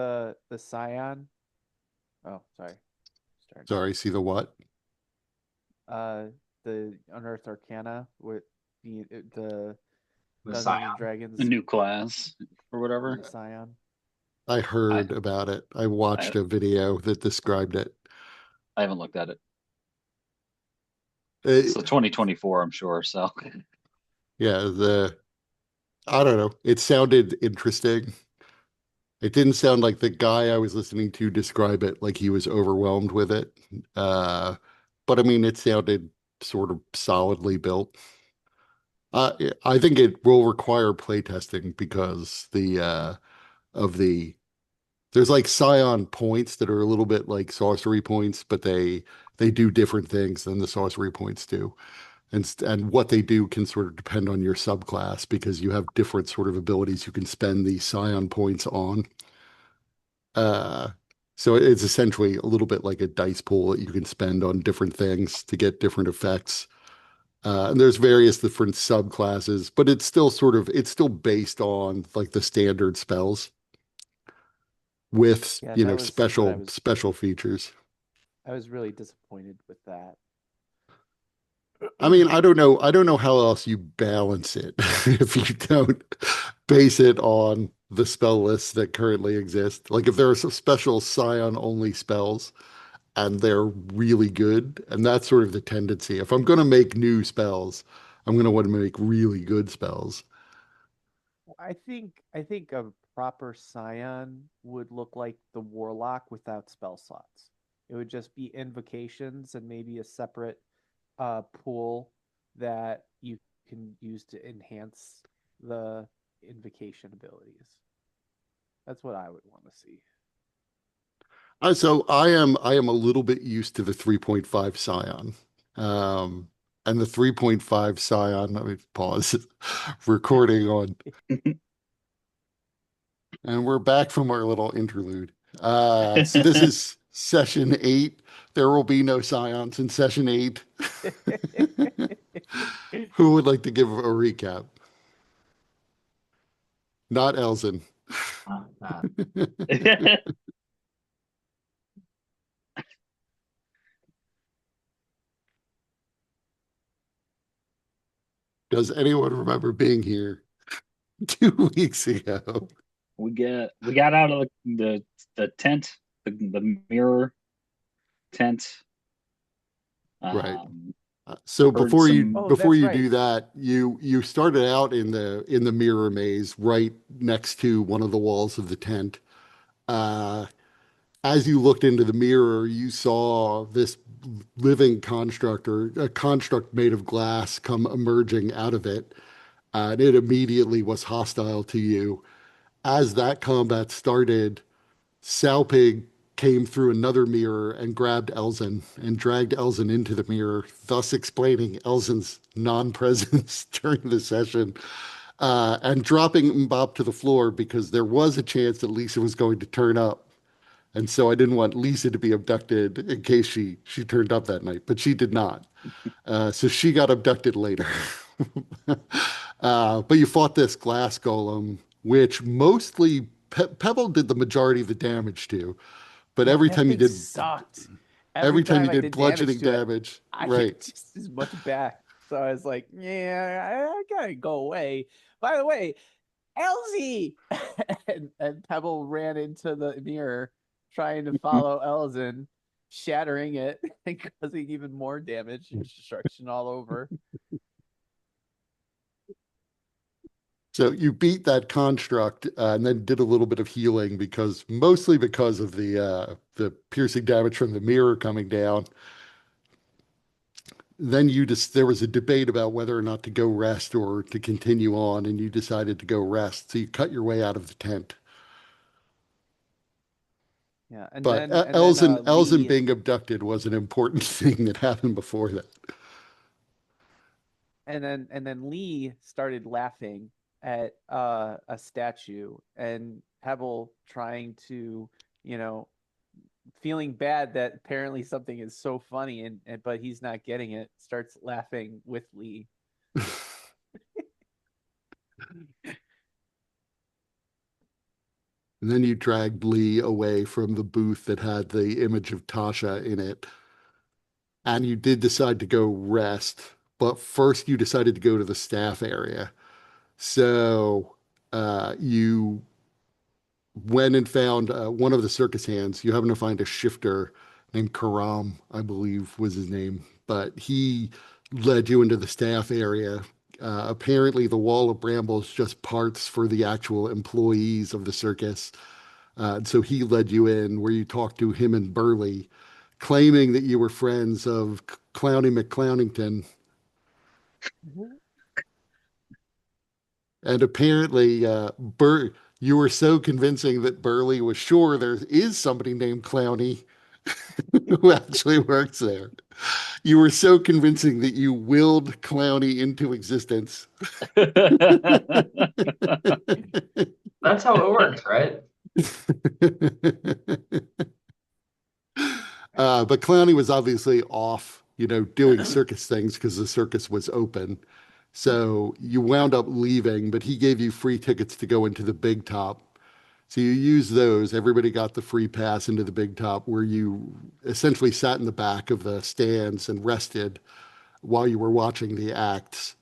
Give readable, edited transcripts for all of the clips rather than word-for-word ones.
the Scion. Oh, sorry. Starting over. Sorry, see the what? Uh, the Unearthed Arcana with the The Dungeons and Scion. A Dragons new class or whatever. new Scion. I I heard about it. I I, watched a video that described it. I haven't looked at it. Uh, So 2024, I'm sure. So yeah, I don't know. It sounded interesting. It didn't sound like the guy I was listening to describe it like he was overwhelmed with it. Uh, but I mean, it sounded sort of solidly built. I think it will require playtesting because of the there's like Scion points that are a little bit like sorcery points, but they do different things than the sorcery points do. And what they do can sort of depend on your subclass because you have different sort of abilities you can spend the Scion points on. Uh, so it's essentially a little bit like a dice pool that you can spend on different things to get different effects. And there's various different subclasses, but it's still based on like the standard spells with, Yeah, you that know, was what special features. I was really disappointed with that. I mean, I don't know how else you balance it if you don't base it on the spell lists that currently exist. Like if there are some special Scion only spells and they're really good, and that's sort of the tendency. If I'm going to make new spells, I'm going to want to make really good spells. I think a proper Scion would look like the Warlock without spell slots. It would just be invocations and maybe a separate pool that you can use to enhance the invocation abilities. That's what I would want to see. So I am a little bit used to the 3.5 Scion. Um, and the 3.5 Scion, let me pause recording on, and we're back from our little interlude. So this is session 8. There will be no Scions in session 8. Who would like to give a recap? Not Elzen. Uh, Does anyone remember being here 2 weeks ago? we got out of the tent, the mirror tent. Right. Um, So heard some. Oh, before that's you right. do that, you started out in the mirror maze right next to one of the walls of the tent. Uh, as you looked into the mirror, you saw this living construct or a construct made of glass come emerging out of it. And it immediately was hostile to you. As that combat started, Salpig came through another mirror and grabbed Elzen and dragged Elzen into the mirror, thus explaining Elzen's non-presence during the session, and dropping Mbop to the floor because there was a chance that Lisa was going to turn up. And so I didn't want Lisa to be abducted in case she turned up that night, but she did not. So she got abducted later. But you fought this glass golem, which mostly Pebble did the majority of the damage to. But Yeah, that thing sucked. Every every time you time I did did damage bludgeoning to it, damage, I right? get just as much back. So I was like, yeah, I gotta go away. By the way, Elsie! And Pebble ran into the mirror trying to follow Elzen, shattering it and causing even more damage and destruction all over. So you beat that construct and then did a little bit of healing because mostly because of the piercing damage from the mirror coming down. Then you just there was a debate about whether or not to go rest or to continue on, and you decided to go rest. So you cut your way out of the tent. Yeah, But and then Elzen Lee being abducted was an important thing that happened before that. and then Lee started laughing at a statue and Pebble trying to, you know, feeling bad that apparently something is so funny and but he's not getting it, starts laughing with Lee. And then you dragged Lee away from the booth that had the image of Tasha in it. And you did decide to go rest, but first you decided to go to the staff area. So you went and found one of the circus hands. You happen to find a shifter named Karam, I believe was his name, but he led you into the staff area. Apparently, the wall of brambles just parts for the actual employees of the circus. So he led you in where you talked to him and Burley, claiming that you were friends of Clowny McClownington. And apparently, you were so convincing that Burley was sure there is somebody named Clowny who actually works there. You were so convincing that you willed Clowny into existence. That's how it works, right? But Clowny was obviously off, doing circus things because the circus was open. So you wound up leaving, but he gave you free tickets to go into the Big Top. So you used those. Everybody got the free pass into the Big Top, where you essentially sat in the back of the stands and rested while you were watching the acts.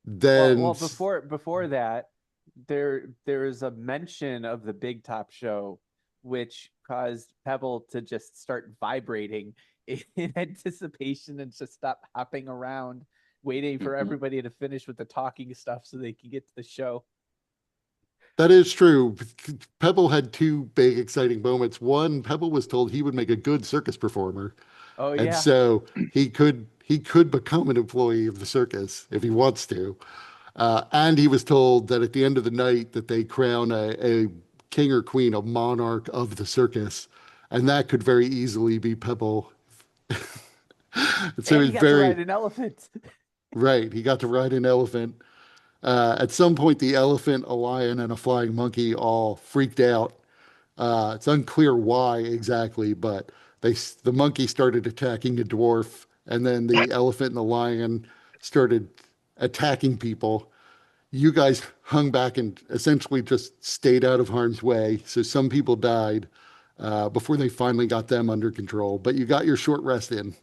Then, Well, before that, there is a mention of the Big Top show, which caused Pebble to just start vibrating in anticipation and just stop hopping around, waiting for everybody to finish with the talking stuff so they can get to the show. that is true. Pebble had two big exciting moments. One, Pebble was told he would make a good circus performer. Oh And yeah. so he could become an employee of the circus if he wants to. And he was told that at the end of the night that they crown a king or queen, a monarch of the circus, and that could very easily be Pebble. So And he's he got to very ride an elephant. right. He got to ride an elephant. At some point, the elephant, a lion, and a flying monkey all freaked out. It's unclear why exactly, but the monkey started attacking a dwarf, and then the elephant and the lion started attacking people. You guys hung back and essentially just stayed out of harm's way. So some people died before they finally got them under control. But you got your short rest in.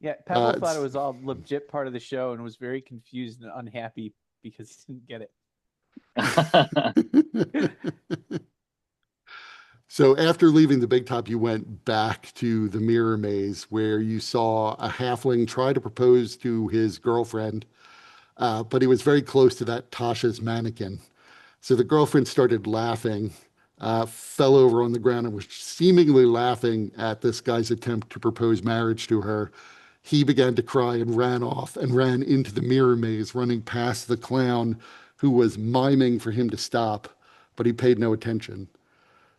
Yeah, Pebble thought it It's was all legit part of the show and was very confused and unhappy because he didn't get it. So after leaving the Big Top, you went back to the Mirror Maze where you saw a halfling try to propose to his girlfriend, but he was very close to that Tasha's mannequin. So the girlfriend started laughing, fell over on the ground, and was seemingly laughing at this guy's attempt to propose marriage to her. He began to cry and ran off and ran into the Mirror Maze, running past the clown who was miming for him to stop, but he paid no attention.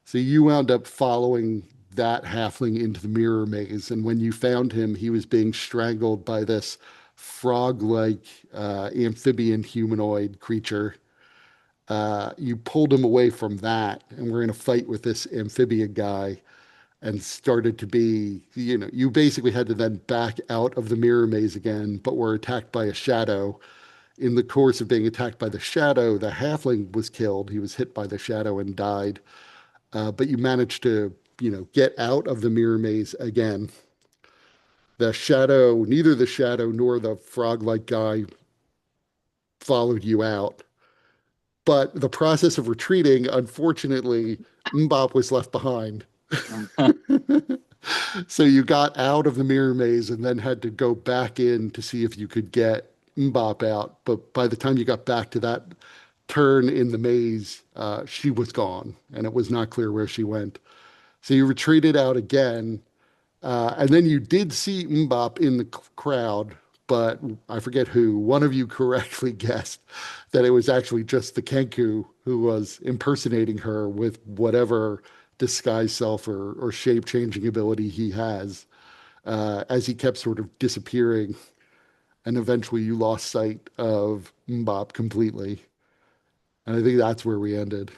So you wound up following that halfling into the mirror maze. And when you found him, he was being strangled by this frog like amphibian humanoid creature. You pulled him away from that and were in a fight with this amphibian guy and started to you basically had to then back out of the mirror maze again, but were attacked by a shadow. In the course of being attacked by the shadow, the halfling was killed. He was hit by the shadow and died. But you managed to, get out of the mirror maze again. Neither the shadow nor the frog-like guy followed you out. But the process of retreating, unfortunately, Mbop was left behind. So you got out of the mirror maze and then had to go back in to see if you could get Mbop out. But by the time you got back to that turn in the maze, she was gone, and it was not clear where she went. So you retreated out again, and then you did see Mbop in the crowd, but I forget who. One of you correctly guessed that it was actually just the Kenku who was impersonating her with whatever disguise self or shape changing ability he has, as he kept sort of disappearing. And eventually you lost sight of Mbop completely. And I think that's where we ended.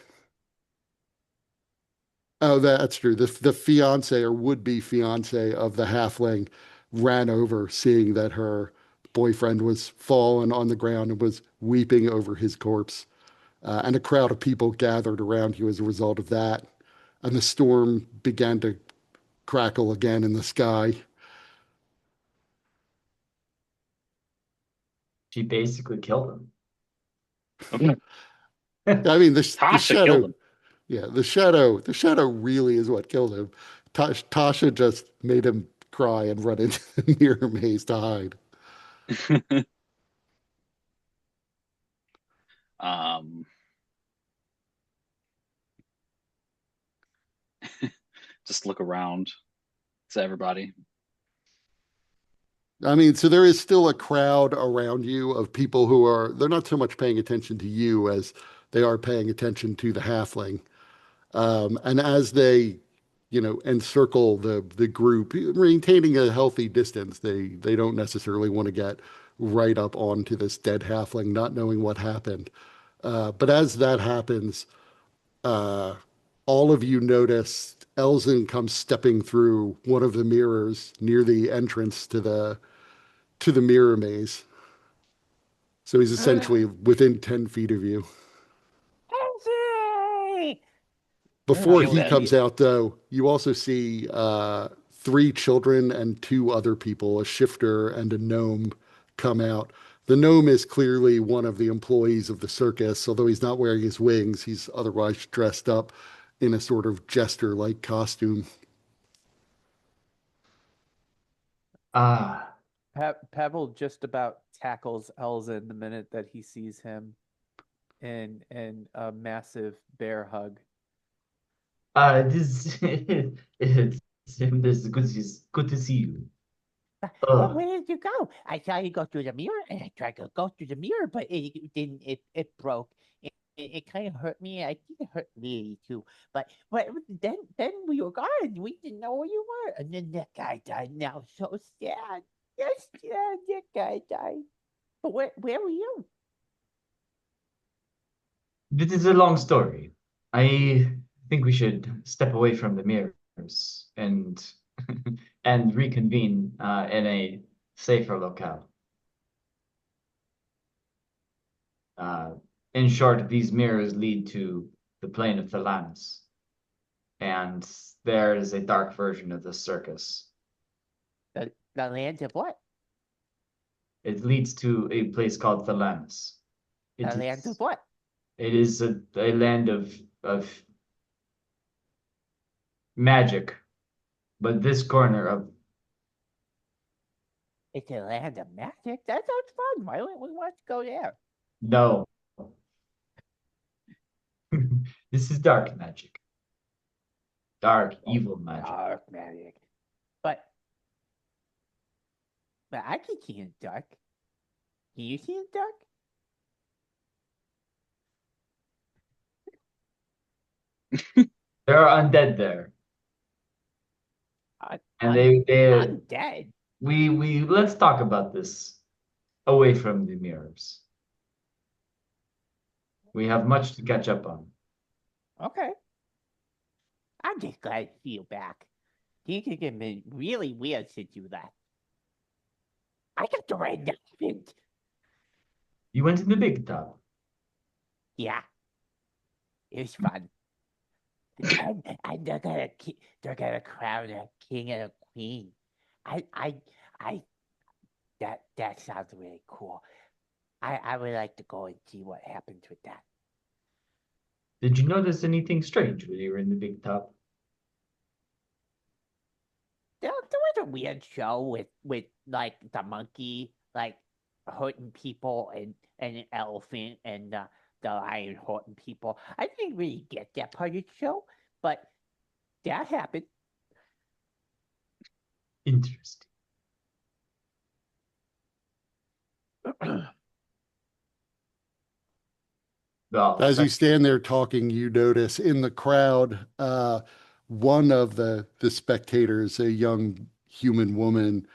Oh, that's true. The fiance or would-be fiance of the halfling ran over, seeing that her boyfriend was fallen on the ground and was weeping over his corpse. and a crowd of people gathered around you as a result of that. And the storm began to crackle again in the sky. She basically killed him. I mean, the Tasha killed shadow, him. yeah, the shadow really is what killed him. Tasha just made him cry and run into the mirror maze to hide. Um, just look around to everybody. I mean, so there is still a crowd around you of people who are, they're not so much paying attention to you as they are paying attention to the halfling. And as they, encircle the group, maintaining a healthy distance, they don't necessarily want to get right up onto this dead halfling, not knowing what happened. But as that happens, uh, all of you notice Elzin comes stepping through one of the mirrors near the entrance to the mirror maze. So he's essentially within 10 feet of you. Elsie! Before Kill he that. comes out, though, you also see three children and two other people, a shifter and a gnome, come out. The gnome is clearly one of the employees of the circus, although he's not wearing his wings. He's otherwise dressed up in a sort of jester-like costume. Ah, Pebble just about tackles Elzin the minute that he sees him in a massive bear hug. this it's this is good to see you. Well, where did you go? I saw you go through the mirror, and I tried to go through the mirror, but it didn't. It broke. It kind of hurt me. I think it hurt Lily too. But then we were gone. We didn't know where you were, and then that guy died. Now so sad. Yes, yeah, that guy died. But where were you? This is a long story. I think we should step away from the mirrors and and reconvene in a safer locale. Uh, in short, these mirrors lead to the plane of Thelamis, and there is a dark version of the circus. The land of what? It leads to a place called Thelamis. The land of Is what? it is a land of magic, but this corner of It's a land of magic. That sounds fun. Why don't we want to go there? no. This is dark magic. Dark, evil magic. Dark magic. But I can see in the dark. Can you see in the dark? There are undead there. And they Undead. we let's talk about this away from the mirrors. We have much to catch up on. Okay. I'm just glad to see you back. Things have been really weird since you left. I got the red diamond. You went in the big tub. Yeah. It was fun. And they're gonna crown a king and a queen. I that sounds really cool. I would like to go and see what happens with that. Did you notice anything strange when you were in the big tub? There was a weird show with like the monkey like hurting people and an elephant and the lion hurting people. I didn't really get that part of the show, but that happened. Interesting. Well, As you stand there talking, you notice in the crowd, one of the spectators, a young human woman,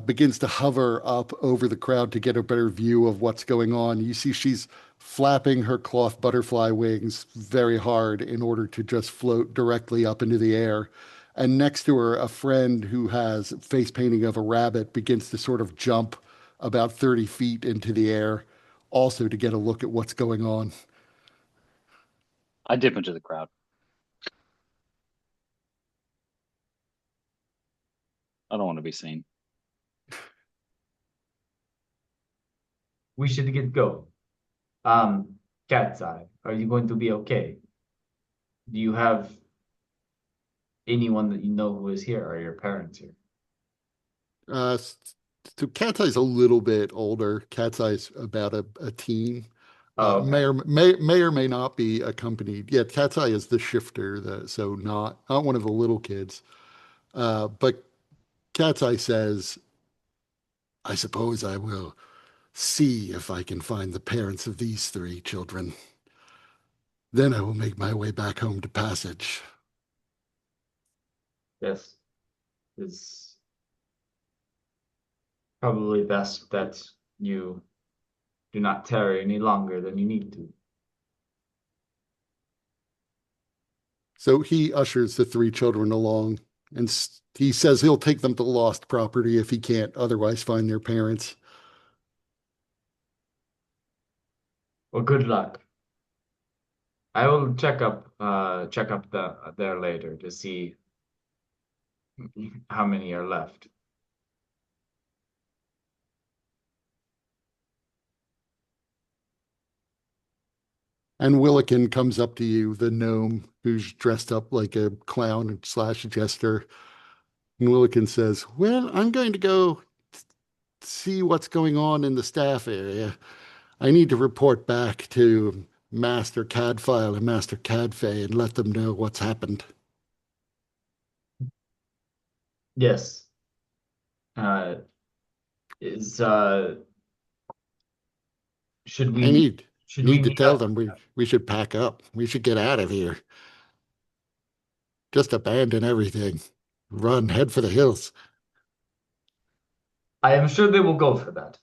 begins to hover up over the crowd to get a better view of what's going on. You see she's flapping her cloth butterfly wings very hard in order to just float directly up into the air. And next to her, a friend who has face painting of a rabbit begins to sort of jump about 30 feet into the air, also to get a look at what's going on. I dip into the crowd. I don't want to be seen. We should get going. Cat's Eye, are you going to be okay? Do you have anyone that you know who is here? Are your parents here? So Cat's Eye's a little bit older. Cat's Eye's about a teen. Oh, okay. May or may not be accompanied. Yeah, Cat's Eye is the shifter, so not one of the little kids. But Cat's Eye says, "I suppose I will see if I can find the parents of these three children. Then I will make my way back home to Passage." Yes. It's probably best that you do not tarry any longer than you need to. So he ushers the three children along, and he says he'll take them to lost property if he can't otherwise find their parents. Well, good luck. I will check up there later to see how many are left. And Willikin comes up to you, the gnome who's dressed up like a clown slash jester. And Willikin says, "Well, I'm going to go see what's going on in the staff area. I need to report back to Master Cadfile and Master Cadfay and let them know what's happened." Yes. Uh, is should I we need should we to meet tell up? them we should pack up. We should get out of here. Just abandon everything. Run, head for the hills. I am sure they will go for that.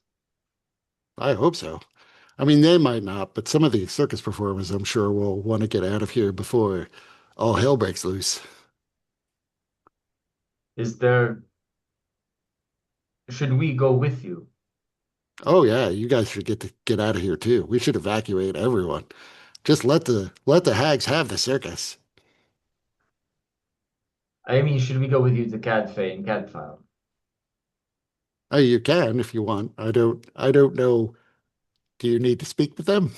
I hope so. I mean, they might not, but some of the circus performers, I'm sure, will want to get out of here before all hell breaks loose. Is there should we go with you? Oh yeah, you guys should get out of here too. We should evacuate everyone. Just let the hags have the circus. I mean, should we go with you to Cadfay and Cadfile? Oh, you can if you want. I don't know. Do you need to speak with them?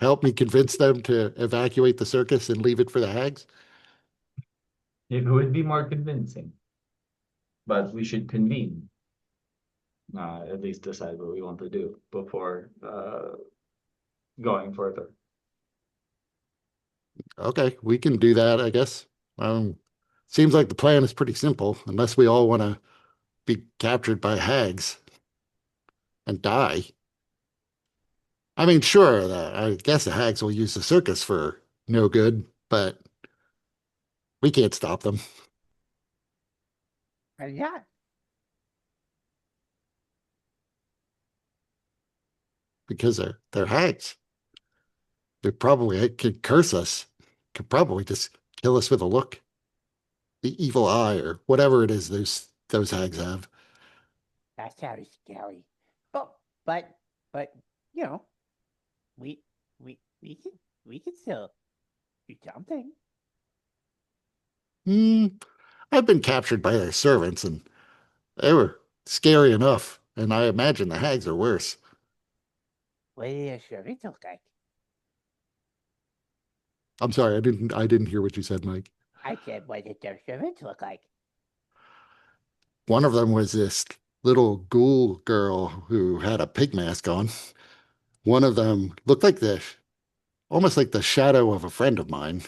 Help me convince them to evacuate the circus and leave it for the hags? It would be more convincing. But we should convene. At least decide what we want to do before going further. Okay, we can do that, I guess. Seems like the plan is pretty simple, unless we all want to be captured by hags and die. I mean, sure, I guess the hags will use the circus for no good, but we can't stop them Yeah. because they're hags. They probably could curse us, could probably just kill us with a look, the evil eye, or whatever it is those hags have. That sounds scary. But but you know, we we can still do something. Hmm, I've been captured by their servants, and they were scary enough, and I imagine the hags are worse. What do your servants look like? I'm sorry, I didn't hear what you said, Mike. I said, what did their servants look like? One of them was this little ghoul girl who had a pig mask on. One of them looked like almost like the shadow of a friend of mine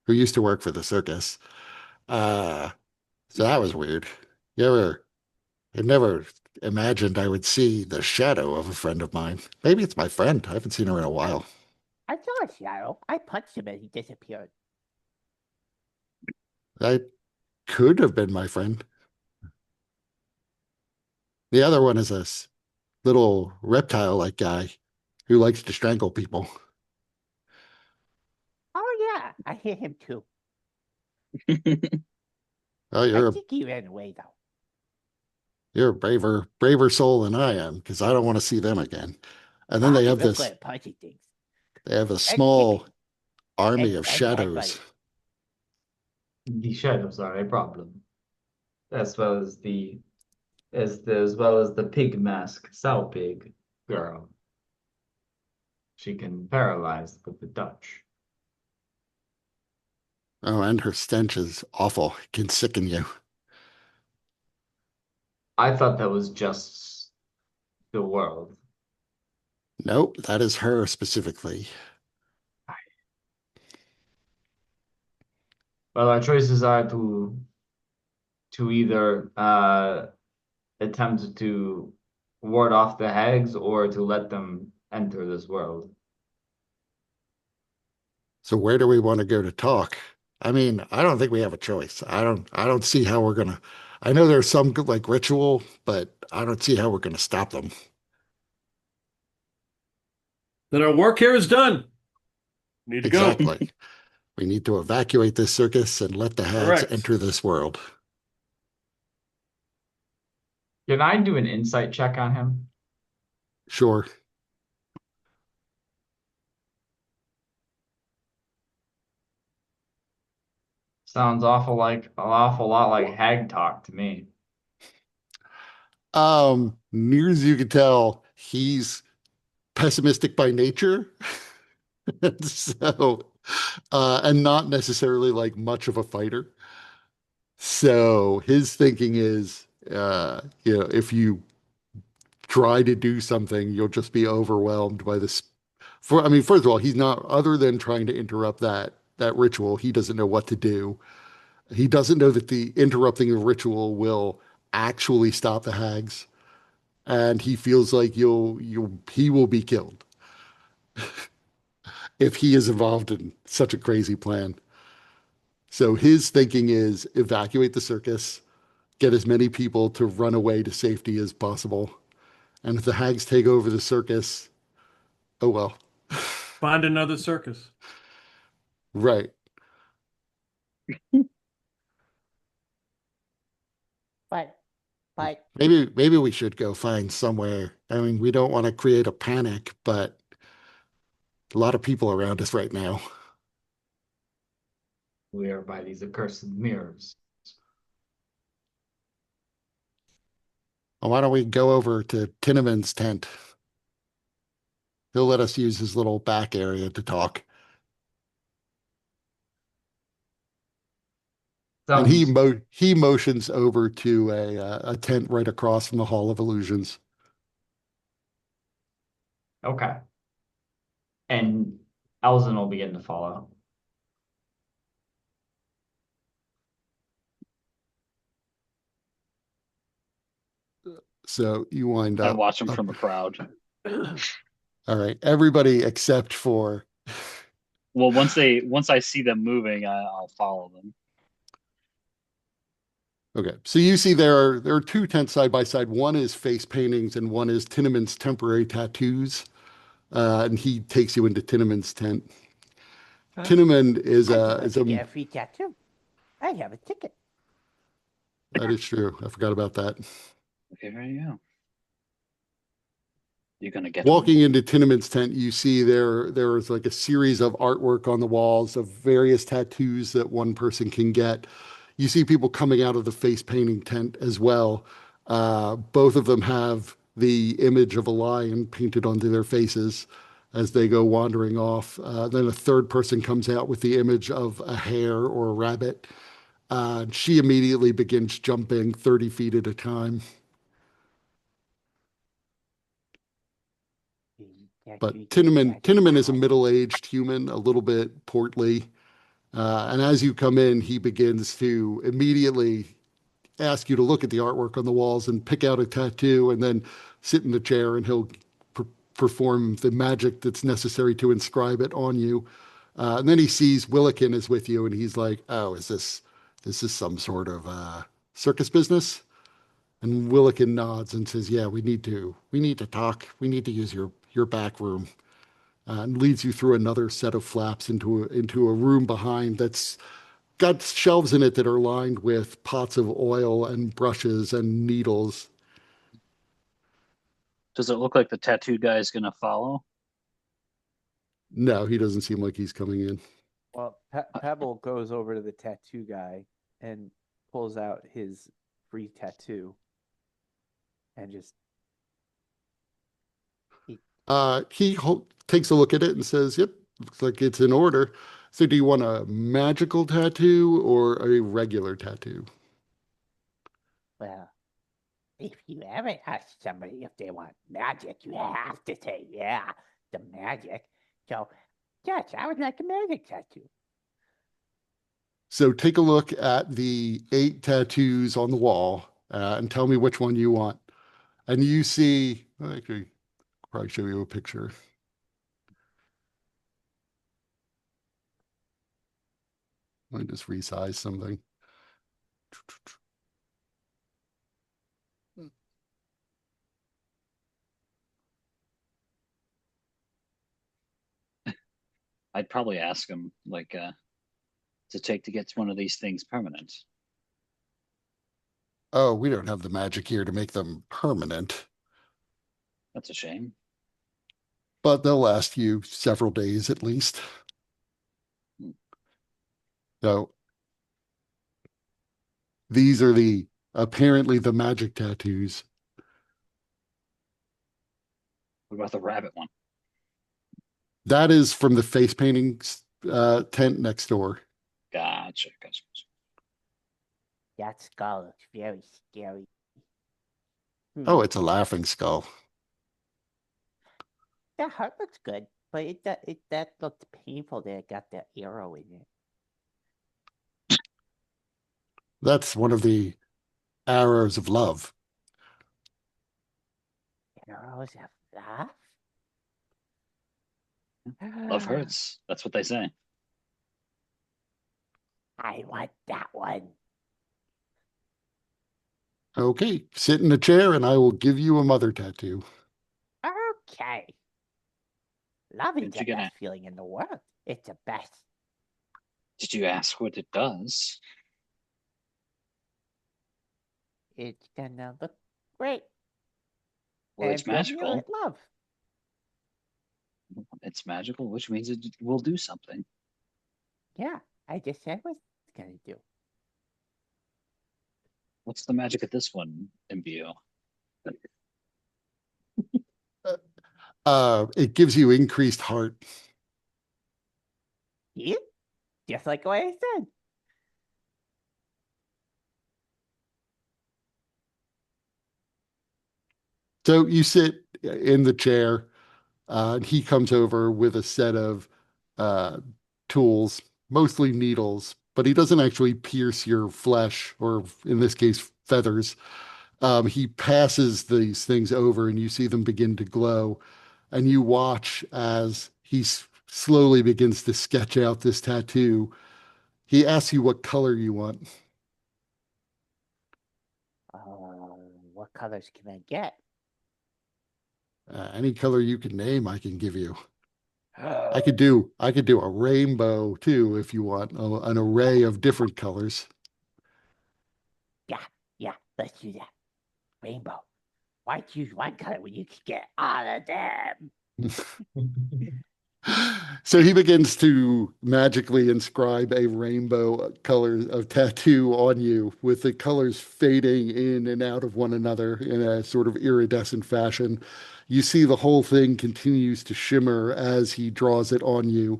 who used to work for the circus. Uh, so that was weird. I never imagined I would see the shadow of a friend of mine. Maybe it's my friend. I haven't seen her in a while. I saw a shadow. I punched him and he disappeared. I could have been my friend. The other one is little reptile-like guy who likes to strangle people. Oh yeah, I hit him too. Oh, I think he ran away though. you're a braver soul than I am, because I don't want to see them again. And then I'm real good at punching things. they have a And small kicking. army of And shadows. The shadows are a problem, as well as as well as the pig mask sow pig girl. She can paralyze with the touch. Oh, and her stench is awful. It can sicken you. I thought that was just the world. Nope, that is her specifically. Well, our choices are to either attempt to ward off the hags or to let them enter this world. So where do we want to go to talk? I mean, I don't think we have a choice. I don't see how we're gonna. I know there's some like ritual, but I don't see how we're gonna stop them. Then our work here is done. Need to go. Exactly. We need to evacuate this circus and let the hags Correct. enter this world. Can I do an insight check on him? Sure. Sounds an awful lot like hag talk to me. Near as you can tell, he's pessimistic by nature. So, and not necessarily like much of a fighter. So his thinking is, if you try to do something, you'll just be overwhelmed by this. I mean, first of all, he's not, other than trying to interrupt that ritual, he doesn't know what to do. He doesn't know that the interrupting the ritual will actually stop the hags, and he feels like he will be killed if he is involved in such a crazy plan. So his thinking is evacuate the circus, get as many people to run away to safety as possible. And if the hags take over the circus, oh well. Find another circus. Right. But Maybe we should go find somewhere. I mean, we don't want to create a panic, but a lot of people around us right now. We are by these accursed mirrors. Well, why don't we go over to Tinneman's tent? He'll let us use his little back area to talk. And Sounds he motions over to a tent right across from the Hall of Illusions. okay. And Elzen will begin to follow. So you wind I up. watch him from a crowd. All right, everybody except for. Well, once I see them moving, I'll follow them. Okay, so you see there are two tents side by side. One is face paintings and one is Tinneman's temporary tattoos. And he takes you into Tinneman's tent. Tinneman is I'd a like to get a free tattoo. I have a ticket. that is true. I forgot about that. Okay, there you go. You're gonna get Walking into Tinneman's tent, you see there is like a series of artwork on the walls of various tattoos that one person can get. You see people coming out of the face painting tent as well. Both of them have the image of a lion painted onto their faces as they go wandering off. Then a third person comes out with the image of a hare or a rabbit. She immediately begins jumping 30 feet at a time. But Tinneman is a middle-aged human, a little bit portly. And as you come in, he begins to immediately ask you to look at the artwork on the walls and pick out a tattoo and then sit in the chair and he'll perform the magic that's necessary to inscribe it on you. And then he sees Willikin is with you and he's like, oh, this is some sort of circus business? And Willikin nods and says, yeah, we need to talk. We need to use your back room. And leads you through another set of flaps into a room behind that's got shelves in it that are lined with pots of oil and brushes and needles. Does it look like the tattoo guy is gonna follow? No, he doesn't seem like he's coming in. Well, Pebble goes over to the tattoo guy and pulls out his free tattoo and just he Takes a look at it and says, "Yep, looks like it's in order." So, do you want a magical tattoo or a regular tattoo? Well, if you ever ask somebody if they want magic, you have to say, yeah, the magic. So, yes, I would like a magic tattoo. So, take a look at the 8 tattoos on the wall and tell me which one you want. And you see, actually, probably show you a picture. Let me just resize something. I'd probably ask him like to take to get one of these things permanent. Oh, we don't have the magic here to make them permanent, That's a shame. but they'll last you several days at least. So these are apparently the magic tattoos. What about the rabbit one? That is from the face painting tent next door. Gotcha. That skull looks very scary. Oh, it's a laughing skull. That heart looks good, but that looked painful that it got that arrow in it. That's one of the arrows of love. Arrows of love? Love hurts. That's what they say. I want that one. Okay, sit in a chair and I will give you a mother tattoo. Okay. Love is Did the you get best feeling in the world. It's the best. Did you ask what it does? It's gonna look great. Well, And it's fill me magical. with love. It's magical, which means it will do something. Yeah, I just said what it's gonna do. What's the magic of this one, MBO? It gives you increased heart. See? Just like what I said. So you sit in the chair, and he comes over with a set of uh, tools, mostly needles, but he doesn't actually pierce your flesh, or in this case, feathers. He passes these things over, and you see them begin to glow, and you watch as he slowly begins to sketch out this tattoo. He asks you what color you want. What colors can I get? Any color you can name, I can give you. I could do a rainbow too if you want an array of different colors. Yeah, let's do that. Rainbow. Why choose one color when you can get all of them? So he begins to magically inscribe a rainbow color of tattoo on you with the colors fading in and out of one another in a sort of iridescent fashion. You see the whole thing continues to shimmer as he draws it on you.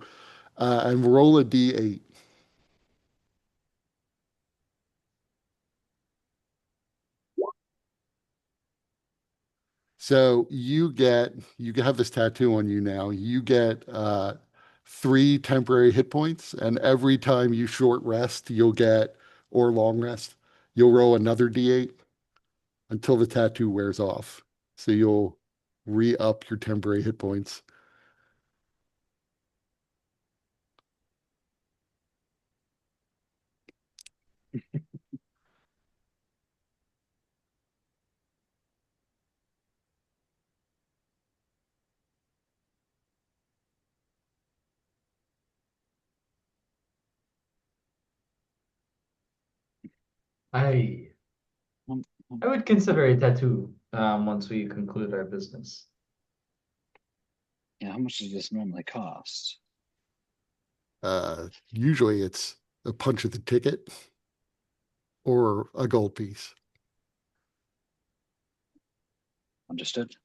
And roll a d8. So you have this tattoo on you now. You get 3 temporary hit points, and every time you short rest, or long rest, you'll roll another d8 until the tattoo wears off. So you'll re-up your temporary hit points. I Um, I would consider a tattoo once we conclude our business. Yeah, how much does this normally cost? Usually it's a punch of the ticket or a gold piece. Understood.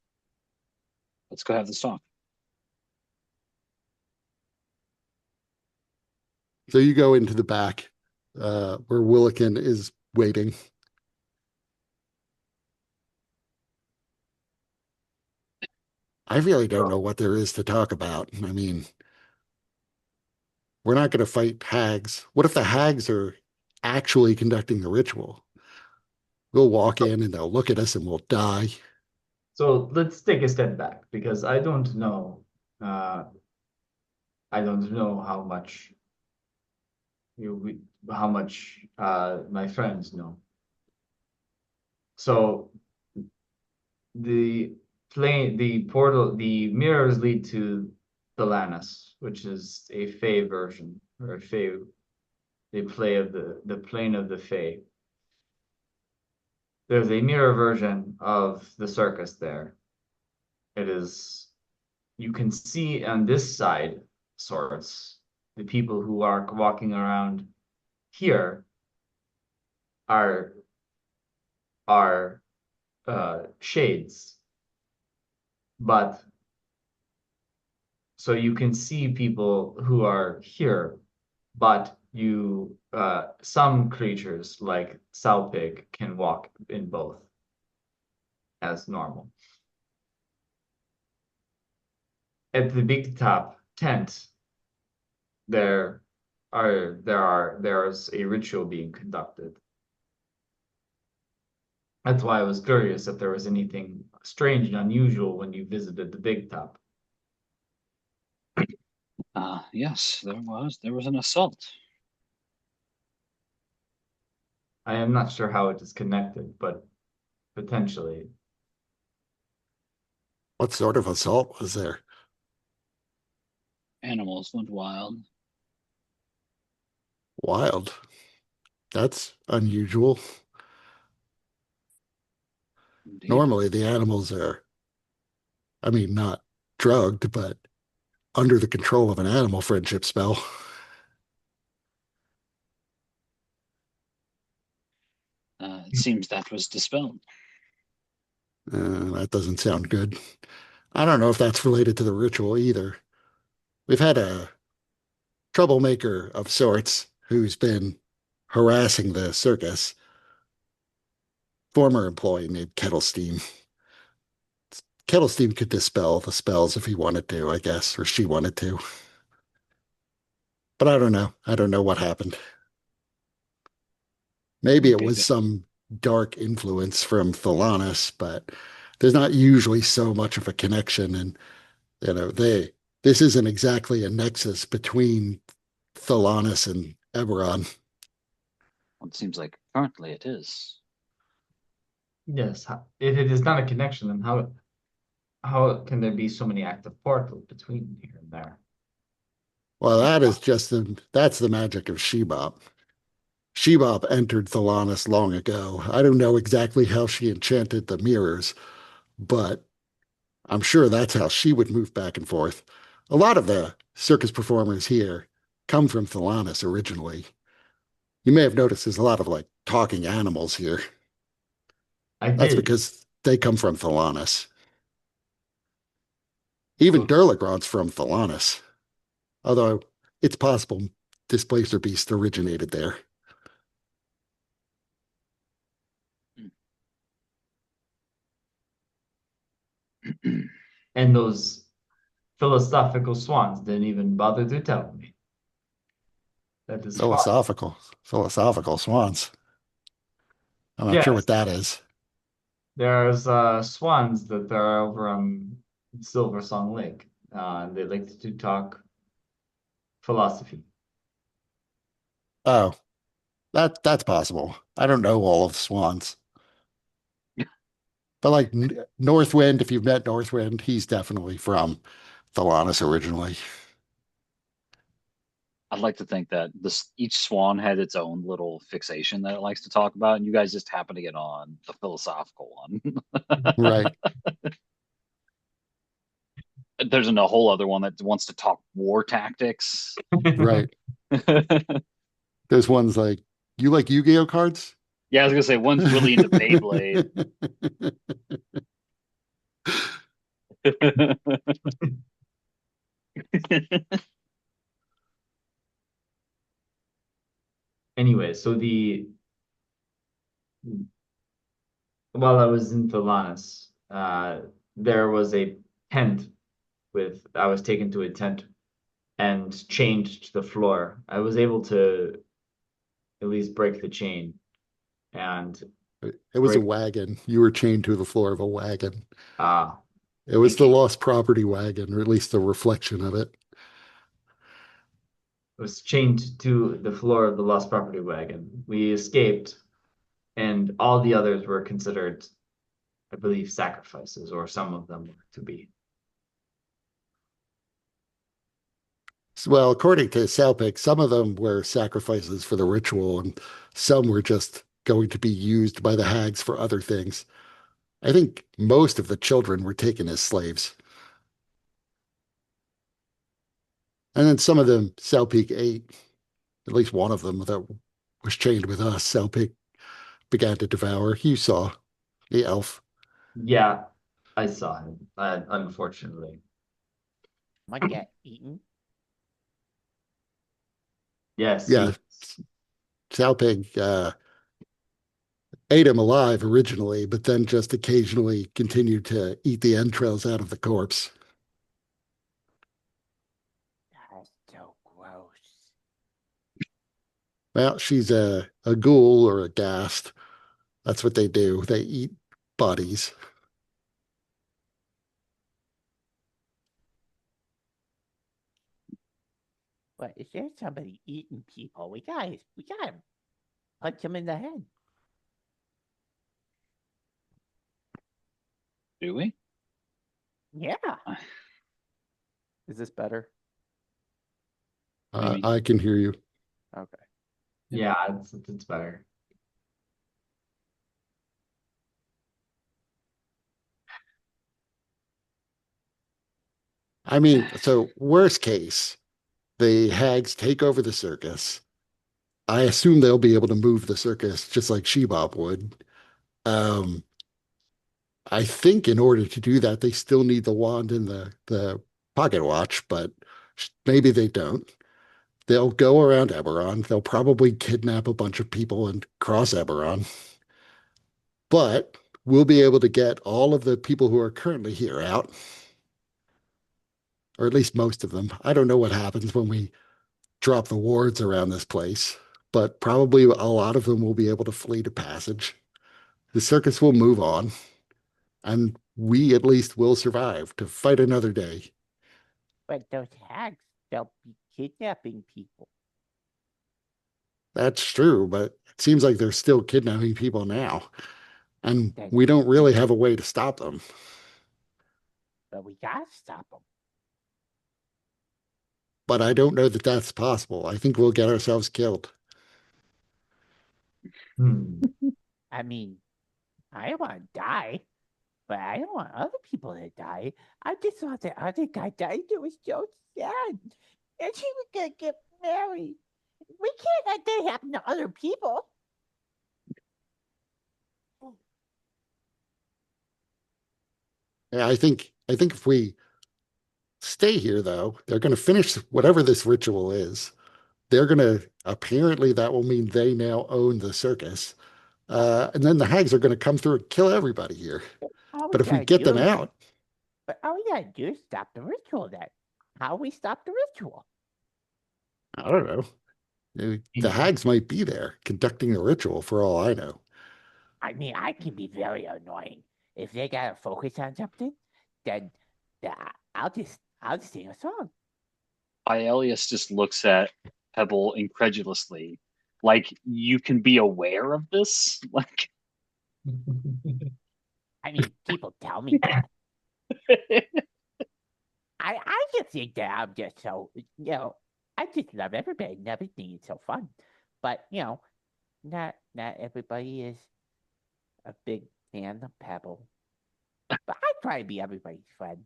Let's go have this talk. So you go into the back where Willikin is waiting. I really don't know what there is to talk about. I mean, we're not going to fight hags. What if the hags are actually conducting the ritual? We'll walk in and they'll look at us and we'll die. So let's take a step back because I don't know. I don't know how much how much my friends know. So the mirrors lead to Thelanis, which is a Fey version or a Fey, the play of the plane of the Fey. There's a mirror version of the circus there. It is, you can see on this side, sorts, the people who are walking around here are shades, but so you can see people who are here, but you some creatures like Salpig can walk in both as normal. At the big top tent, there's a ritual being conducted. That's why I was curious if there was anything strange and unusual when you visited the big top. Yes, there was. There was an assault. I am not sure how it is connected, but potentially. What sort of assault was there? Animals went wild. Wild. That's unusual. Indeed. Normally the animals are, I mean, not drugged, but under the control of an animal friendship spell. It seems that was dispelled. That doesn't sound good. I don't know if that's related to the ritual either. We've had a troublemaker of sorts who's been harassing the circus. Former employee named Kettlesteam. Kettlesteam could dispel the spells if he wanted to, I guess, or she wanted to. But I don't know. I don't know what happened. Maybe it Okay, was good. some dark influence from Thelanis, but there's not usually so much of a connection. And, this isn't exactly a nexus between Thelanis and Eberron. Well, it seems like currently it is. Yes, if it is not a connection, then how can there be so many active portals between here and there? Well, that's the magic of Shebop. Shebop entered Thelanis long ago. I don't know exactly how she enchanted the mirrors, but I'm sure that's how she would move back and forth. A lot of the circus performers here come from Thelanis originally. You may have noticed there's a lot of like talking animals here. I That's did. because they come from Thelanis. Even Durlagron's from Thelanis, although it's possible Displacer Beast originated there. And those philosophical swans didn't even bother to tell me. That is fine. Philosophical swans. I'm not sure Yes, what that is. there's swans that are over on Silver Song Lake. They like to talk philosophy. Oh, that's possible. I don't know all of the swans. But like Northwind, if you've met Northwind, he's definitely from Thelanis originally. I'd like to think that each swan had its own little fixation that it likes to talk about, and you guys just happen to get on the philosophical one. Right. there's a whole other one that wants to talk war tactics. Right. There's ones like, you like Yu-Gi-Oh cards? Yeah, I was gonna say one's really into Beyblade. Anyway, so while I was in Thelanis, there was a tent I was taken to a tent and chained to the floor. I was able to at least break the chain and It was a wagon. You were chained to the floor of a wagon. ah, It was the okay. lost property wagon, or at least the reflection of it. Was chained to the floor of the lost property wagon. We escaped, and all the others were considered, I believe, sacrifices, or some of them were to be. Well, according to Salpik, some of them were sacrifices for the ritual, and some were just going to be used by the hags for other things. I think most of the children were taken as slaves. And then some of them Salpik ate. At least one of them that was chained with us, Salpik began to devour. You saw the elf. Yeah, I saw him, unfortunately. Might get eaten. Yes, he Yeah, was. Salpik ate him alive originally, but then just occasionally continued to eat the entrails out of the corpse. That's so gross. Well, she's a ghoul or a ghast. That's what they do. They eat bodies. But is there somebody eating people? We gotta punch him in the head. Do we? Yeah. Is this better? What do you mean? I can hear you. Okay. Yeah, it's better. I mean, so worst case, the hags take over the circus. I assume they'll be able to move the circus just like Shebop would. Um, I think in order to do that, they still need the wand and the pocket watch, but maybe they don't. They'll go around Eberron. They'll probably kidnap a bunch of people and cross Eberron. But we'll be able to get all of the people who are currently here out, or at least most of them. I don't know what happens when we drop the wards around this place, but probably a lot of them will be able to flee to passage. The circus will move on, and we at least will survive to fight another day. But those hags, they'll be kidnapping people. That's true, but it seems like they're still kidnapping people now, and Then, we don't really have a way to stop them. but we gotta stop them. But I don't know that that's possible. I think we'll get ourselves killed. Hmm. I mean, I don't want to die, but I don't want other people to die. I just saw the other guy died. It was so sad. And she was gonna get married. We can't let that happen to other people. Yeah, I think if we stay here, though, they're going to finish whatever this ritual is. They're going to apparently that will mean they now own the circus. And then the hags are going to come through and kill everybody here. All we But if we gotta get them do, out, but all we gotta do is stop the ritual. Then, how we stop the ritual? I don't know. The hags might be there conducting the ritual for all I know. I mean, I can be very annoying. If they gotta focus on something, then I'll just sing a song. Aelius just looks at Pebble incredulously. Like, you can be aware of this? Like, I mean, people tell me that. I just think that I'm just so I just love everybody and everything is so fun. But not everybody is a big fan of Pebble. But I try to be everybody's friend.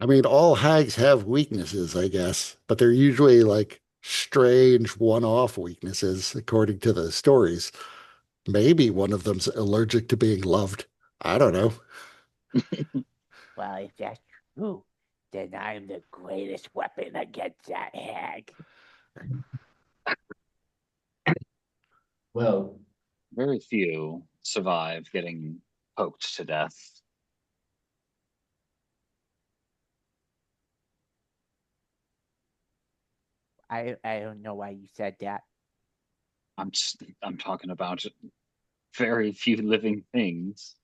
I mean, all hags have weaknesses, I guess, but they're usually like strange one-off weaknesses, according to the stories. Maybe one of them's allergic to being loved. I don't know. Well, if that's true, then I'm the greatest weapon against that hag. Well, Very few survive getting poked to death. I don't know why you said that. I'm talking about very few living things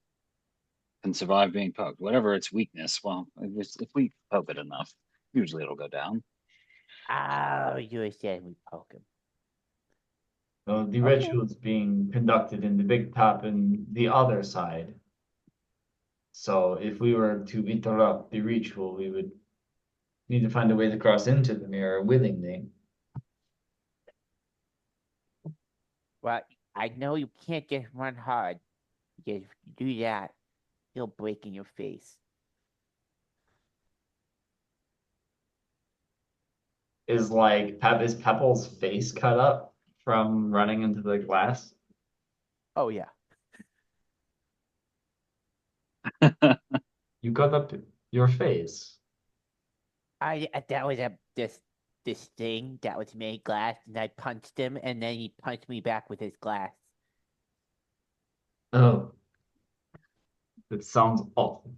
can survive being poked. Whatever its weakness, well, if we poke it enough, usually it'll go down. Oh, you were saying we poke him. well, the Okay. ritual is being conducted in the big top and the other side. So if we were to interrupt the ritual, we would need to find a way to cross into the mirror willingly. Well, I know you can't just run hard because if you do that, he'll break in your face. Is Pepple's face cut up from running into the glass? Oh yeah. You cut up your face. I that was this thing that was made glass, and I punched him, and then he punched me back with his glass. Oh, that sounds awful.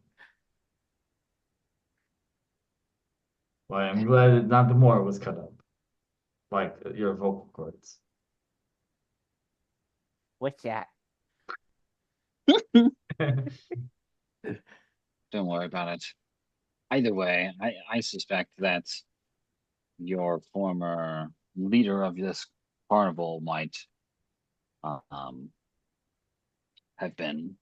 Well, I'm glad that not the more was cut up, like your vocal cords. What's that? Don't worry about it. Either way, I suspect that your former leader of this carnival might um, have been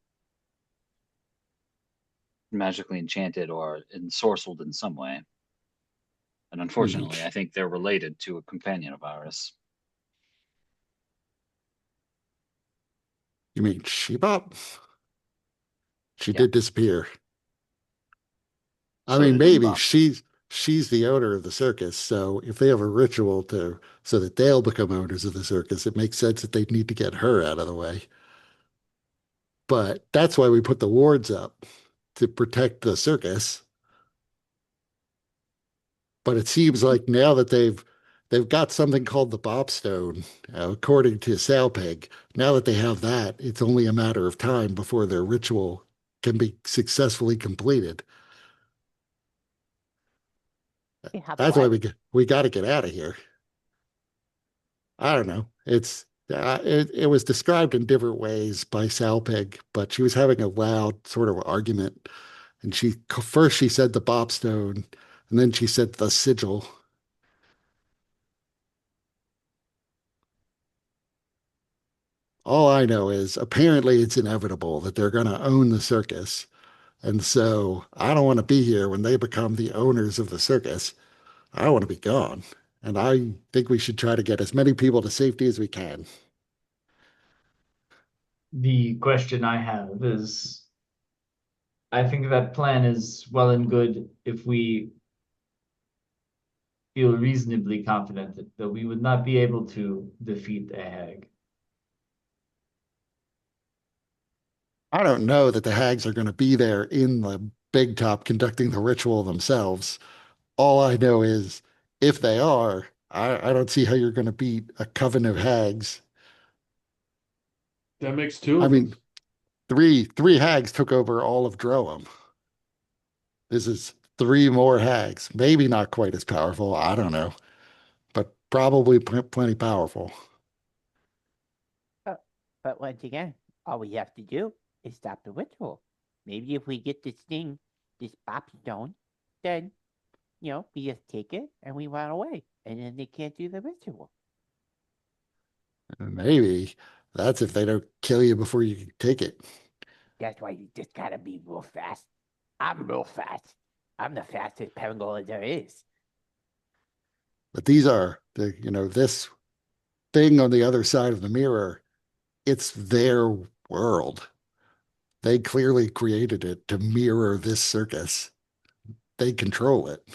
magically enchanted or ensorcelled in some way. And You mean, unfortunately, I think they're related to a companion of ours. you mean Shebop? She Yeah. did disappear. I So mean, did maybe Bebop. she's the owner of the circus. So if they have a ritual to so that they'll become owners of the circus, it makes sense that they'd need to get her out of the way. But that's why we put the wards up to protect the circus. But it seems like now that they've got something called the Bobstone, according to Salpeg. Now that they have that, it's only a matter of time before their ritual can be successfully completed. You have That's why what? we got to get out of here. I don't know. It was described in different ways by Salpeg, but she was having a loud sort of argument, and she said the Bobstone, and then she said the sigil. All I know is apparently it's inevitable that they're going to own the circus. And so I don't want to be here when they become the owners of the circus. I want to be gone. And I think we should try to get as many people to safety as we can. The question I have is, I think that plan is well and good if we feel reasonably confident that we would not be able to defeat a hag. I don't know that the hags are going to be there in the big top conducting the ritual themselves. All I know is if they are, I don't see how you're going to beat a coven of hags. That makes two I of mean, them. three hags took over all of Droham. This is three more hags. Maybe not quite as powerful. I don't know, but probably plenty powerful. Uh, but once again, all we have to do is stop the ritual. Maybe if we get this thing, this pop stone, then we just take it and we run away, and then they can't do the ritual. Maybe that's if they don't kill you before you can take it. That's why you just gotta be real fast. I'm real fast. I'm the fastest penguin there is. But these are this thing on the other side of the mirror. It's their world. They clearly created it to mirror this circus. they control it.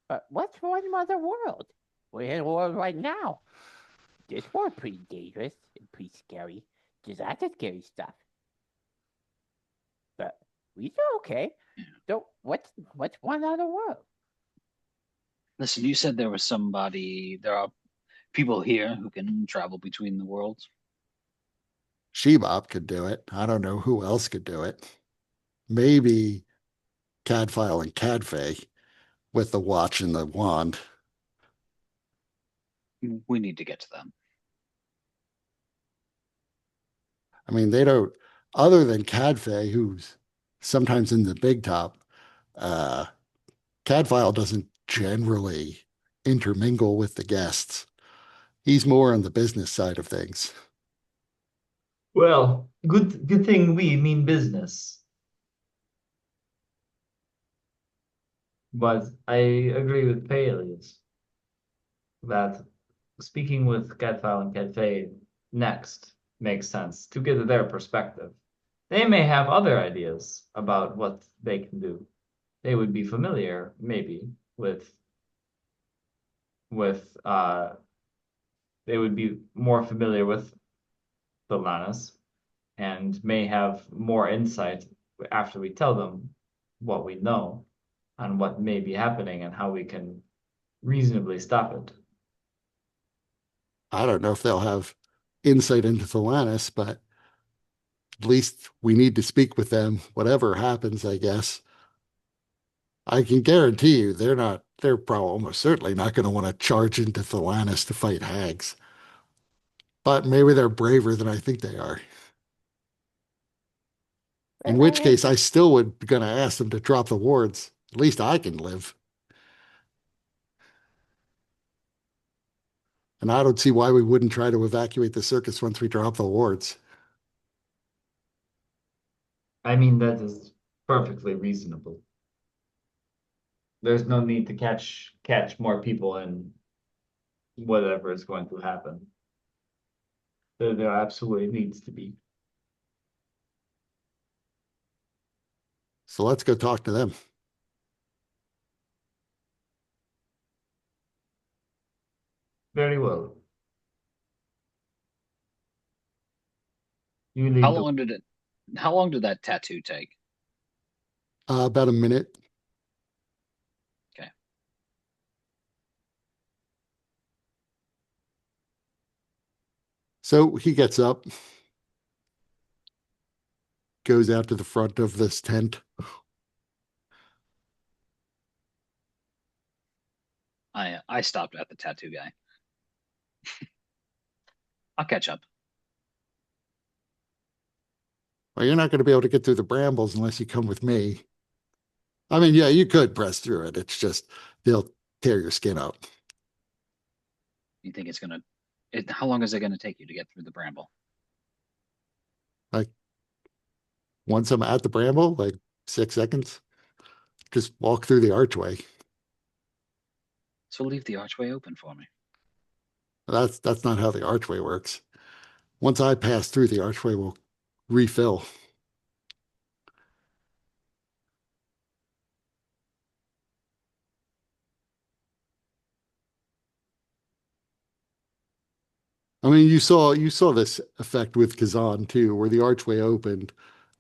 But what's one other world? We're in a world right now. This world pretty dangerous and pretty scary. There's lots of scary stuff. But we do okay. So what's one other world? Listen, you said there are people here who can travel between the worlds. Shebop could do it. I don't know who else could do it. Maybe Cadfile and Cadfay with the watch and the wand. We need to get to them. I mean, they don't, other than Cadfay, who's sometimes in the big top, Cadfile doesn't generally intermingle with the guests. He's more on the business side of things. Well, good thing we mean business. But I agree with Peleus that speaking with Catfile and Catfay next makes sense to get their perspective. They may have other ideas about what they can do. They would be familiar, maybe, with they would be more familiar with the Lannis and may have more insight after we tell them what we know on what may be happening and how we can reasonably stop it. I don't know if they'll have insight into Thelanis, but at least we need to speak with them, whatever happens, I guess. I can guarantee you they're probably almost certainly not going to want to charge into Thelanis to fight hags. But maybe they're braver than I think they are. In which case, I still would be going to ask them to drop the wards. At least I can live. And I don't see why we wouldn't try to evacuate the circus once we drop the wards. I mean, that is perfectly reasonable. There's no need to catch more people in whatever is going to happen. There absolutely needs to be. So let's go talk to them. Very well. You lead the How long did that tattoo take? About a minute. Okay. So he gets up, goes out to the front of this tent. I stopped at the tattoo guy. I'll catch up. Well, you're not going to be able to get through the brambles unless you come with me. I mean, yeah, you could press through it. It's just they'll tear your skin up. You think how long is it gonna take you to get through the bramble? Like once I'm at the bramble, like 6 seconds, just walk through the archway. So leave the archway open for me. That's not how the archway works. Once I pass through, the archway will refill. I mean, you saw this effect with Kazan too, where the archway opened.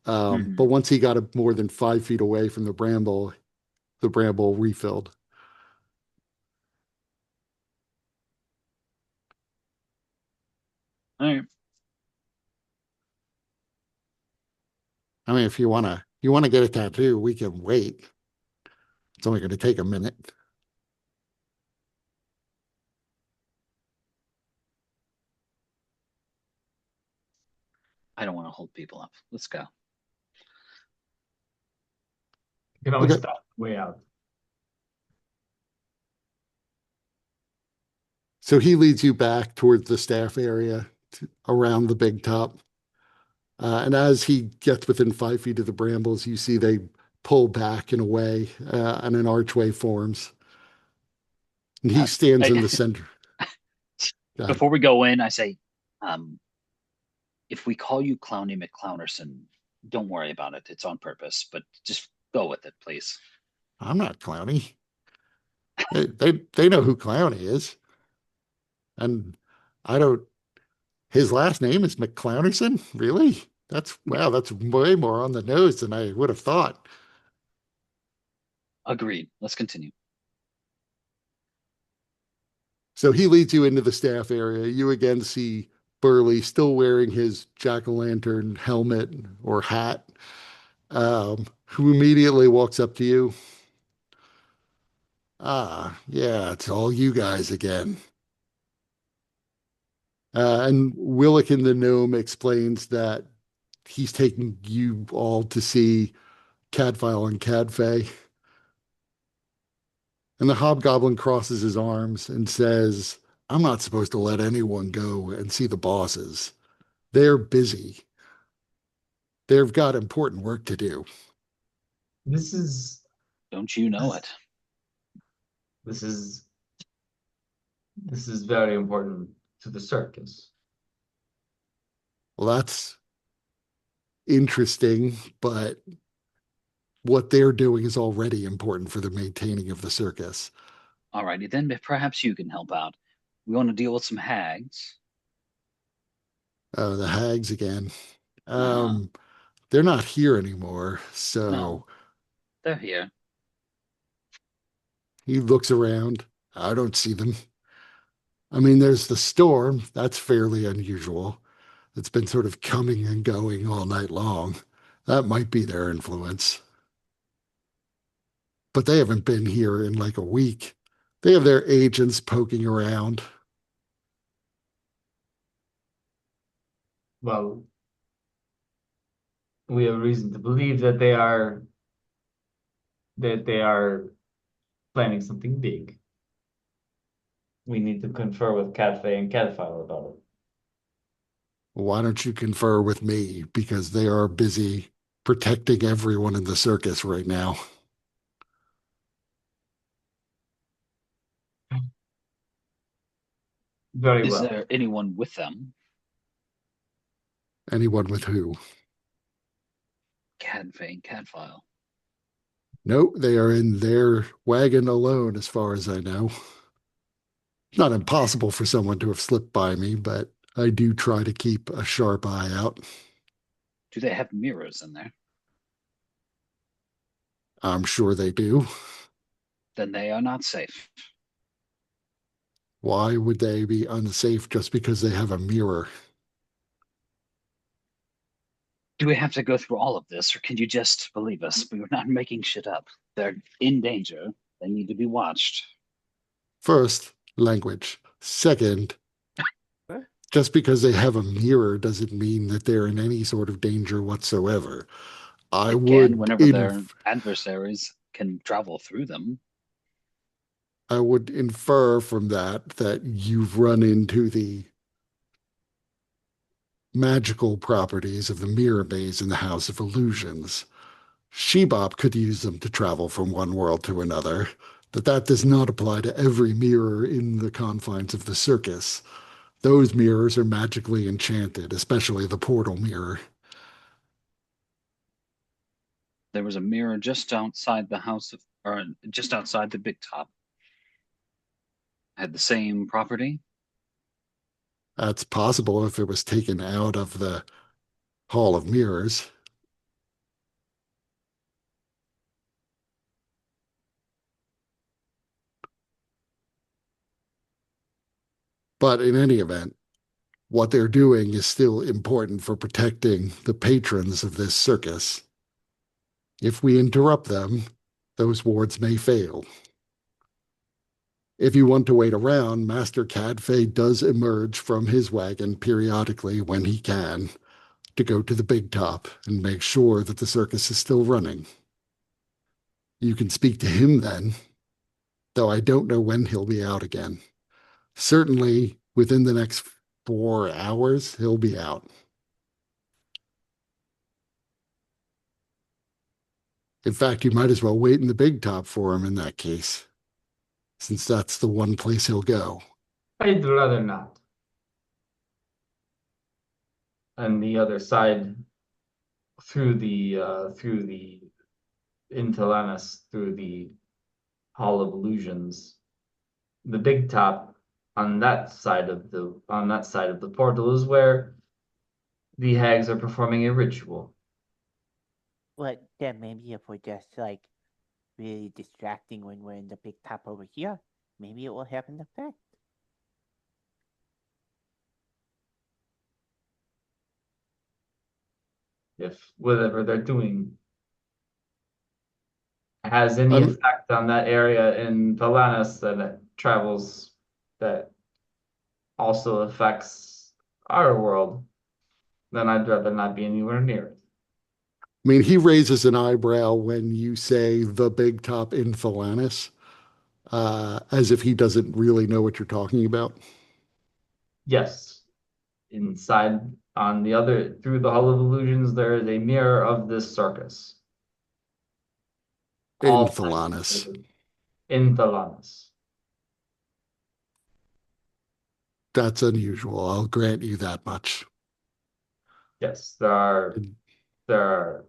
But once he got more than 5 feet away from the bramble refilled. All right. I mean, if you wanna get a tattoo, we can wait. It's only going to take a minute. I don't want to hold people up. Let's go. You can always Okay. stop way out. So he leads you back towards the staff area around the big top. And as he gets within 5 feet of the brambles, you see they pull back in a way, and an archway forms. And he stands in the center. Before we go in, I say, if we call you Clowny McClownerson, don't worry about it. It's on purpose. But just Go with it, please. I'm not Clowny. They know who Clowny is. And I don't, his last name is McClownerson? Really? Wow, that's way more on the nose than I would have thought. Agreed. Let's continue. So he leads you into the staff area. You again see Burley still wearing his jack-o'-lantern helmet or hat, who immediately walks up to you. Ah, yeah, it's all you guys again. And Willikin the gnome explains that he's taking you all to see Cadfile and Cadfay. And the hobgoblin crosses his arms and says, I'm not supposed to let anyone go and see the bosses. They're busy. They've got important work to do. This is Don't you know it? this is this is very important to the circus. Well, that's interesting, but what they're doing is already important for the maintaining of the circus. Alrighty, then perhaps you can help out. We want to deal with some hags. Oh, the hags again. Uh-huh. They're not here anymore, so No. They're here. he looks around. I don't see them. I mean, there's the storm. That's fairly unusual. It's been sort of coming and going all night long. That might be their influence. But they haven't been here in like a week. They have their agents poking around. Well, we have reason to believe that they are planning something big. We need to confer with Catfay and Catfile about it. Why don't you confer with me? Because they are busy protecting everyone in the circus right now. Very Is well. there anyone with them? Anyone with who? Cadfay, Cadfile. No, they are in their wagon alone, as far as I know. Not impossible for someone to have slipped by me, but I do try to keep a sharp eye out. Do they have mirrors in there? I'm sure they do. Then they are not safe. Why would they be unsafe just because they have a mirror? Do we have to go through all of this, or can you just believe us? We are not making shit up. They're in danger. They need to be watched. First, language. Second, just because they have a mirror doesn't mean that they're in any sort of danger whatsoever. I Again, would whenever their adversaries can travel through them. I would infer from that you've run into the magical properties of the mirror maze in the House of Illusions. Shebop could use them to travel from one world to another, but that does not apply to every mirror in the confines of the circus. Those mirrors are magically enchanted, especially the portal mirror. There was a mirror just outside the house of, or just outside the big top. Had the same property. That's possible if it was taken out of the Hall of Mirrors. But in any event, what they're doing is still important for protecting the patrons of this circus. If we interrupt them, those wards may fail. If you want to wait around, Master Cadfay does emerge from his wagon periodically when he can to go to the big top and make sure that the circus is still running. You can speak to him then, though I don't know when he'll be out again. Certainly within the next 4 hours, he'll be out. In fact, you might as well wait in the big top for him in that case, since that's the one place he'll go. I'd rather not. On the other side, through the into Lannis through the Hall of Illusions, the big top on that side of the portal is where the hags are performing a ritual. Well, then maybe if we're just like really distracting when we're in the big top over here, maybe it will have an effect. If whatever they're doing has any Um, effect on that area in Valanis, then it travels, that also affects our world, then I'd rather not be anywhere near it. I mean, he raises an eyebrow when you say the big top in Thalanis, as if he doesn't really know what you're talking about. Yes, inside on the other through the Hall of Illusions, there is a mirror of this circus. In All Thalanis. in Thalanis. That's unusual. I'll grant you that much. Yes, there are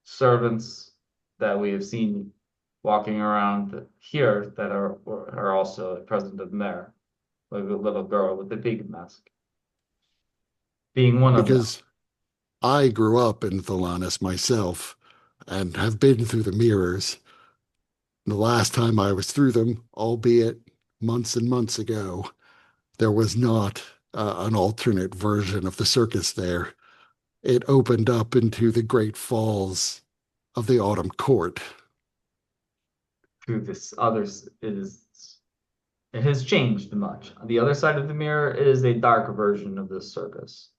servants that we have seen walking around here that are also present in there, like a little girl with the pig mask, being one of them. Because I grew up in Thalanis myself and have been through the mirrors. The last time I was through them, albeit months and months ago, there was not an alternate version of the circus there. It opened up into the great falls of the Autumn Court. Through this others it has changed much. On the other side of the mirror is a dark version of this circus.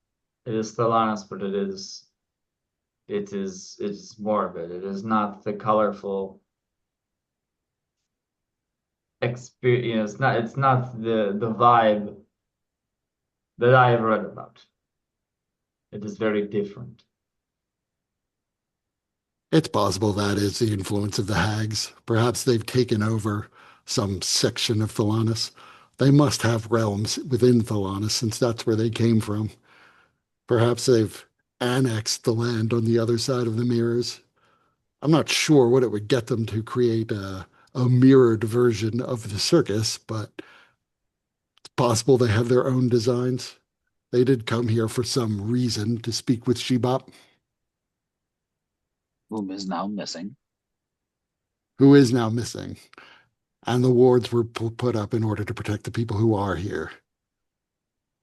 It is Stellaris, but it is morbid. It is not the colorful experience. It's not the vibe that I have read about. It is very different. It's possible that is the influence of the hags. Perhaps they've taken over some section of Thalanis. They must have realms within Thalanis since that's where they came from. Perhaps they've annexed the land on the other side of the mirrors. I'm not sure what it would get them to create a mirrored version of the circus, but it's possible they have their own designs. They did come here for some reason to speak with Shebop, Whom is now missing. who is now missing. And the wards were put up in order to protect the people who are here,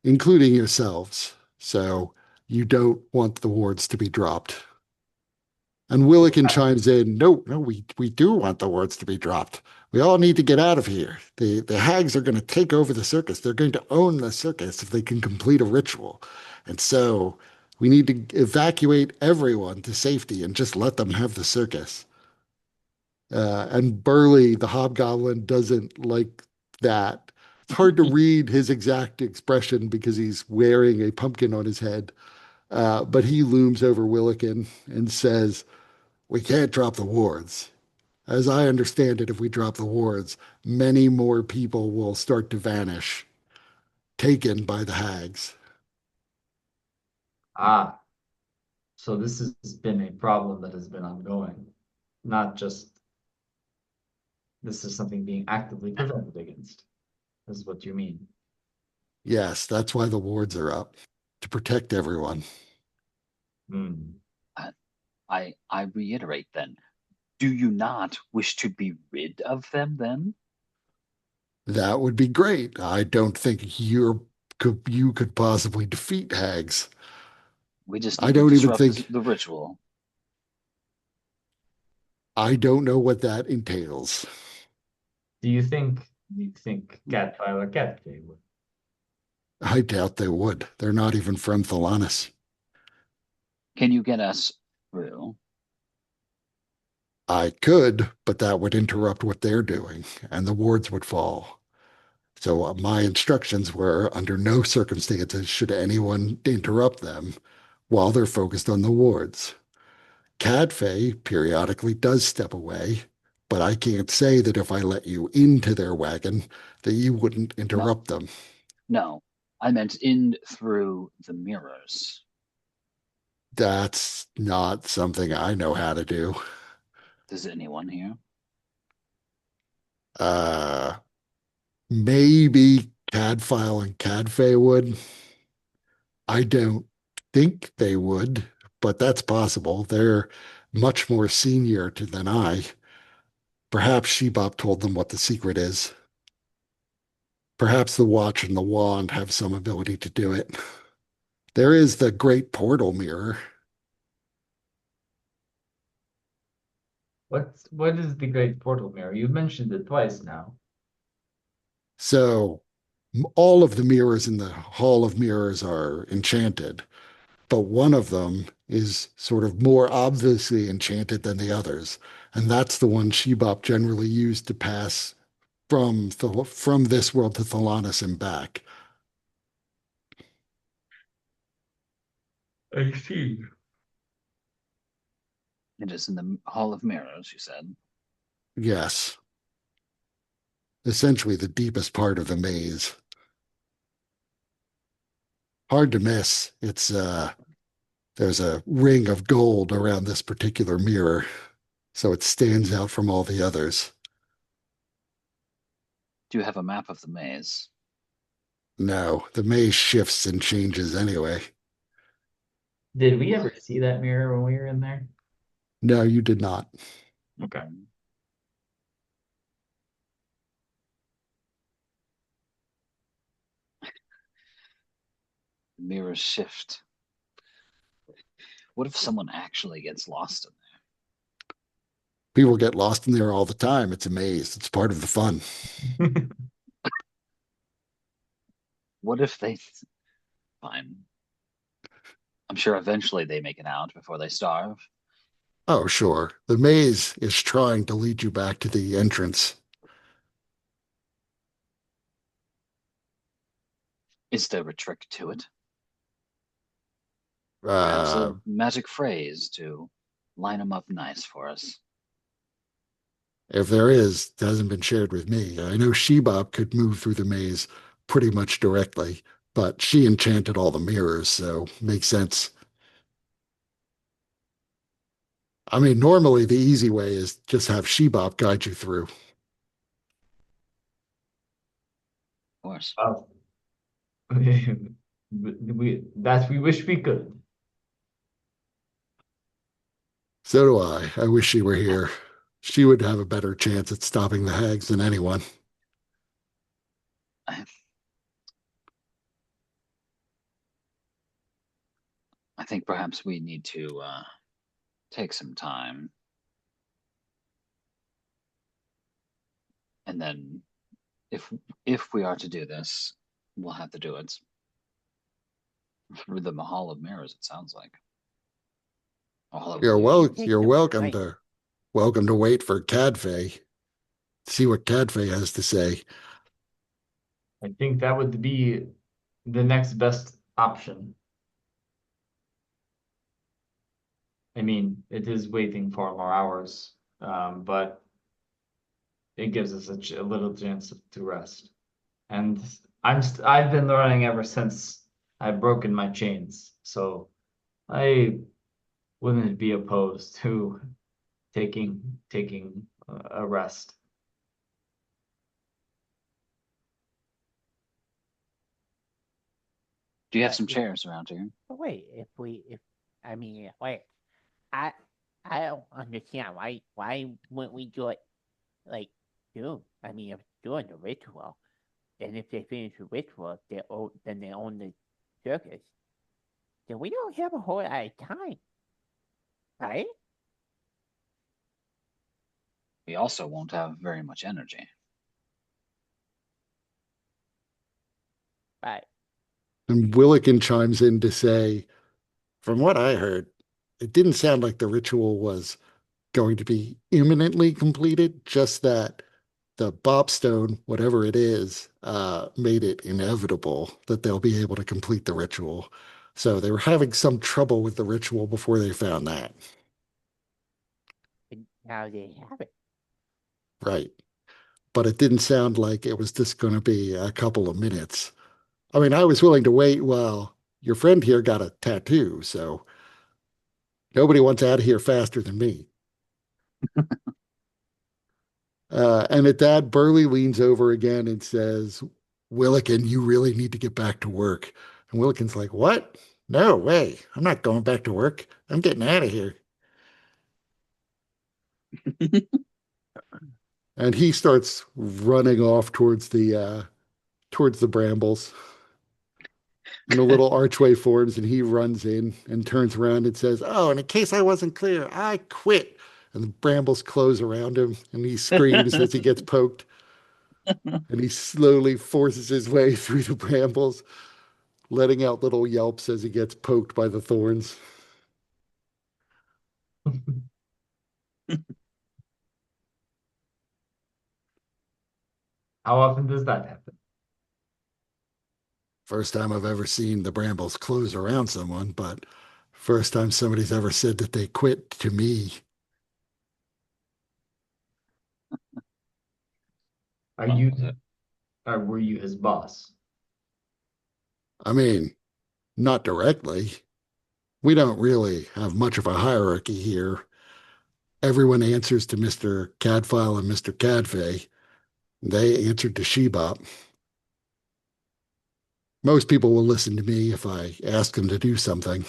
including yourselves. So you don't want the wards to be dropped. And Willikin chimes in, no, we do want the wards to be dropped. We all need to get out of here. The hags are going to take over the circus. They're going to own the circus if they can complete a ritual. And so we need to evacuate everyone to safety and just let them have the circus. And Burley, the hobgoblin, doesn't like that. It's hard to read his exact expression because he's wearing a pumpkin on his head. But he looms over Willikin and says, we can't drop the wards. As I understand it, if we drop the wards, many more people will start to vanish, taken by the hags. Ah, so this has been a problem that has been ongoing, not just this is something being actively prevented against. This is what you mean. Yes, that's why the wards are up, to protect everyone. Hmm. I reiterate then, do you not wish to be rid of them then? That would be great. I don't think you could possibly defeat hags. We just I need to don't even disrupt think the ritual. I don't know what that entails. Do you think Catfire or Catfay would? I doubt they would. They're not even from Thalanis. Can you get us through? I could, but that would interrupt what they're doing, and the wards would fall. So my instructions were, under no circumstances should anyone interrupt them while they're focused on the wards. Cadfay periodically does step away, but I can't say that if I let you into their wagon that you wouldn't No, interrupt them. no. I meant in through the mirrors. That's not something I know how to do. Does anyone here? Uh, maybe Cadfile and Cadfay would. I don't think they would, but that's possible. They're much more senior than I. Perhaps Shebop told them what the secret is. Perhaps the watch and the wand have some ability to do it. There is the great portal mirror. What is the Great Portal Mirror? You mentioned it twice now. So all of the mirrors in the Hall of Mirrors are enchanted, but one of them is sort of more obviously enchanted than the others. And that's the one Shebop generally used to pass from this world to Thalanis and back. I see. It is in the Hall of Mirrors, you said. Yes, essentially the deepest part of the maze. Hard to miss. It's there's a ring of gold around this particular mirror, so it stands out from all the others. Do you have a map of the maze? No, the maze shifts and changes anyway. Did we ever see that mirror when we were in there? No, you did not. Okay. Mirrors shift. What if someone actually gets lost in People get lost in there all the time. It's a maze. It's part of the fun. there? What if they fine? I'm sure eventually they make it out before they starve. Oh, sure. The maze is trying to lead you back to the entrance. Is there a trick to it? Perhaps Uh, a magic phrase to line them up nice for us. if there is, it hasn't been shared with me. I know Shebop could move through the maze pretty much directly, but she enchanted all the mirrors, so makes sense. I mean, normally the easy way is just have Shebop guide you through. Of course. Oh. We wish we could. So do I. I wish she were here. She would have a better chance at stopping the hags than anyone. I, I think perhaps we need to take some time. And then if we are to do this, we'll have to do it through the Mahal of Mirrors, it sounds like. You're You wel take you're the welcome right. to wait for Cadfay. See what Cadfay has to say. I think that would be the next best option. I mean, it is waiting 4 more hours, but it gives us a little chance to rest. And I've been learning ever since I've broken my chains, so I wouldn't be opposed to taking a rest. Do you have But some chairs around here? but wait, if I mean, wait, I I don't understand why wouldn't we do it like soon? I mean, if doing the ritual, then if they finish the ritual, then they own the circus. Then we don't have a whole lot of time, right? We also won't have very much energy. Right. And Willikin chimes in to say, from what I heard, it didn't sound like the ritual was going to be imminently completed, just that the Bobstone, whatever it is, made it inevitable that they'll be able to complete the ritual. So they were having some trouble with the ritual before they found that. And now they have it. Right. But it didn't sound like it was just going to be a couple of minutes. I mean, I was willing to wait while your friend here got a tattoo, so nobody wants out of here faster than me. And at that, Burley leans over again and says, Willikin, you really need to get back to work. And Willikin's like, what? No way. I'm not going back to work. I'm getting out of here. And he starts running off towards the brambles. And a little archway forms, and he runs in and turns around and says, oh, and in case I wasn't clear, I quit. And the brambles close around him, and he screams as he gets poked. And he slowly forces his way through the brambles, letting out little yelps as he gets poked by the thorns. How often does that happen? First time I've ever seen the brambles close around someone, but first time somebody's ever said that they quit to me. Are Well, you, or were you his boss? I mean, not directly. We don't really have much of a hierarchy here. Everyone answers to Mr. Cadfile and Mr. Cadfay. They answered to Shebop. Most people will listen to me if I ask them to do something.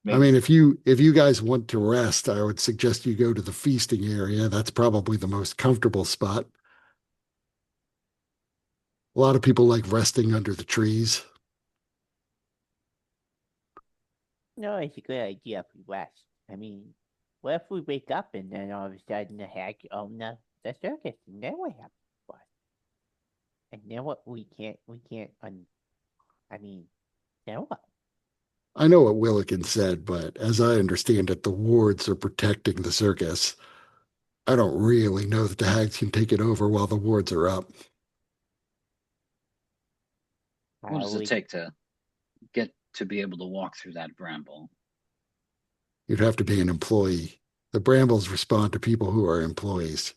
I mean, Makes if you guys want to rest, I would suggest you go to the feasting area. That's probably the most comfortable spot. A lot of people like resting under the trees. No, it's a good idea if we rest. I mean, what if we wake up and then all of a sudden the hag owned the circus, and then what happens to us? And then what? I mean, then what? I know what Willikin said, but as I understand it, the wards are protecting the circus. I don't really know that the hags can take it over while the wards are up. what does it We take to get to be able to walk through that bramble? You'd have to be an employee. The Brambles respond to people who are employees.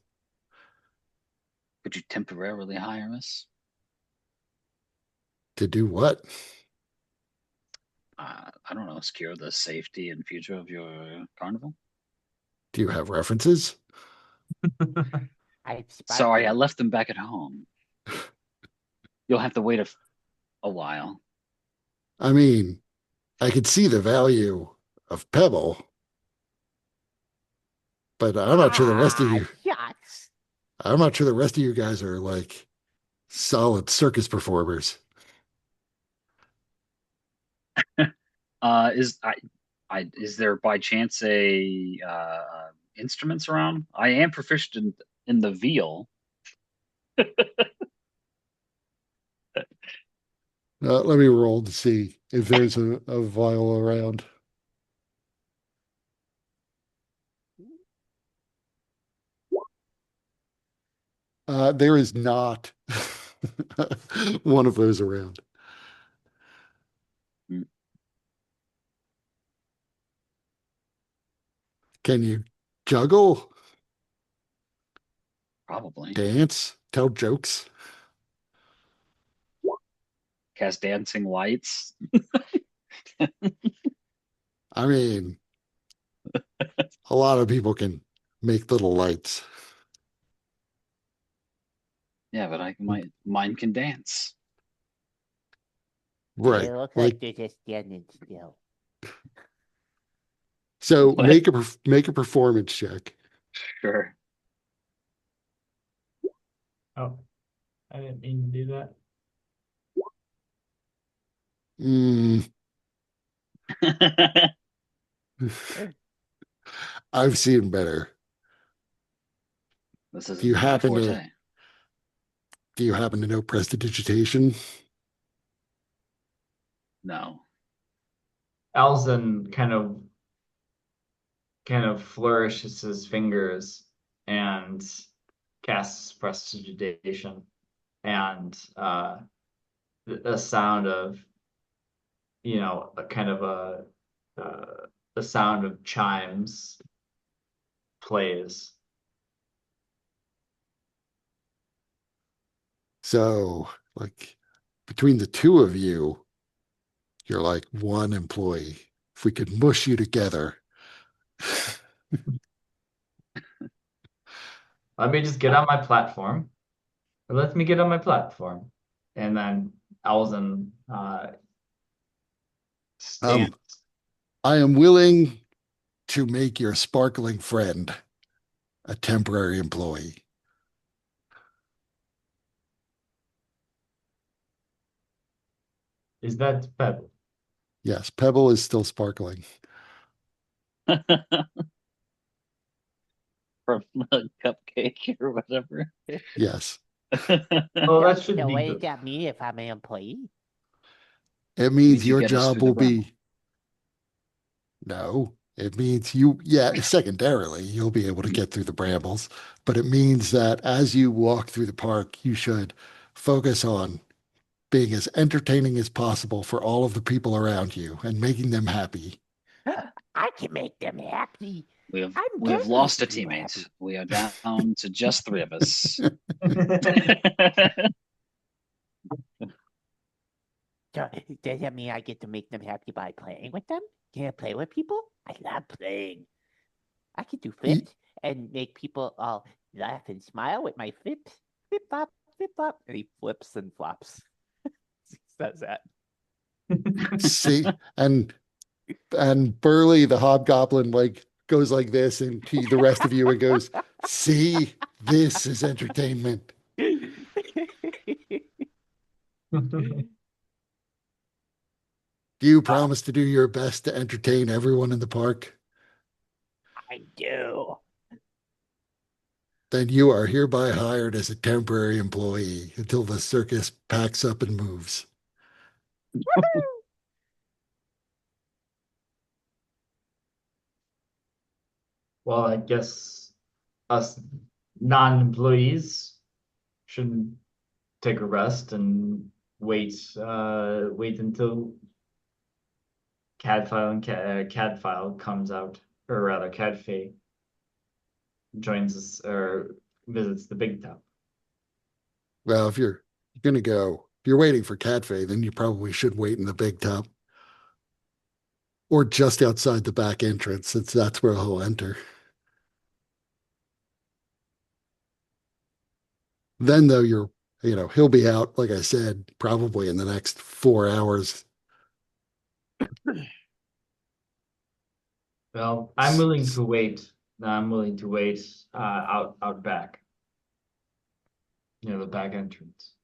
Could you temporarily hire us? To do what? I don't know, secure the safety and future of your carnival? Do you have references? I've Sorry, I sparkled. left them back at home. You'll have to wait a while. I mean, I could see the value of Pebble, but I'm not sure the rest of Ah, you. shucks. I'm not sure the rest of you guys are like solid circus performers. Is there by chance a instruments around? I am proficient in the veal. Let me roll to see if there's a vial around. There is not one of those around. Hmm. Can you juggle, Probably. dance, tell jokes? Cast dancing lights. I mean, a lot of people can make little lights. Yeah, but mine can dance. Right. It looks like Like, they're just standing still. so What? make a performance check. Sure. Oh, I didn't mean to do that. Mm, I've seen better. This Do you isn't my happen to forte. do you happen to know prestidigitation? No. Alzen kind of flourishes his fingers and casts prestidigitation, and the sound of a kind of the sound of chimes plays. So, like between the two of you, You're like one employee. If we could mush you together. Let me just get on my platform. Or let me get on my platform. And then Elzen stands. I am willing to make your sparkling friend a temporary employee. Is that Pebble? Yes, Pebble is still sparkling. From a cupcake or whatever. Yes. Oh, that should So be what does good. that mean if I'm an employee? It means you your get us job through the will bramble. be. No, it means you, yeah, secondarily, you'll be able to get through the brambles, but it means that as you walk through the park, you should focus on being as entertaining as possible for all of the people around you and making them happy. I can make them happy. We have I'm we have good lost a making people teammate. happy. We are down to just 3 of us. So does that mean I get to make them happy by playing with them? Can I play with people? I love playing. I can do Ye- flips and make people all laugh and smile with my flips. Flip flop, flip flop. And he flips and flops. He says that. See, and Burley the hobgoblin like goes like this, and to the rest of you it goes, see, this is entertainment. Do you promise to do your best to entertain everyone in the park? I do. Then you are hereby hired as a temporary employee until the circus packs up and moves. Well, I guess us non-employees should take a rest and wait until Cadfile comes out, or rather Cadfay joins us or visits the big top. Well, if you're gonna go, if you're waiting for Catfay, then you probably should wait in the big top or just outside the back entrance, since that's where he'll enter. Then, though, he'll be out, like I said, probably in the next 4 hours. Well, I'm willing to wait. I'm willing to wait out back, the back entrance.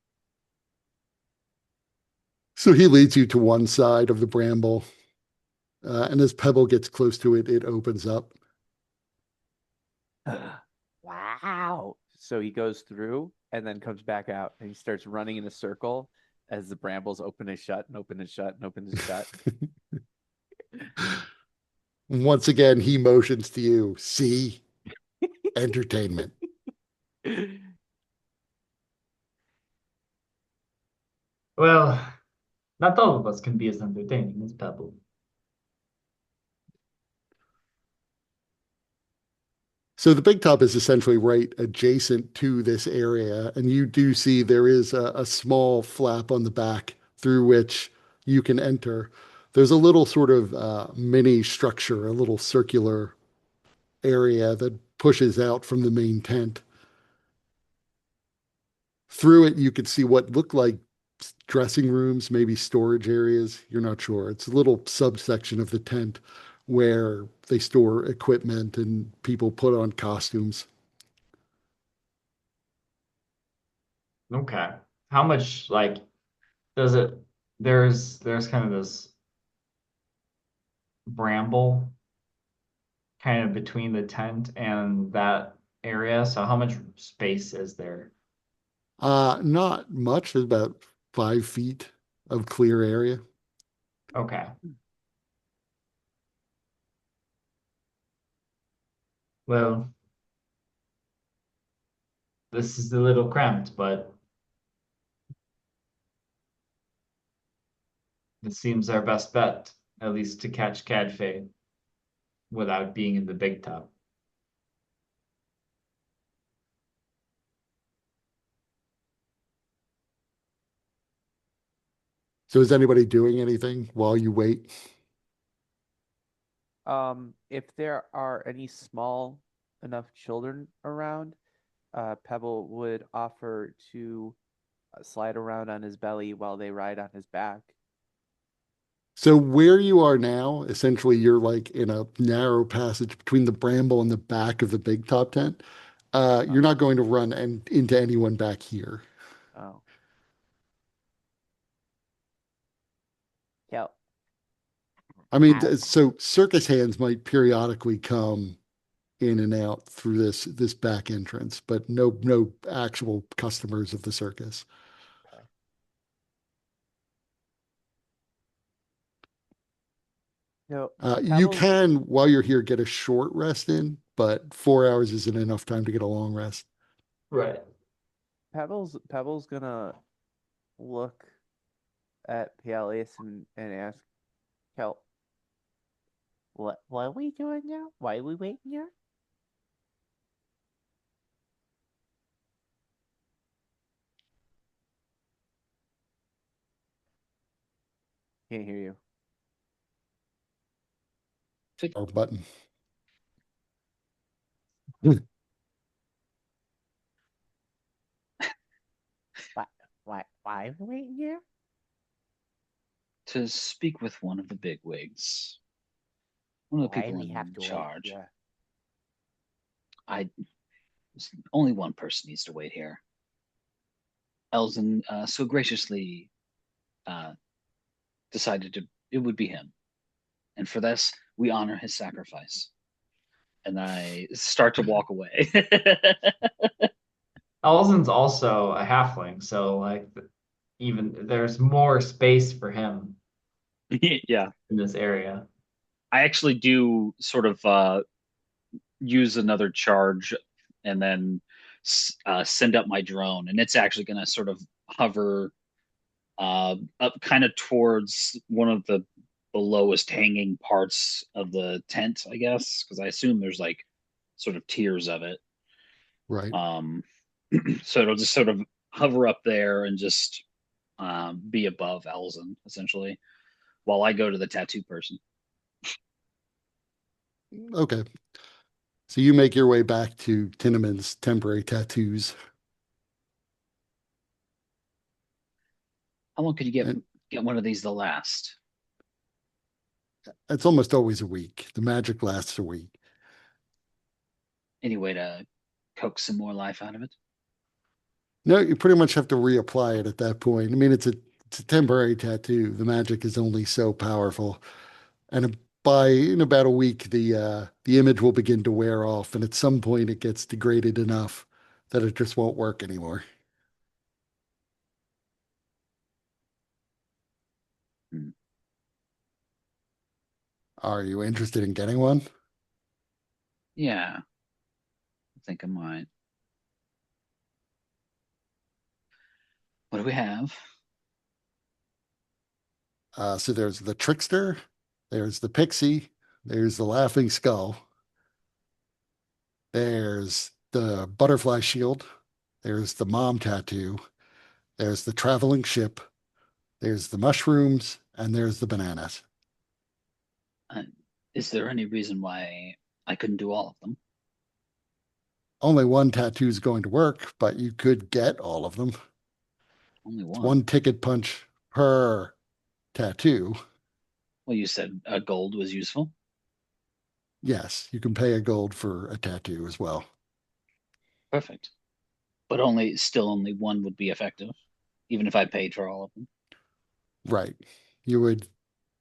So he leads you to one side of the bramble. And as Pebble gets close to it, it opens up. Wow. So he goes through and then comes back out, and he starts running in a circle as the brambles open and shut and open and shut and open and shut. Once again, he motions to you. See? Entertainment. Well, not all of us can be as entertaining as Pebble. So the big top is essentially right adjacent to this area, and you do see there is a small flap on the back through which you can enter. There's a little sort of mini structure, a little circular area that pushes out from the main tent. Through it, you could see what looked like dressing rooms, maybe storage areas. You're not sure. It's a little subsection of the tent where they store equipment and people put on costumes. Okay. How much does it there's kind of this bramble kind of between the tent and that area. So how much space is there? Not much. There's about 5 feet of clear area. Okay. Well, this is a little cramped, but it seems our best bet, at least to catch Cadfay without being in the big top. So is anybody doing anything while you wait? If there are any small enough children around, Pebble would offer to slide around on his belly while they ride on his back. So where you are now, essentially you're like in a narrow passage between the bramble and the back of the big top tent. Oh, You're not going to run and into anyone back here. oh. Yeah. I mean, How so circus hands might periodically come in and out through this back entrance, but no actual customers of the circus. Okay. No, You Pebbles. can, while you're here, get a short rest in, but 4 hours isn't enough time to get a long rest. Right. Pebbles gonna look at Peleus and ask Kel, what are we doing now? Why are we waiting here? can't hear you. Or button. Why are we waiting here? To speak with one of the bigwigs, one of the Why do people we have in to wait charge. here? I only one person needs to wait here. Elzen so graciously decided it would be him, and for this we honor his sacrifice. And I start to walk away. Elzen's also a halfling, so like even there's more space for him Yeah, in this area. I actually do sort of use another charge and then send up my drone, and it's actually going to sort of hover up kind of towards one of the lowest hanging parts of the tent, I guess, because I assume there's like sort of tiers of it. Right. So it'll just sort of hover up there and just be above Elzen, essentially, while I go to the tattoo person. Okay. So you make your way back to Tinneman's temporary tattoos. How long could you And get one of these to last? it's almost always a week. The magic lasts a week. Any way to coax some more life out of it? No, you pretty much have to reapply it at that point. I mean, it's a temporary tattoo. The magic is only so powerful. And by in about a week, the image will begin to wear off, and at some point it gets degraded enough that it just won't work anymore. Hmm. Are you interested in getting one? Yeah, I think I might. What do we have? So there's the trickster, there's the pixie, there's the laughing skull, there's the butterfly shield, there's the mom tattoo, there's the traveling ship, there's the mushrooms, and there's the bananas. Uh, is there any reason why I couldn't do all of them? Only one tattoo is going to work, but you could get all of them. Only It's one. one ticket punch per tattoo. Well, you said gold was useful. Yes, you can pay a gold for a tattoo as well. Perfect. But only one would be effective, even if I paid for all of them. Right. You would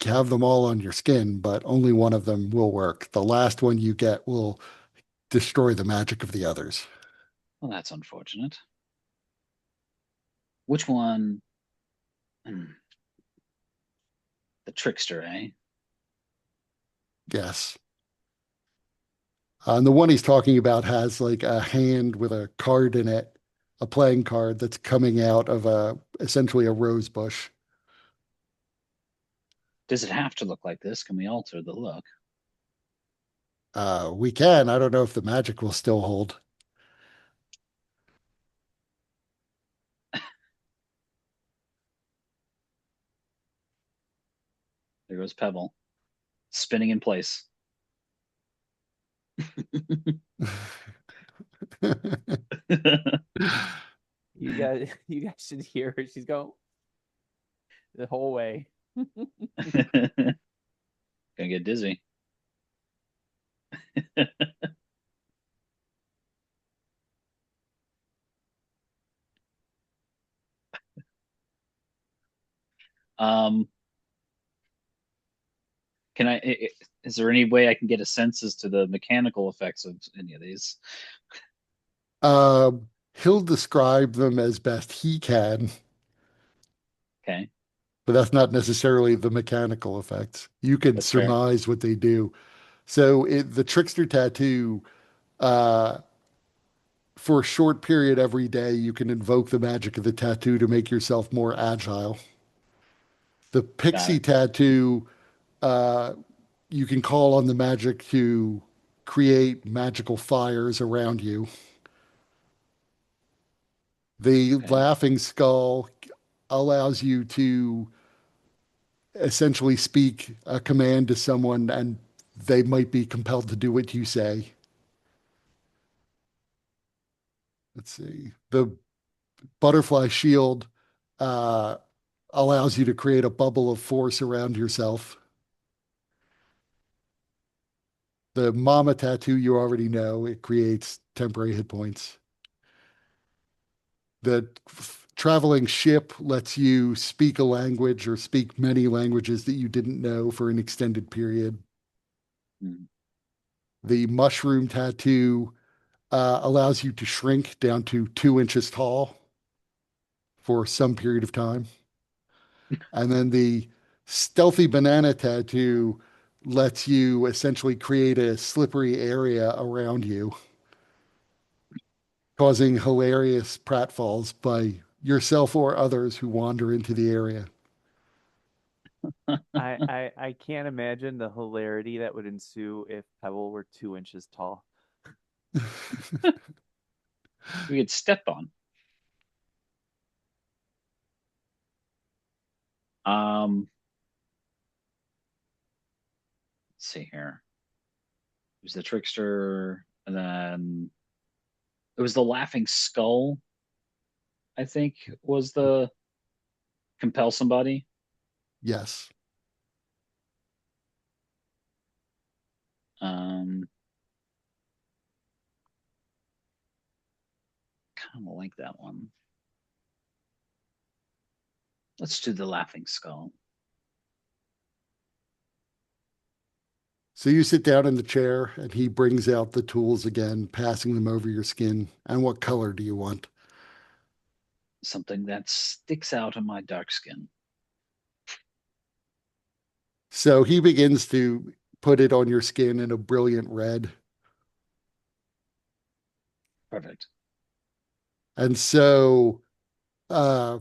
have them all on your skin, but only one of them will work. The last one you get will destroy the magic of the others. Well, that's unfortunate. Which one? Hmm. The trickster, eh? Yes. And the one he's talking about has like a hand with a card in it, a playing card that's coming out of essentially a rose bush. Does it have to look like this? Can we alter the look? We can. I don't know if the magic will still hold. There goes Pebble, spinning in place. You guys should hear her. She's going the whole way. Gonna get dizzy. Um, is there any way I can get a sense as to the mechanical effects of any of these? He'll describe them as best he can, Okay, but that's not necessarily the mechanical effects. You can that's fair. surmise what they do. So the trickster tattoo, uh, for a short period every day, you can invoke the magic of the tattoo to make yourself more agile. The Got pixie it. tattoo, uh, you can call on the magic to create magical fires around you. The Okay. laughing skull allows you to essentially speak a command to someone and they might be compelled to do what you say. Let's see. The butterfly shield uh, allows you to create a bubble of force around yourself. The mama tattoo, you already know, it creates temporary hit points. The traveling ship lets you speak a language or speak many languages that you didn't know for an extended period. Mm. The mushroom tattoo allows you to shrink down to 2 inches tall for some period of time. And then the stealthy banana tattoo lets you essentially create a slippery area around you, causing hilarious pratfalls by yourself or others who wander into the area. I can't imagine the hilarity that would ensue if Pebble were 2 inches tall. We get stepped on. Let's see here. It was the trickster, and then it was the laughing skull. I think was the compel somebody. Yes. Um, kind of like that one. Let's do the laughing skull. So you sit down in the chair and he brings out the tools again, passing them over your skin. And what color do you want? Something that sticks out in my dark skin. So he begins to put it on your skin in a brilliant red. Perfect. And so uh,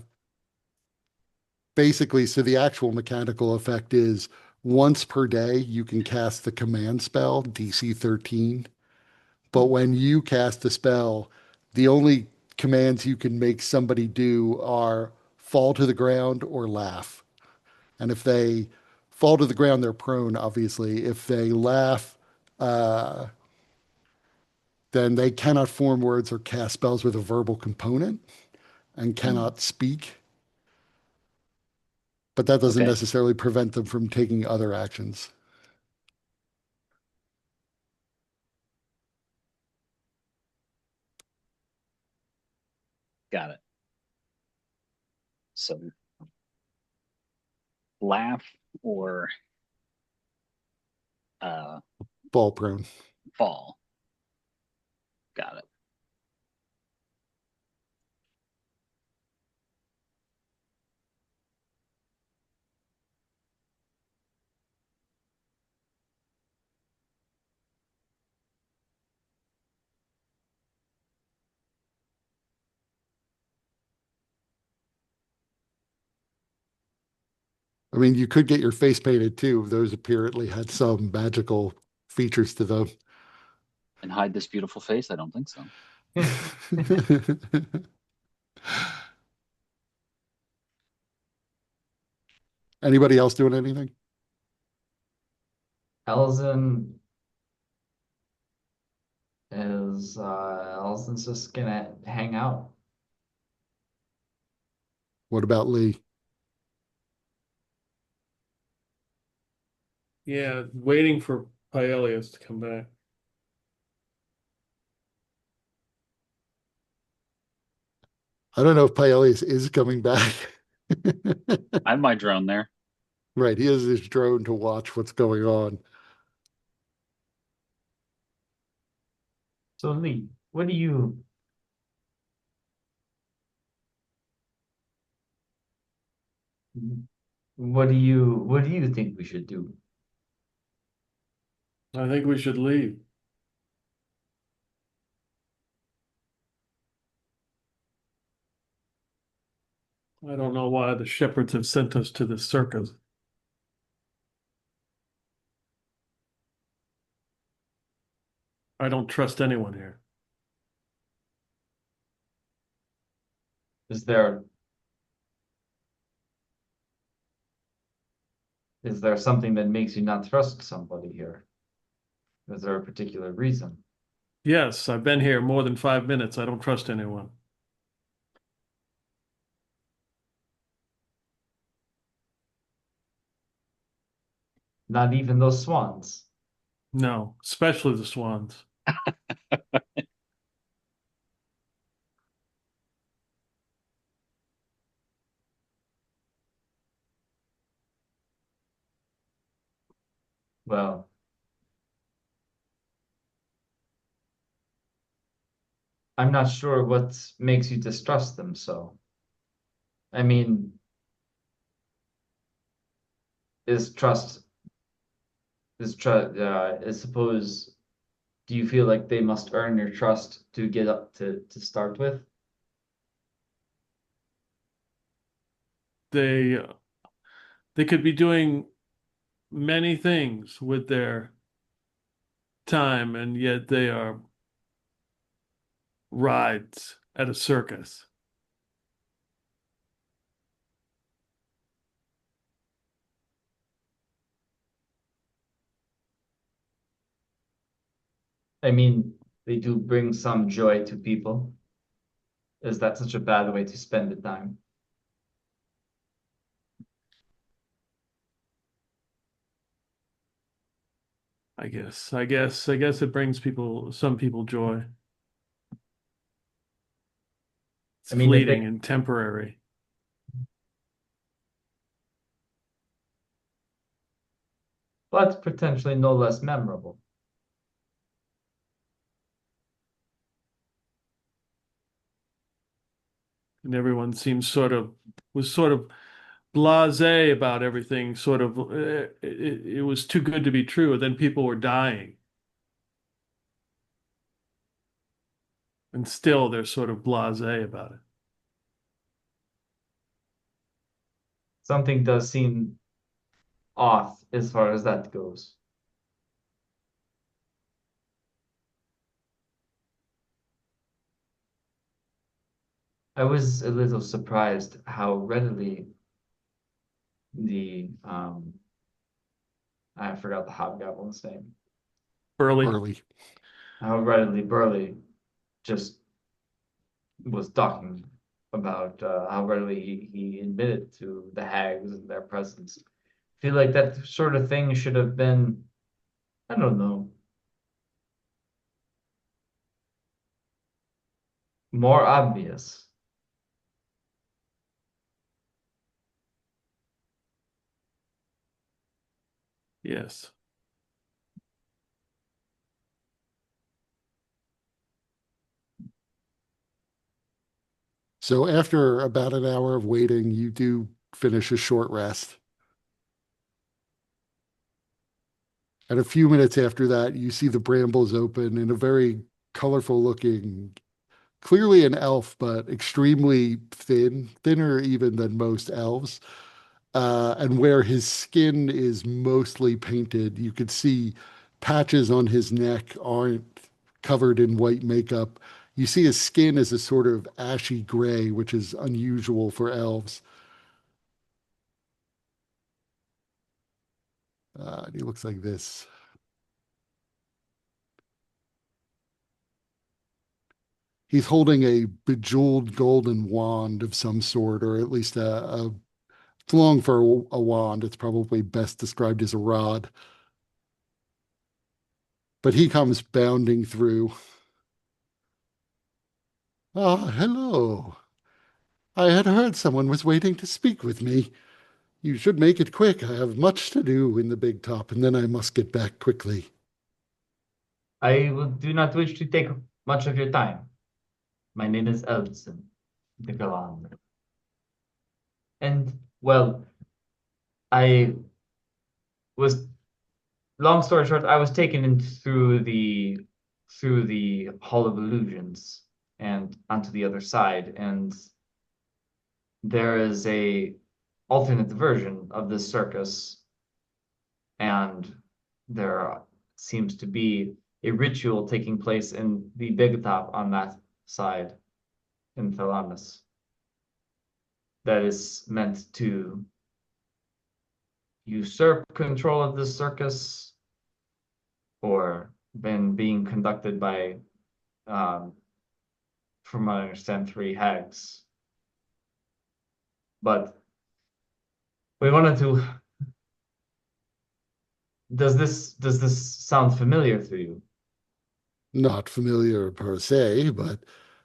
basically, so the actual mechanical effect is once per day, you can cast the command spell, DC 13. But when you cast the spell, the only commands you can make somebody do are fall to the ground or laugh. And if they fall to the ground, they're prone, obviously. If they laugh, uh, then they cannot form words or cast spells with a verbal component and cannot speak. But that doesn't Okay. necessarily prevent them from taking other actions. Got it. So laugh or Fall prone. fall. Got it. I mean, you could get your face painted too. Those apparently had some magical features to them. And hide this beautiful face? I don't think so. Anybody else doing anything? Elzen Elzen's just gonna hang out. What about Lee? Yeah, waiting for Paelius to come back. I don't know if Paelius is coming back. I have my drone there. Right, he has his drone to watch what's going on. So Lee, what do you think we should do? I think we should leave. I don't know why the shepherds have sent us to this circus. I don't trust anyone here. Is there something that makes you not trust somebody here? Is there a particular reason? Yes, I've been here more than 5 minutes. I don't trust anyone. Not even those swans. No, especially the swans. Well, I'm not sure what makes you distrust them so. I mean, is trust is suppose do you feel like they must earn your trust to get up to start with? They uh, they could be doing many things with their time, and yet they are rides at a circus. I mean, they do bring some joy to people. Is that such a bad way to spend the time? I guess it brings some people joy. It's I mean, if fleeting they, and temporary. but potentially no less memorable. And everyone seems sort of blasé about everything. It was too good to be true. And then people were dying, and still they're sort of blasé about it. Something does seem off as far as that goes. I was a little surprised how readily the I forgot the hobgoblin's name. Burley, Early. How readily Burley just was talking about how readily he admitted to the hags and their presence. I feel like that sort of thing should have been, I don't know, more obvious. yes. So after about an hour of waiting, you do finish a short rest. And a few minutes after that, you see the brambles open and a very colorful looking, clearly an elf, but extremely thin, thinner even than most elves. And where his skin is mostly painted, you could see patches on his neck aren't covered in white makeup. You see his skin is a sort of ashy gray, which is unusual for elves. And he looks like this. He's holding a bejeweled golden wand of some sort, or at least it's long for a wand. It's probably best described as a rod. But he comes bounding through. Ah, hello. I had heard someone was waiting to speak with me. You should make it quick. I have much to do in the big top, and then I must get back quickly. Do not wish to take much of your time. My name is Elson the Galan. And, well, I was, long story short, I was taken in through the Hall of Illusions and onto the other side, and there is a alternate version of this circus, and there seems to be a ritual taking place in the big top on that side in Thalamus that is meant to usurp control of the circus or been being conducted by, um, from what I understand, three hags. But we wanted to. Does this sound familiar to you? Not familiar per se, but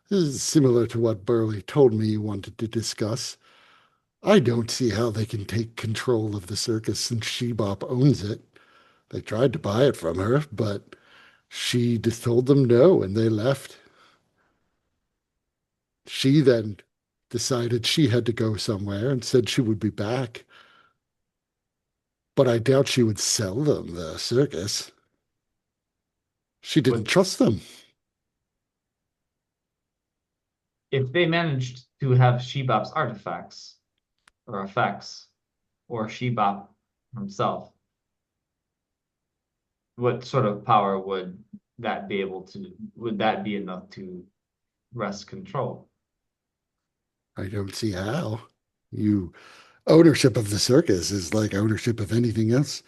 this is similar to what Burley told me you wanted to discuss. I don't see how they can take control of the circus since Shebop owns it. They tried to buy it from her, but she just told them no and they left. She then decided she had to go somewhere and said she would be back. But I doubt she would sell them the circus. She didn't But trust them. if they managed to have Shebop's artifacts or effects, or Shebop himself, what sort of power would that be able to, would that be enough to wrest control? I don't see how. You ownership of the circus is like ownership of anything else.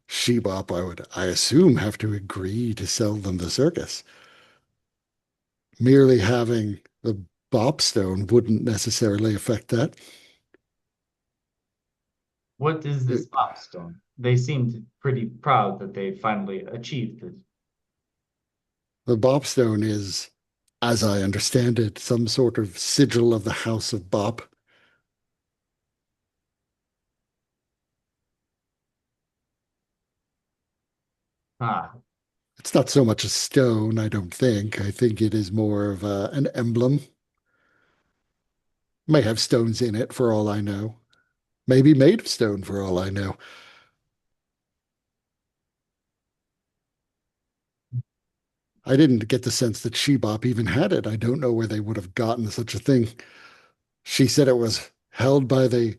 Shebop, I assume, have to agree to sell them the circus. Merely having the Bop Stone wouldn't necessarily affect that. What is this The milestone? They seemed pretty proud that they finally achieved it. Bop Stone is, as I understand it, some sort of sigil of the House of Bop. Ah, It's not so much a stone, I don't think. I think it is more of an emblem. May have stones in it for all I know. Maybe made of stone for all I know. I didn't get the sense that Shebop even had it. I don't know where they would have gotten such a thing. She said it was held by the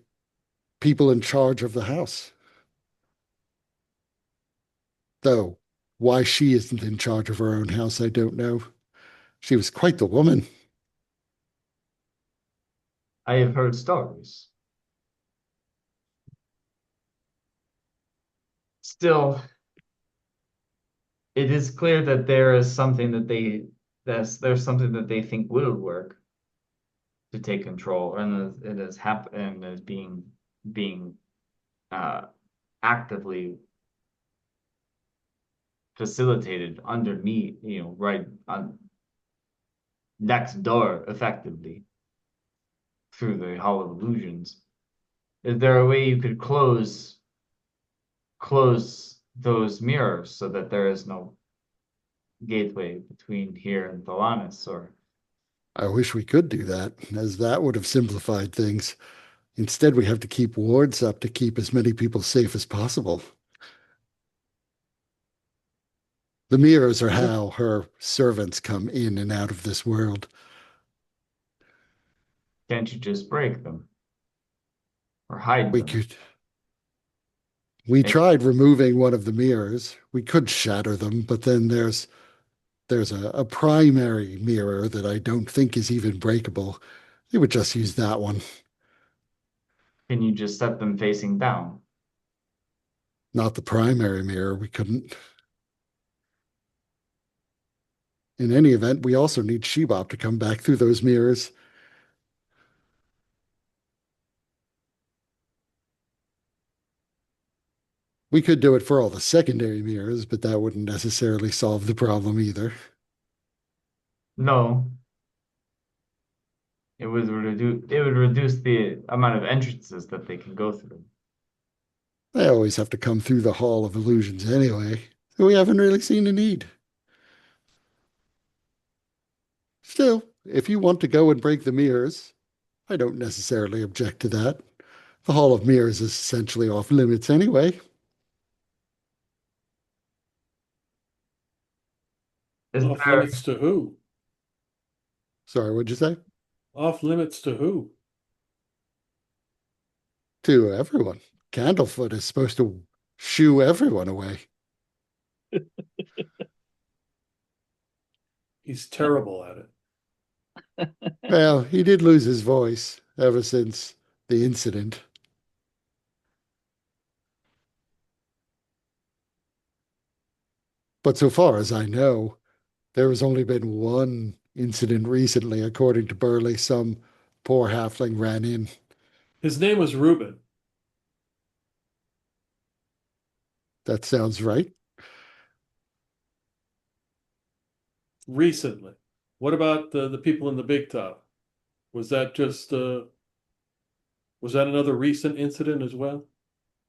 people in charge of the house. Though why she isn't in charge of her own house, I don't know. She was quite the woman. I have heard stories. Still, it is clear that there is something that there's something that they think will work to take control, and it is happening, is being uh, actively facilitated underneath, right on next door, effectively through the Hall of Illusions. Is there a way you could close those mirrors so that there is no gateway between here and Thalanis, or I wish we could do that, as that would have simplified things. Instead, we have to keep wards up to keep as many people safe as possible. The mirrors are how her servants come in and out of this world. can't you just break them or hide We them? could. We Maybe tried removing one of the mirrors. We could shatter them, but then there's a primary mirror that I don't think is even breakable. They would just use that one, can you just set them facing down? not the primary mirror. We couldn't. in any event, we also need Shebop to come back through those mirrors. We could do it for all the secondary mirrors, but that wouldn't necessarily solve the problem either. No, it would reduce the amount of entrances that they can go through. They always have to come through the Hall of Illusions anyway, so we haven't really seen a need. Still, if you want to go and break the mirrors, I don't necessarily object to that. The Hall of Mirrors is essentially off limits anyway. Is Off there limits to who? Sorry, what'd you say? Off limits to who? To everyone. Candlefoot is supposed to shoo everyone away. He's terrible at it. Well, he did lose his voice ever since the incident. But so far as I know, there has only been one incident recently, according to Burley. Some poor halfling ran in. His name was Reuben. That sounds right. Recently. What about the people in the big top? Was that just was that another recent incident as well?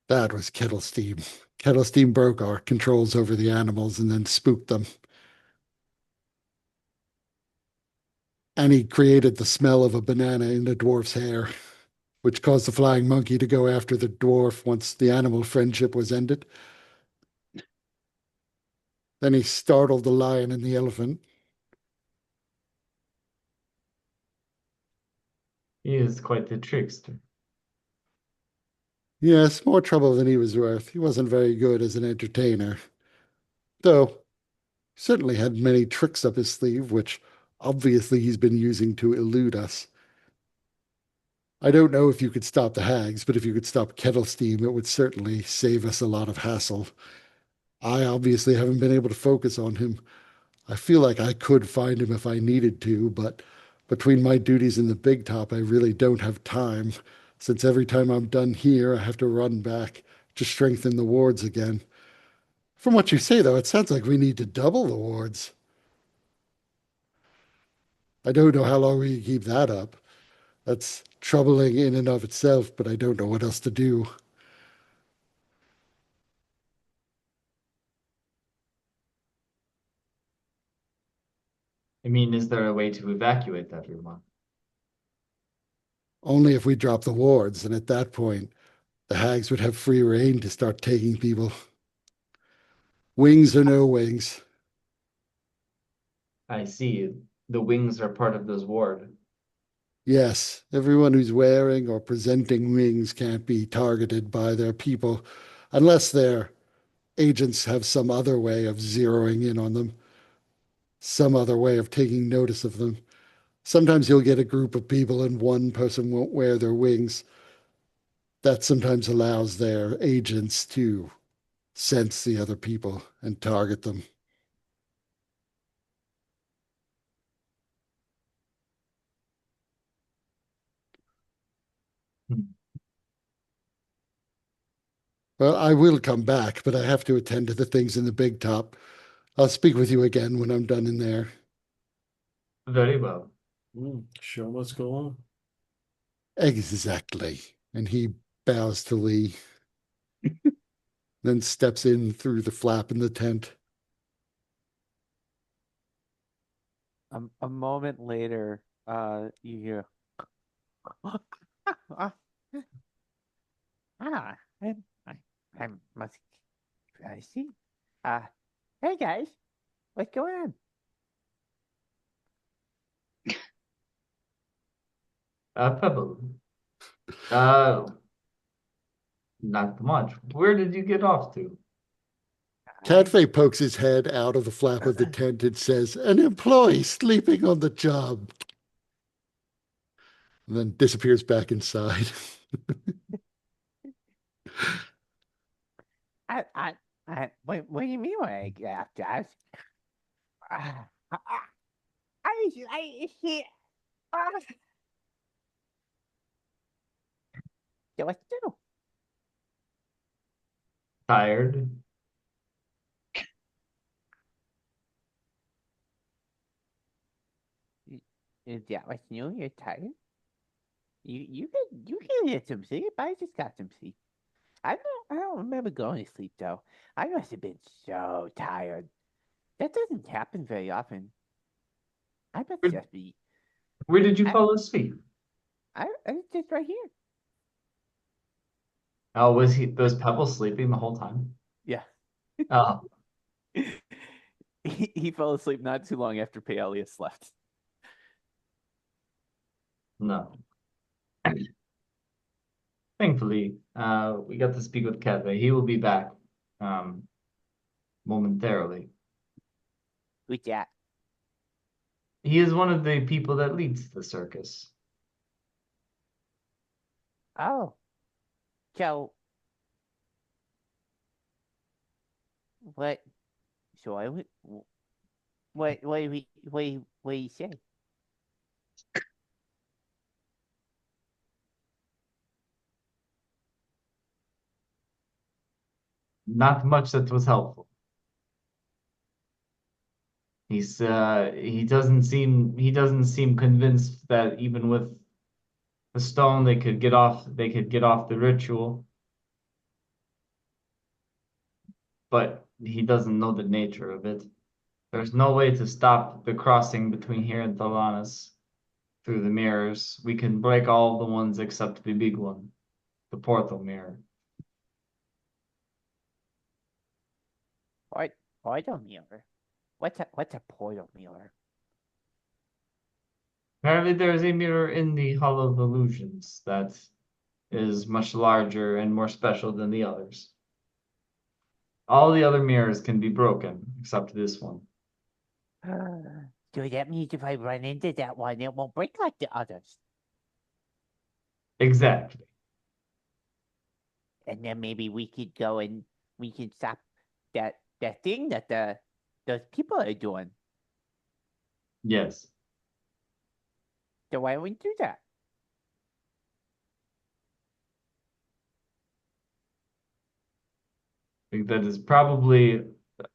That was Kettlesteam. Kettlesteam broke our controls over the animals and then spooked them. And he created the smell of a banana in the dwarf's hair, which caused the flying monkey to go after the dwarf once the animal friendship was ended. Then he startled the lion and the elephant. He is quite the trickster. Yes, more trouble than he was worth. He wasn't very good as an entertainer. Though, certainly had many tricks up his sleeve, which obviously he's been using to elude us. I don't know if you could stop the hags, but if you could stop Kettlesteam, it would certainly save us a lot of hassle. I obviously haven't been able to focus on him. I feel like I could find him if I needed to, but between my duties in the big top, I really don't have time, since every time I'm done here, I have to run back to strengthen the wards again. From what you say, though, it sounds like we need to double the wards. I don't know how long we can keep that up. That's troubling in and of itself, but I don't know what else to do. I mean, is there a way to evacuate everyone? Only if we drop the wards, and at that point, the hags would have free reign to start taking people. Wings or no wings. I see. The wings are part of this ward. Yes, everyone who's wearing or presenting wings can't be targeted by their people unless their agents have some other way of zeroing in on them, some other way of taking notice of them. Sometimes you'll get a group of people and one person won't wear their wings. That sometimes allows their agents to sense the other people and target them. Well, I will come back, but I have to attend to the things in the big top. I'll speak with you again when I'm done in there. Very well. Show what's going on. Exactly. And he bows to Lee, then steps in through the flap in the tent. A moment later, you hear, Ah, I must. I see. Uh, hey guys, what's going on? Pebble. Uh, not much. Where did you get off to? Cadfay pokes his head out of the flap of the tent and says, "An employee sleeping on the job." And then disappears back inside. What do you mean when I get off, Josh? I, I see. Uh, so what to do? Tired. Is that what's new? You're tired? You can get some sleep. I just got some sleep. I don't remember going to sleep though. I must have been so tired. That doesn't happen very often. I must Where, just be. where did you I fall asleep? I was just right here. Oh, was Pebble sleeping the whole time? Yeah. Oh, He fell asleep not too long after Paelius left. no. Thankfully, we got to speak with Keve. He will be back um, momentarily. Who's that? He is one of the people that leads the circus. Oh, so what? So I would. What do you say? Not much that was helpful. He doesn't seem convinced that even with the stone they could get off the ritual, but he doesn't know the nature of it. There's no way to stop the crossing between here and Thalanis through the mirrors. We can break all the ones except the big one, the portal mirror. Port portal mirror. What's a portal mirror? Apparently, there is a mirror in the Hall of Illusions that is much larger and more special than the others. All the other mirrors can be broken except this one. So that means if I run into that one, it won't break like the others. Exactly. And then maybe we could go and we can stop that thing that those people are doing. Yes. So why don't we do that? I think that is probably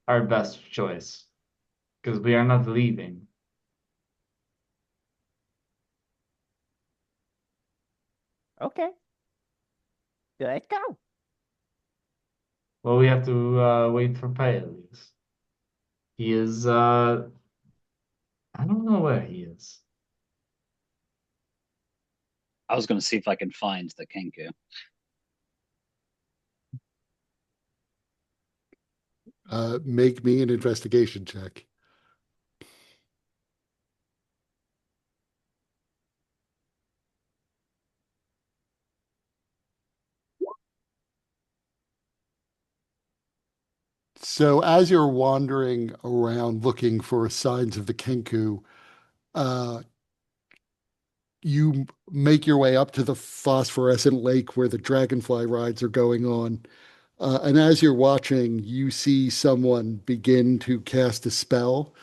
our best choice because we are not leaving. Okay. So let's go. Well, we have to wait for Paelius. He is I don't know where he is. I was going to see if I can find the Kenku. Make me an investigation check. So as you're wandering around looking for signs of the Kenku, uh, you make your way up to the phosphorescent lake where the dragonfly rides are going on. And as you're watching, you see someone begin to cast a spell.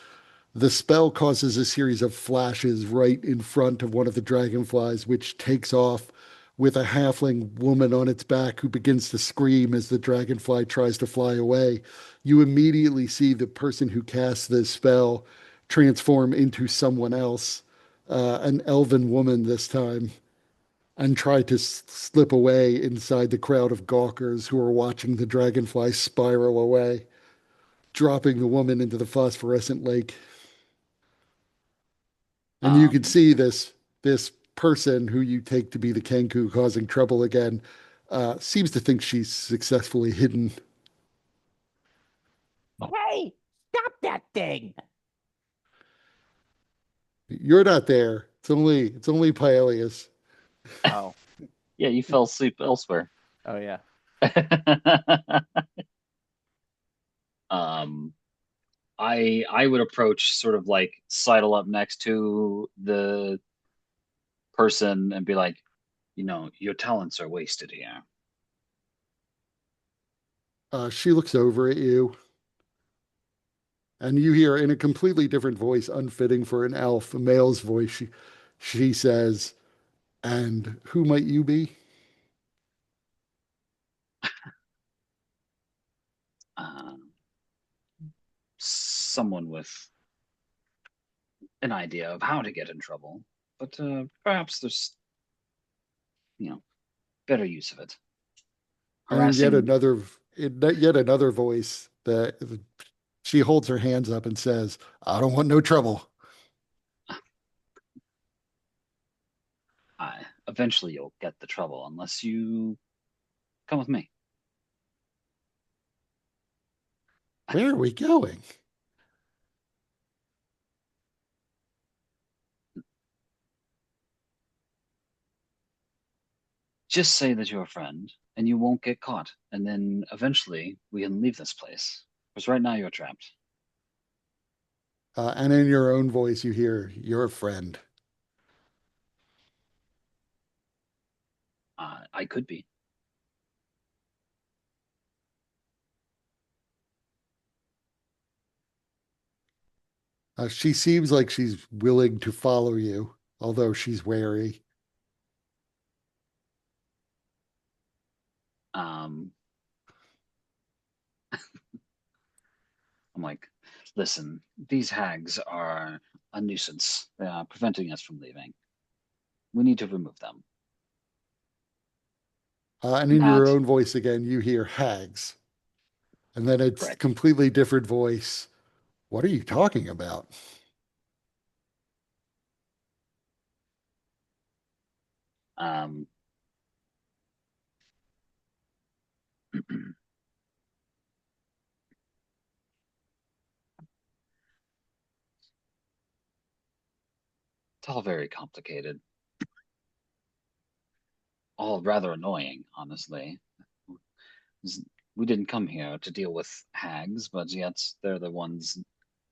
The spell causes a series of flashes right in front of one of the dragonflies, which takes off with a halfling woman on its back who begins to scream as the dragonfly tries to fly away. You immediately see the person who casts this spell transform into someone else, an elven woman this time, and try to slip away inside the crowd of gawkers who are watching the dragonfly spiral away, dropping the woman into the phosphorescent lake. And you can Um, see this person who you take to be the Kenku causing trouble again seems to think she's successfully hidden. Hey, stop that thing! You're not there. It's only Paelius. Oh. yeah, you fell asleep elsewhere. Oh yeah. um, I would approach sort of like sidle up next to the person and be like, your talents are wasted here. She looks over at you And you hear in a completely different voice, unfitting for an elf, a male's voice, she says, "And who might you be?" Uh, Someone with an idea of how to get in trouble, but perhaps there's, you know, better use of it. And Harassing, yet another voice that she holds her hands up and says, "I don't want no trouble." eventually you'll get the trouble unless you come with me. Where are we going? Just say that you're a friend and you won't get caught. And then eventually we can leave this place. Because right now you're trapped. And in your own voice, you hear, "You're a friend." I could be. She seems like she's willing to follow you, although she's wary. Um, I'm like, listen, these hags are a nuisance. They are preventing us from leaving. We need to remove them. And in your That, own voice again, you hear hags. And then it's correct. completely different voice. "What are you talking about?" Um, it's all very complicated. All rather annoying, honestly. We didn't come here to deal with hags, but yet they're the ones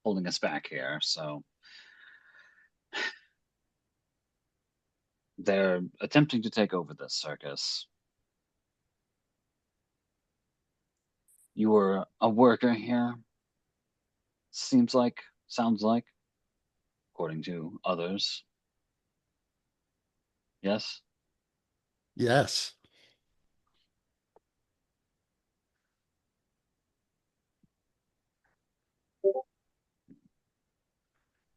holding us back here. So they're attempting to take over this circus. You were a worker here, seems like, sounds like, according to others. Yes? Yes.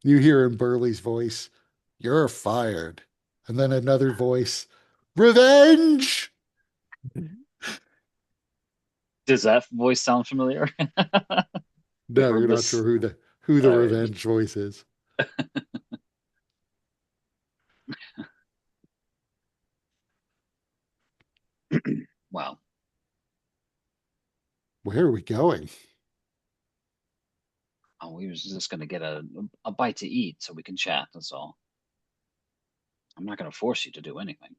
You hear in Burley's voice, "You're fired." And then another voice, "Revenge." Does that voice sound familiar? We've No, heard you're not sure this. who the All right. revenge voice is. Well, Where are we going? we was just going to get a bite to eat so we can chat. That's all. I'm not going to force you to do anything.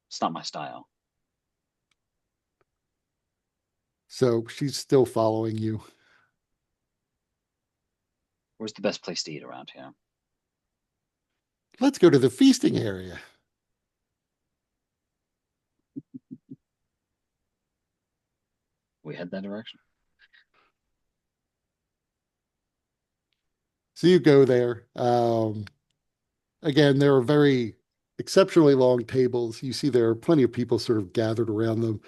It's not my style. So she's still following you. Where's the best place to eat around here? Let's go to the feasting area. We head that direction. So you go there. Again, there are very exceptionally long tables. You see there are plenty of people sort of gathered around them.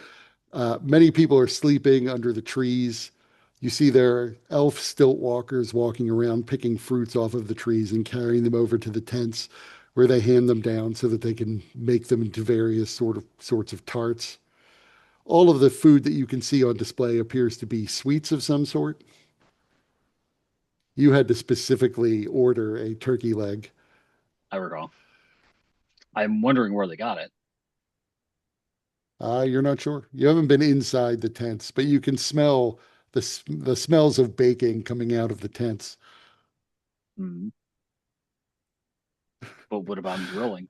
Many people are sleeping under the trees. You see there are elf stilt walkers walking around, picking fruits off of the trees and carrying them over to the tents where they hand them down so that they can make them into various sorts of tarts. All of the food that you can see on display appears to be sweets of some sort. You had to specifically order a turkey leg. I recall. I'm wondering where they got it. You're not sure. You haven't been inside the tents, but you can smell the smells of baking coming out of the tents. Mm. But what about grilling?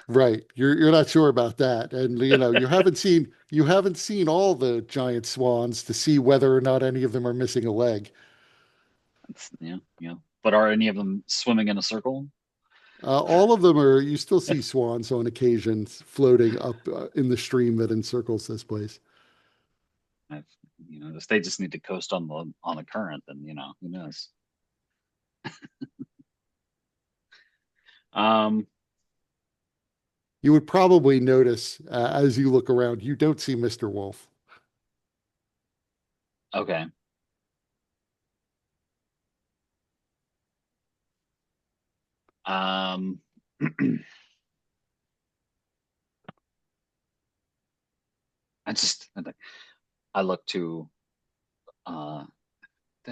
Right. You're not sure about that. And you haven't seen all the giant swans to see whether or not any of them are missing a leg. That's, yeah, yeah. But are any of them swimming in a circle? All of them are, you still see swans on occasion floating up in the stream that encircles this place. I've If they just need to coast on the current, then who knows. Um, You would probably notice as you look around, you don't see Mr. Wolf. okay. Um, I look to the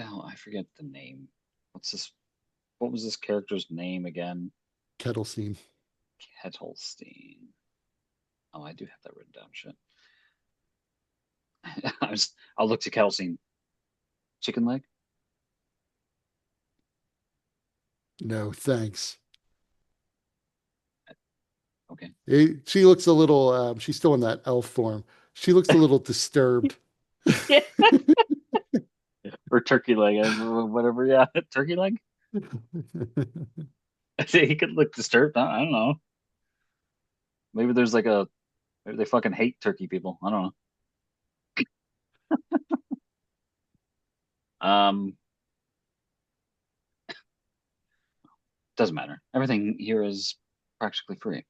hell, I forget the name. What was this character's name again? Kettle scene. Kettlestein. Oh, I do have that written down. Shit. I'll look to Kettlestein. Chicken leg? No, thanks. Okay. She looks a little, she's still in that elf form. She looks a little disturbed. Or turkey leg, whatever. Yeah, turkey leg. I say he could look disturbed. I don't know. Maybe maybe they fucking hate turkey people. I don't know. Um, doesn't matter. Everything here is practically free.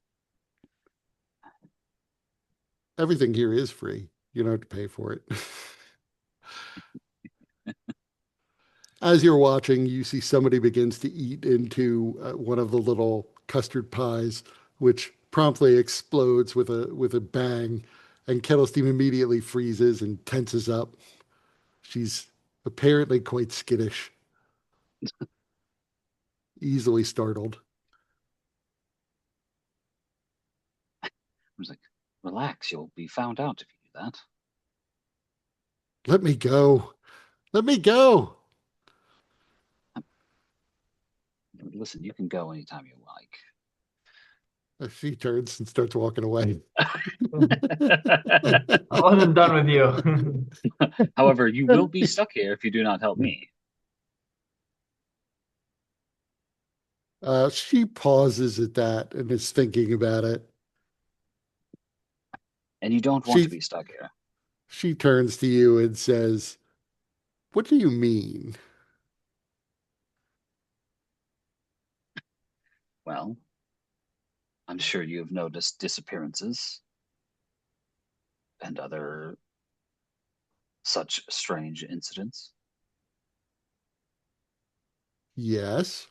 Everything here is free. You don't have to pay for it. As you're watching, you see somebody begins to eat into one of the little custard pies, which promptly explodes with a bang, and Kettlesteam immediately freezes and tenses up. She's apparently quite skittish, easily startled. I was like, relax, you'll be found out if you do that. Let me go. Let me go. Listen, you can go anytime you like. She turns and starts walking away. I wasn't done with you. However, you will be stuck here if you do not help me. She pauses at that and is thinking about it. And you don't want to be stuck here. She turns to you and says, "What do you mean?" Well, I'm sure you have noticed disappearances and other such strange incidents. Yes.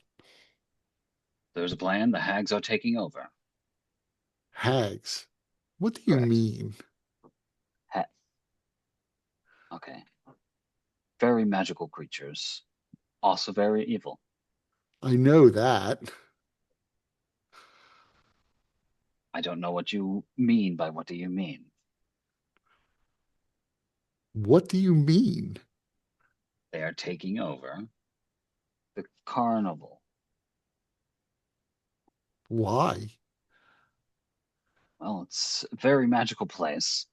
There's a plan. The hags are taking over. Hags. What do you Correct. mean? Okay. Very magical creatures. Also very evil. I know that. I don't know what you mean by what do you mean? What do you mean? They are taking over the carnival. Why? Well, it's a very magical place.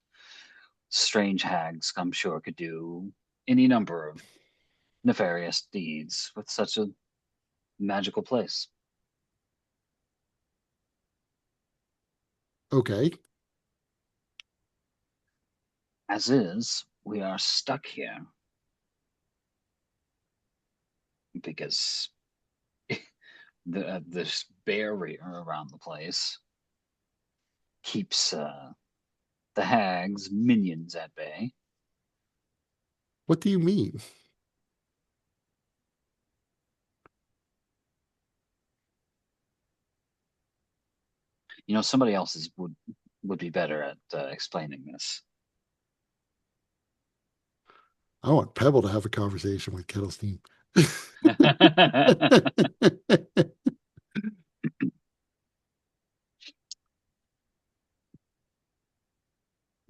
Strange hags, I'm sure, could do any number of nefarious deeds with such a magical place. Okay. As is, we are stuck here because this barrier around the place keeps the hags minions at bay. What do you mean? Somebody else's would be better at explaining this. I want Pebble to have a conversation with Kettlestein.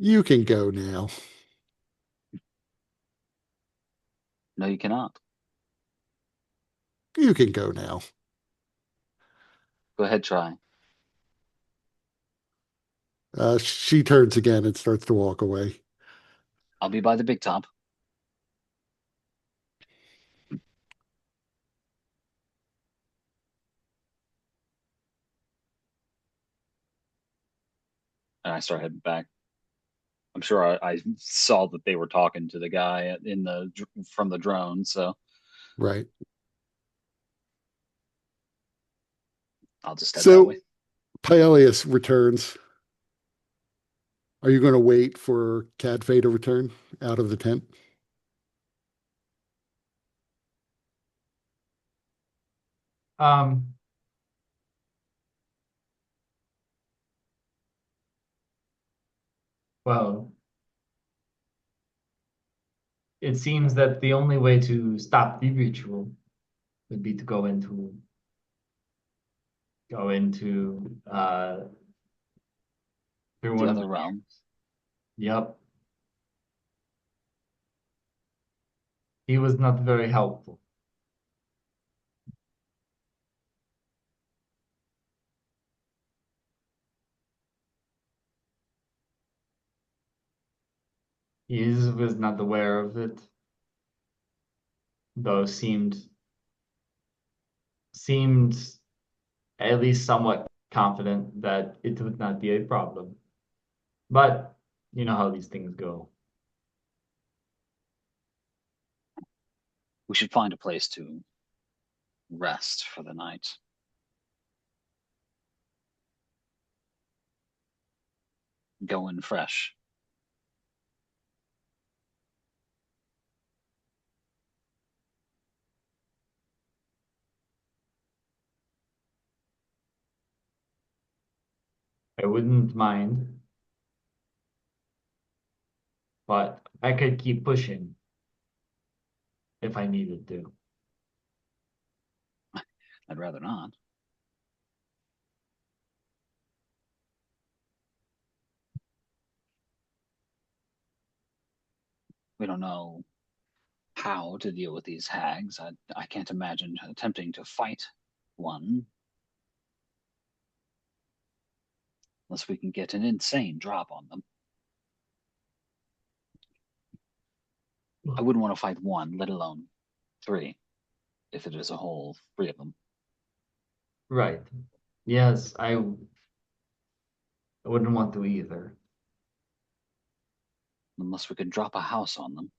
You can go now. No, you cannot. You can go now. Go ahead, try. She turns again and starts to walk away. I'll be by the big top. And I start heading back. I'm sure I saw that they were talking to the guy from the drone, so Right. I'll just head that So way. Paelius returns. Are you going to wait for Cadfay to return out of the tent? Um, well, it seems that the only way to stop the ritual would be to go into through The one of other the realm. Yep. He was not very helpful. He was not aware of it, though seemed at least somewhat confident that it would not be a problem. But you know how these things go. We should find a place to rest for the night. Go in fresh. I wouldn't mind, but I could keep pushing if I needed to. I'd rather not. We don't know how to deal with these hags. I can't imagine attempting to fight one unless we can get an insane drop on them. I wouldn't want to fight one, let alone three, if it is a whole three of them. Right. Yes, I wouldn't want to either. Unless we could drop a house on them.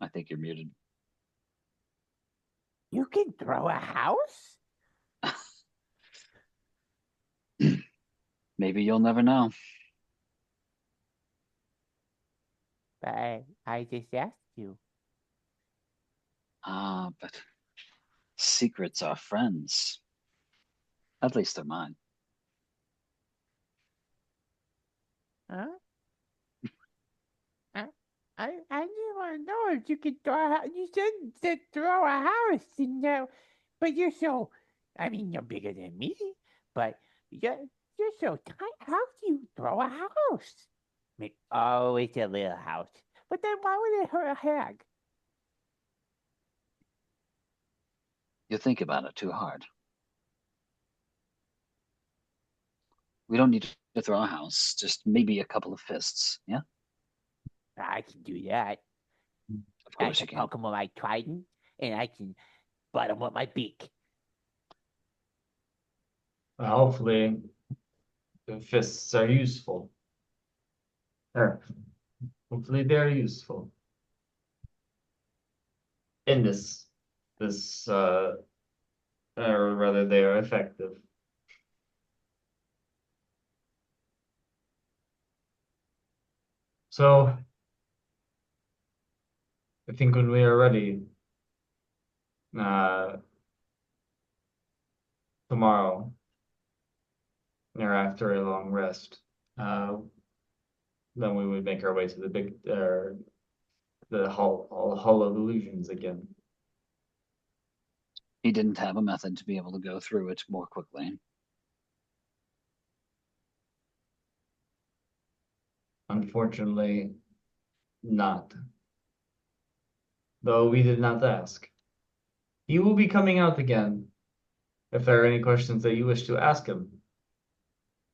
I think you're muted. You can throw a house? Maybe you'll never know. But I just asked you. But secrets are friends. At least they're mine. Huh? I just want to know if you can throw a house. You said throw a house, but you're so. I mean, you're bigger than me, but you're so tiny. How do you throw a house? Oh, it's a little house. But then why would it hurt a hag? You think about it too hard. We don't need to throw a house, just maybe a couple of fists, yeah? I can do that. Of I course can you can. poke him with my trident, and I can butt him with my beak. Hopefully, the fists are useful. Or hopefully they're useful in this or rather they are effective. So I think when we are ready, uh, tomorrow, or after a long rest, then we would make our way to the hall of illusions again. He didn't have a method to be able to go through it more quickly. Unfortunately, not. Though we did not ask. He will be coming out again. If there are any questions that you wish to ask him,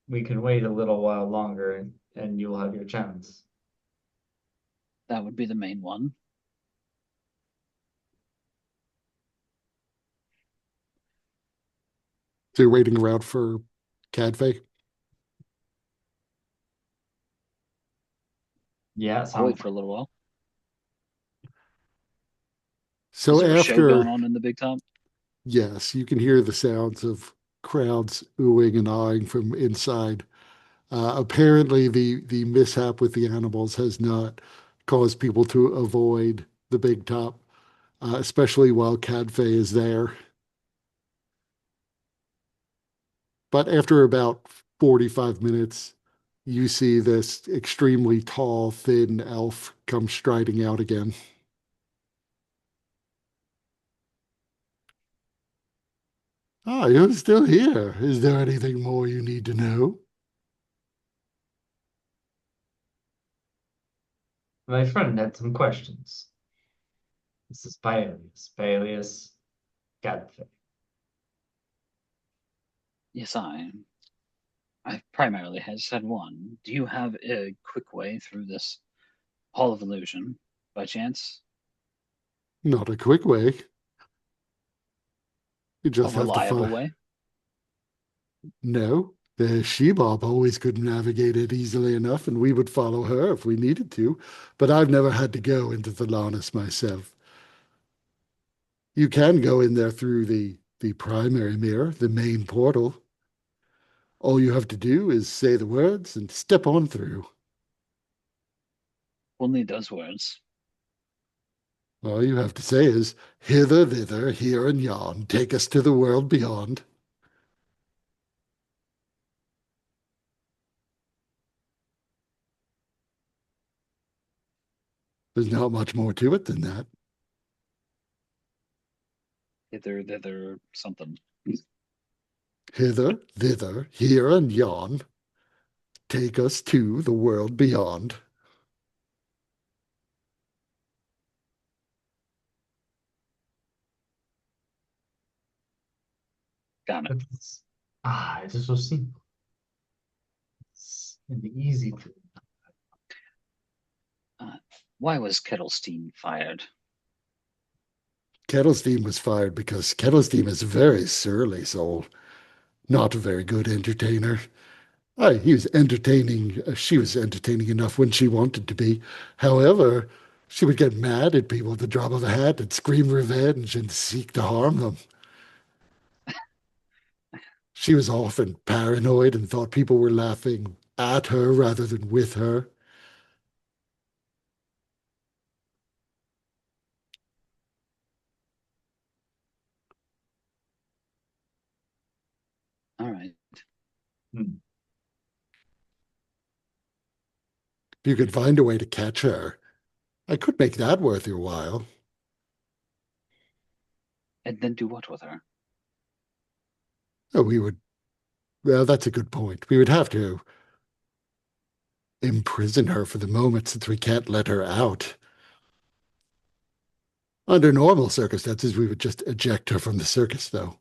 we can wait a little while longer and you will have your chance. That would be the main one. So you're waiting around for Cadfe? Yeah, I'll sounds wait for a little while. Is So there a show going after, on in the big top? yes, you can hear the sounds of crowds oohing and ahhing from inside. Apparently, the mishap with the animals has not caused people to avoid the big top, especially while Cadfe is there. But after about 45 minutes, you see this extremely tall, thin elf come striding out again. Ah, you're still here. Is there anything more you need to know? my friend had some questions. This is Paelius. Paelius Gadfe. Yes, I primarily just had one. Do you have a quick way through this Hall of Illusion, by chance? Not a quick way. You A just have to reliable find. way? No, the Shebob always could navigate it easily enough, and we would follow her if we needed to. But I've never had to go into the Lannis myself. You can go in there through the primary mirror, the main portal. All you have to do is say the words and step on through. We'll need those words. All you have to say is, hither, thither, here and yon, take us to the world beyond. There's not much more to it than that. Hither, thither, something. Hither, thither, here and yon, take us to the world beyond. Got it. It is so simple. It's easy to. Why was Kettlestein fired? Kettlestein was fired because Kettlestein is a very surly soul, not a very good entertainer. He was entertaining, she was entertaining enough when she wanted to be. However, she would get mad at people at the drop of a hat and scream revenge and seek to harm them. She was often paranoid and thought people were laughing at her rather than with her. All right. Hmm. If you could find a way to catch her, I could make that worth your while. And then do what with her? Oh, we would, well, that's a good point. We would have to imprison her for the moment since we can't let her out. Under normal circumstances, we would just eject her from the circus, though.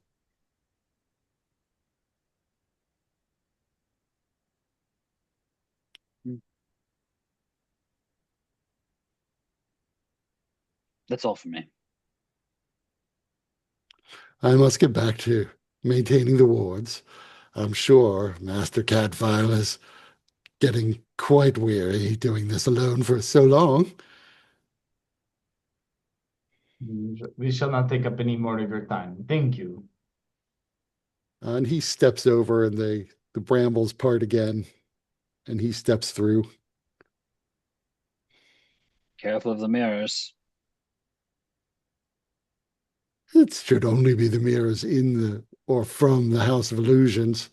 That's all for me. I must get back to maintaining the wards. I'm sure Master Cadfile is getting quite weary doing this alone for so long. We shall not take up any more of your time. Thank you. And he steps over and the brambles part again, and he steps through. Careful of the mirrors. It should only be the mirrors in the or from the House of Illusions.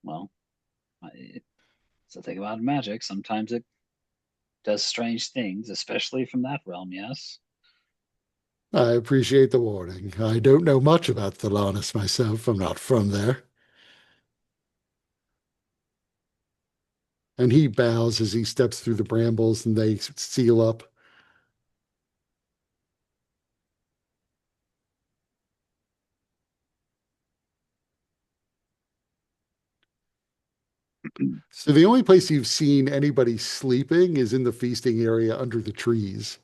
Well, it's the thing about magic. Sometimes it does strange things, especially from that realm, yes? I appreciate the warning. I don't know much about Thelanis myself. I'm not from there. And he bows as he steps through the brambles and they seal up. So the only place you've seen anybody sleeping is in the feasting area under the trees.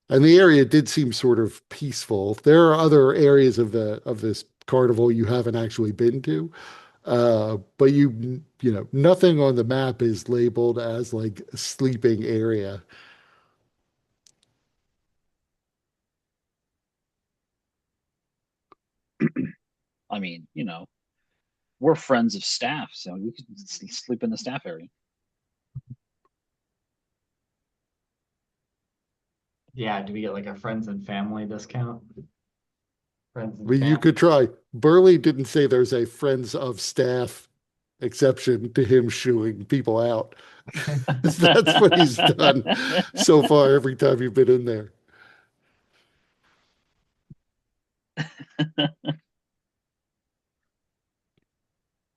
And the area did seem sort of peaceful. There are other areas of the of this carnival you haven't actually been to, but you know nothing on the map is labeled as like a sleeping area. I mean, we're friends of staff, so you can sleep in the staff area. Yeah, do we get like a friends and family discount? Friends I and mean, you family. could try. Burley didn't say there's a friends of staff exception to him shooing people out. That's what he's done so far every time you've been in there.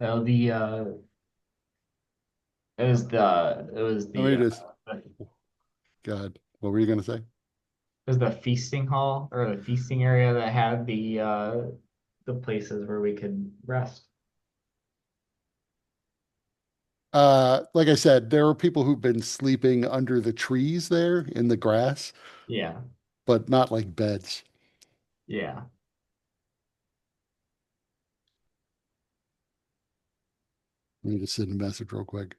Oh, the I mean, just God, what were you gonna say? it was the feasting hall or the feasting area that had the places where we could rest. Like I said, there are people who've been sleeping under the trees there in the grass, Yeah, but not like beds. yeah. Let me just send a message real quick.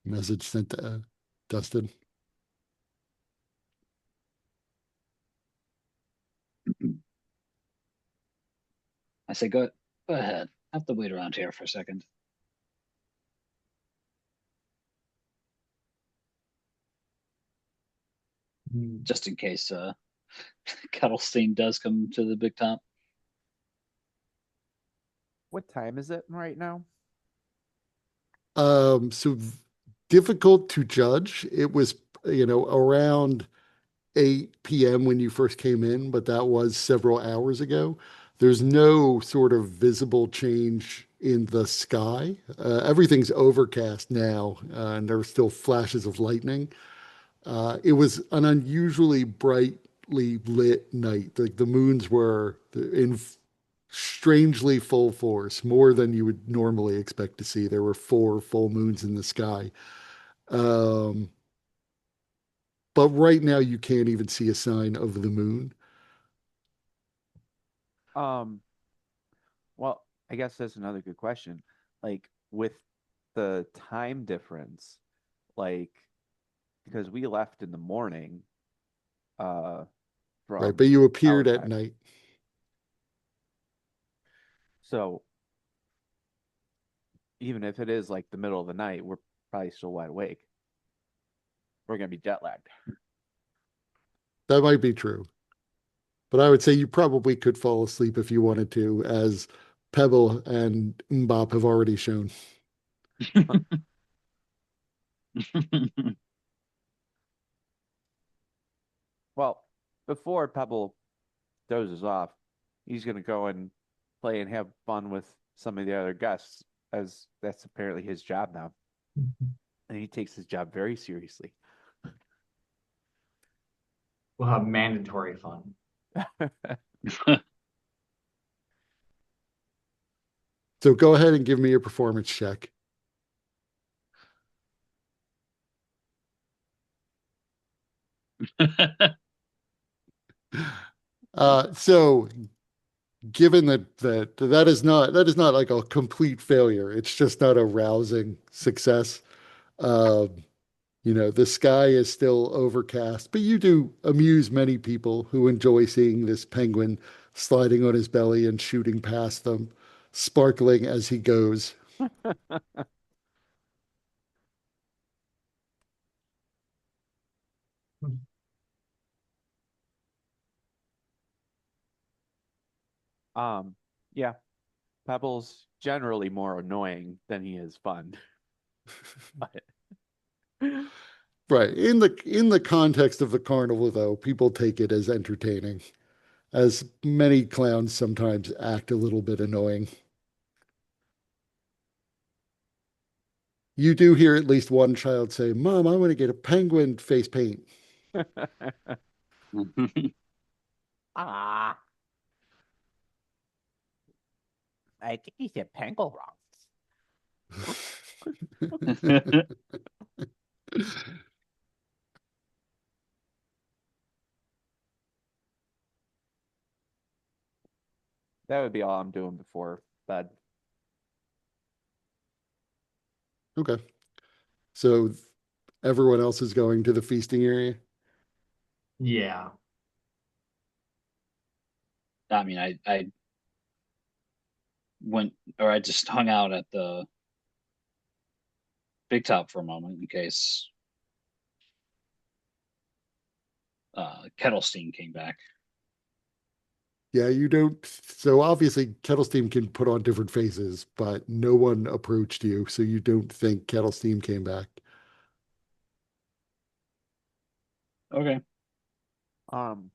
Message sent to Dustin. I say, go ahead. I have to wait around here for a second, Hmm. just in case Kettlestein does come to the big top. What time is it right now? So difficult to judge. It was, around 8 p.m. when you first came in, but that was several hours ago. There's no sort of visible change in the sky. Everything's overcast now, and there are still flashes of lightning. It was an unusually brightly lit night. Like the moons were in strangely full force, more than you would normally expect to see. There were four full moons in the sky. Um, but right now, you can't even see a sign of the moon. Um, well, I guess that's another good question. Like with the time difference, like because we left in the morning, uh, Right, from but you our appeared at time. night. So even if it is like the middle of the night, we're probably still wide awake. We're gonna be jet lagged. That might be true. But I would say you probably could fall asleep if you wanted to, as Pebble and Mbop have already shown. Well, before Pebble dozes off, he's gonna go and play and have fun with some of the other guests, as that's apparently his job now, and he takes his job very seriously. We'll have mandatory fun. So go ahead and give me a performance check. So given that is not like a complete failure, it's just not a rousing success. Um, the sky is still overcast, but you do amuse many people who enjoy seeing this penguin sliding on his belly and shooting past them, sparkling as he goes. um, yeah, Pebble's generally more annoying than he is fun. But Right. In the context of the carnival, though, people take it as entertaining, as many clowns sometimes act a little bit annoying. You do hear at least one child say, "Mom, I want to get a penguin face paint." Ah, I think he said Pengle wrong. That would be all I'm doing before bed. Okay. So everyone else is going to the feasting area. Yeah. I mean, I went, or I just hung out at the big top for a moment in case Kettlestein came back. Yeah, you don't. So obviously, Kettle Steam can put on different faces, but no one approached you, so you don't think Kettle Steam came back. Okay. Um,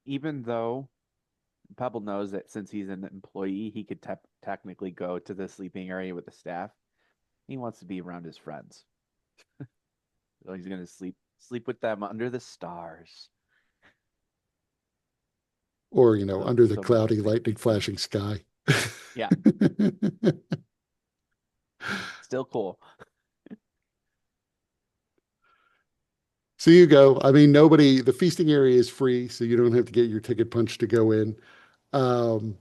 even though Pebble knows that since he's an employee, he could technically go to the sleeping area with the staff. He wants to be around his friends. So he's gonna sleep with them under the stars. Or, So under the so much cloudy, space. lightning flashing sky. Yeah, still cool. So you go. I mean, the feasting area is free, so you don't have to get your ticket punched to go in. Um,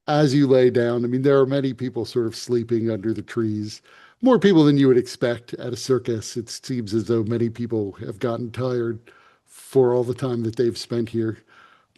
as you lay down, I mean, there are many people sort of sleeping under the trees. More people than you would expect at a circus. It seems as though many people have gotten tired for all the time that they've spent here.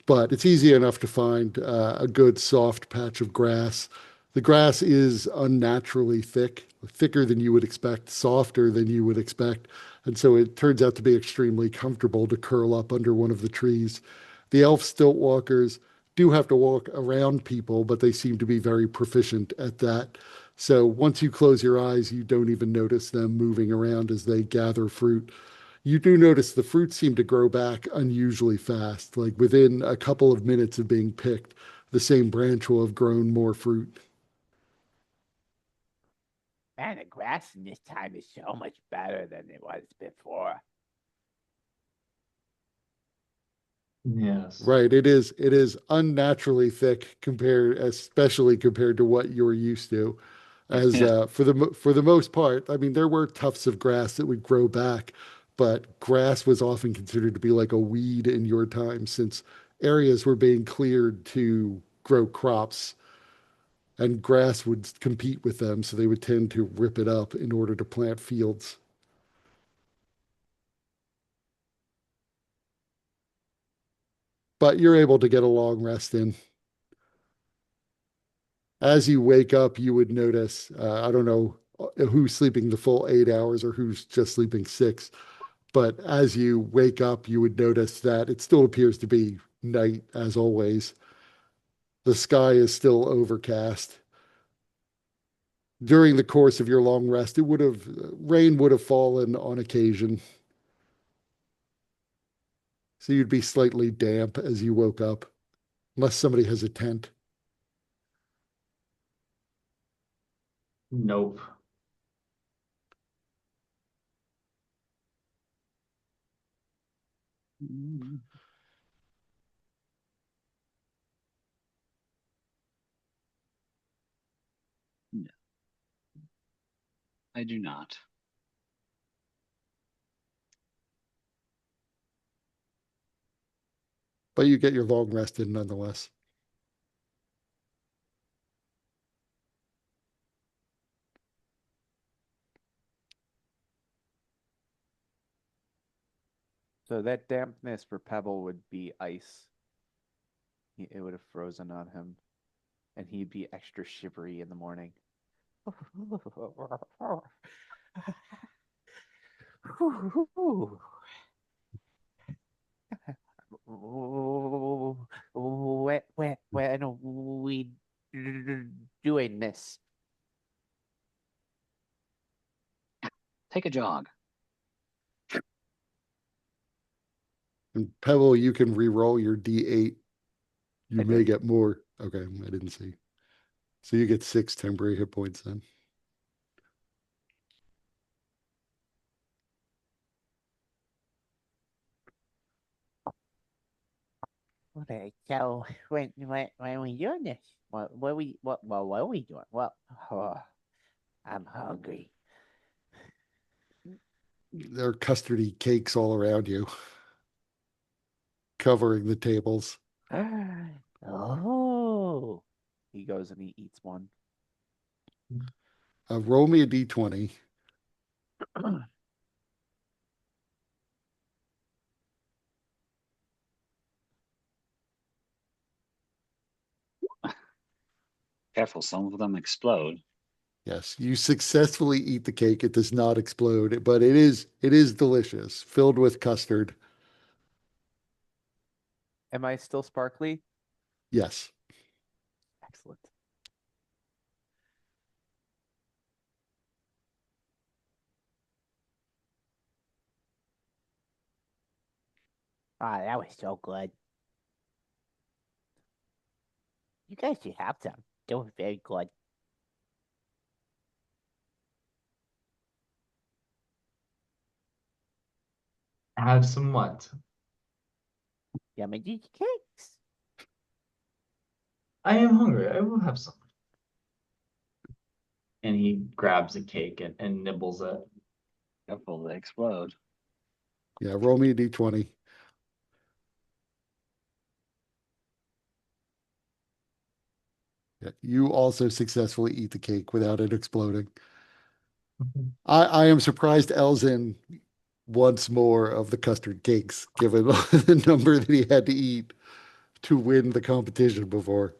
But it's easy enough to find a good soft patch of grass. The grass is unnaturally thick, thicker than you would expect, softer than you would expect. And so it turns out to be extremely comfortable to curl up under one of the trees. The elf stilt walkers do have to walk around people, but they seem to be very proficient at that. So once you close your eyes, you don't even notice them moving around as they gather fruit. You do notice the fruits seem to grow back unusually fast. Like within a couple of minutes of being picked, the same branch will have grown more fruit. Man, the grass in this time is so much better than it was before. Yes. Right. It is unnaturally thick compared, especially compared to what you're used to. As Yeah. for the most part, I mean, there were tufts of grass that would grow back, but grass was often considered to be like a weed in your time, since areas were being cleared to grow crops, and grass would compete with them, so they would tend to rip it up in order to plant fields. But you're able to get a long rest in. As you wake up, you would notice, I don't know who's sleeping the full 8 hours or who's just sleeping six, but as you wake up, you would notice that it still appears to be night as always. The sky is still overcast. During the course of your long rest, rain would have fallen on occasion. So you'd be slightly damp as you woke up, unless somebody has a tent. Nope. Mm, no, I do not. But you get your long rest in nonetheless. So that dampness for Pebble would be ice. It would have frozen on him, and he'd be extra shivery in the morning. When we do doing, miss? Take a jog. And Pebble, you can re-roll your D8. You I may did. get more. Okay, I didn't see. So you get 6 temporary hit points then. Okay, so when are we doing this? What are we doing? Well, I'm hungry. There are custardy cakes all around you, covering the tables. Oh, He goes and he eats one. Roll me a D20. Careful, some of them explode. Yes, you successfully eat the cake. It does not explode, but it is delicious, filled with custard. Am I still sparkly? Yes. Excellent. ah, that was so good. You guys should have some. They were very good. Have some what? Yummy cakes. I am hungry. I will have some. And he grabs a cake and nibbles it. Careful, they explode. Yeah, roll me a D20. Yeah, you also successfully eat the cake without it exploding. I am surprised Elzin wants more of the custard cakes, given the number that he had to eat to win the competition before.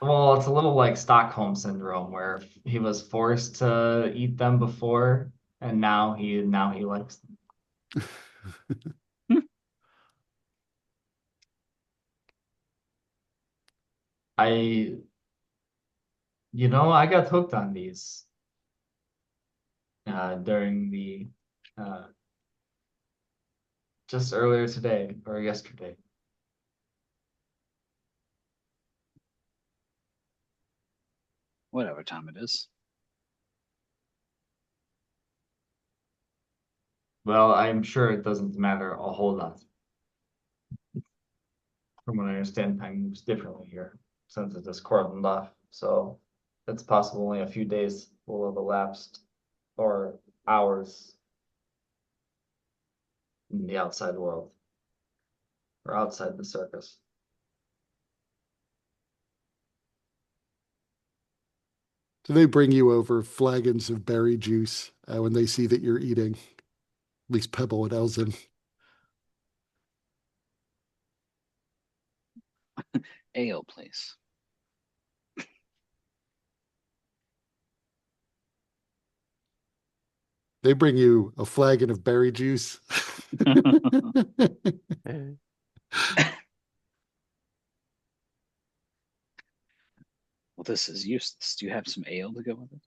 Well, it's a little like Stockholm syndrome where he was forced to eat them before and now he likes them. I I got hooked on these during the uh just earlier today or yesterday. Whatever time it is. Well, I'm sure it doesn't matter a whole lot. From what I understand, time moves differently here since it is cordoned off. So it's possible only a few days will have elapsed or hours in the outside world or outside the circus. So they bring you over flagons of berry juice when they see that you're eating, at least Pebble and Elzin. Ale, please. They bring you a flagon of berry juice. Well, this is useless. Do you have some ale to go with it?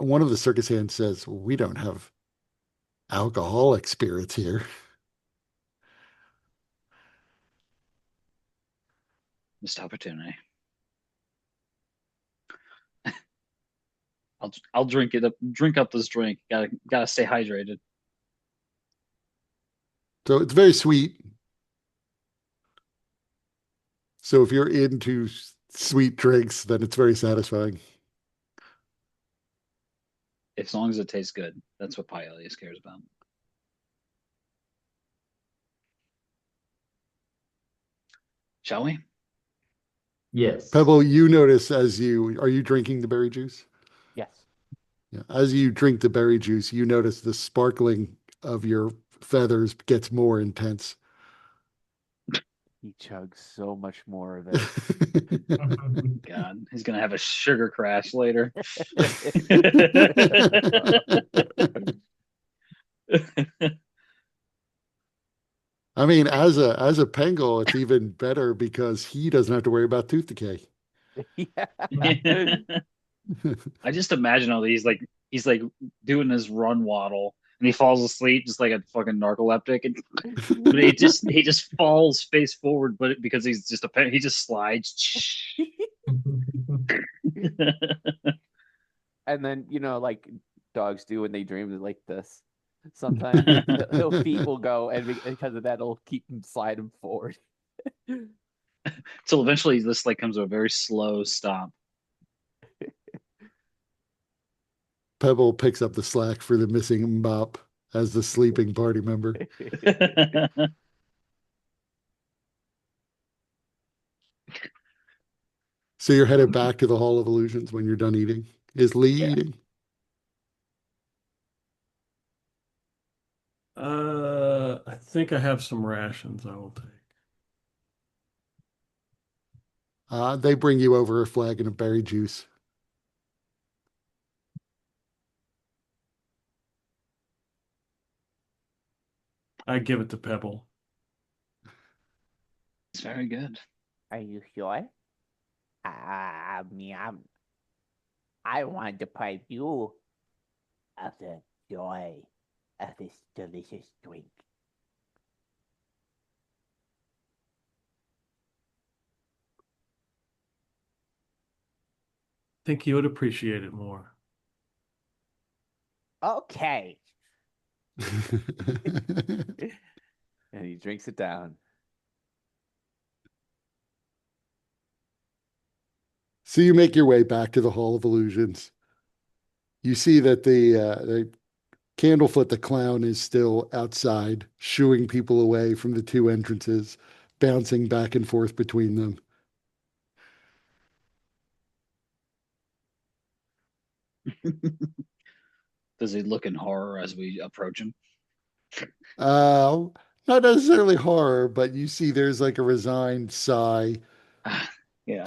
One of the circus hands says, "We don't have alcoholic spirits here." Missed opportunity. I'll drink it up. Drink up this drink. Gotta stay hydrated. So it's very sweet. So if you're into sweet drinks, then it's very satisfying. As long as it tastes good, that's what Paelius cares about. Shall we? Yes. Pebble, you notice are you drinking the berry juice? Yes. Yeah. As you drink the berry juice, you notice the sparkling of your feathers gets more intense. He chugs so much more of it. God, he's gonna have a sugar crash later. I mean, as a Pengal, it's even better because he doesn't have to worry about tooth decay. Yeah. I just imagine all these he's like doing his run waddle and he falls asleep just like a fucking narcoleptic and but he just falls face forward but because he's just he just slides. And then, like dogs do when they dream like this. Sometimes the feet will go, and because of that, it'll keep him sliding forward. So eventually this like comes to a very slow stop. Pebble picks up the slack for the missing Mbop as the sleeping party member. So you're headed back to the Hall of Illusions when you're done eating. Is Lee Yeah. eating? I think I have some rations I will take. They bring you over a flagon of berry juice. I give it to Pebble. It's very good. Are you sure? I want to deprive you of the joy of this delicious drink. Think you would appreciate it more. Okay. And he drinks it down. So you make your way back to the Hall of Illusions. You see that the Candlefoot the clown is still outside, shooing people away from the two entrances, bouncing back and forth between them. Does he look in horror as we approach him? Uh, Not necessarily horror, but you see there's like a resigned sigh. Yeah.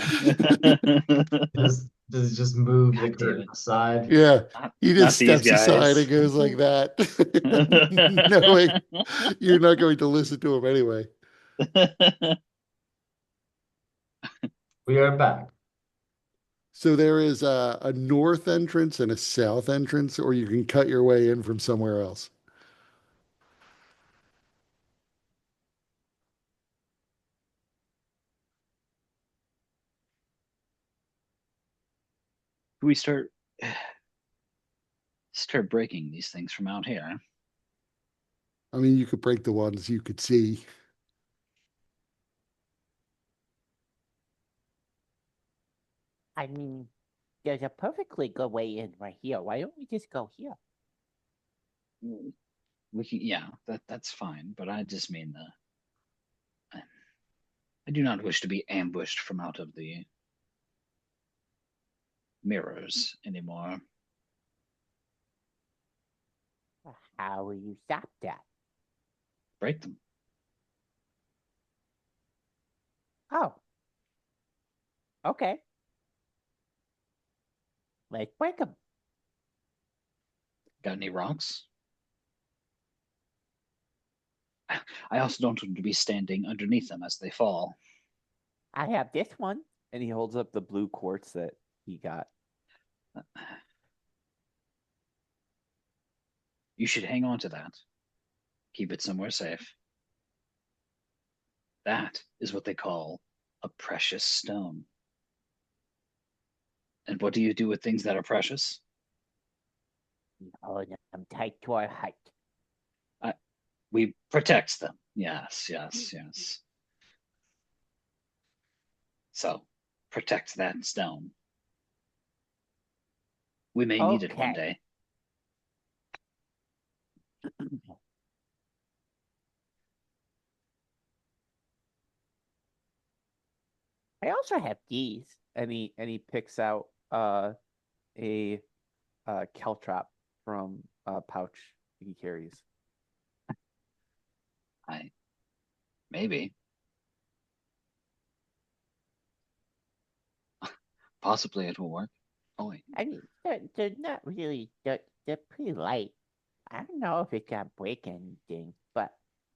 Just move the God damn curtain it. aside. Yeah, Not, he not just these steps aside and guys. goes like that, knowing you're not going to listen to him anyway. We are back. So there is a north entrance and a south entrance, or you can cut your way in from somewhere else. We start breaking these things from out here. I mean, you could break the ones you could see. I mean, there's a perfectly good way in right here. Why don't we just go here? We can, yeah, that's fine. But I just mean I do not wish to be ambushed from out of the mirrors anymore. How will you stop that? Break them. Oh. Okay. Let's break them. Got any rocks? I also don't want to be standing underneath them as they fall. I have this one. And he holds up the blue quartz that he got. You should hang on to that. Keep it somewhere safe. That is what they call a precious stone. And what do you do with things that are precious? Hold them tight to our hut. We protect them. Yes, yes, yes. So, protect that stone. We may need it one Okay. day. I also have these. And he picks out a caltrop from a pouch he carries. Maybe. Possibly it will work. Oh wait. I mean, they're not really. They're pretty light. I don't know if it can break anything, but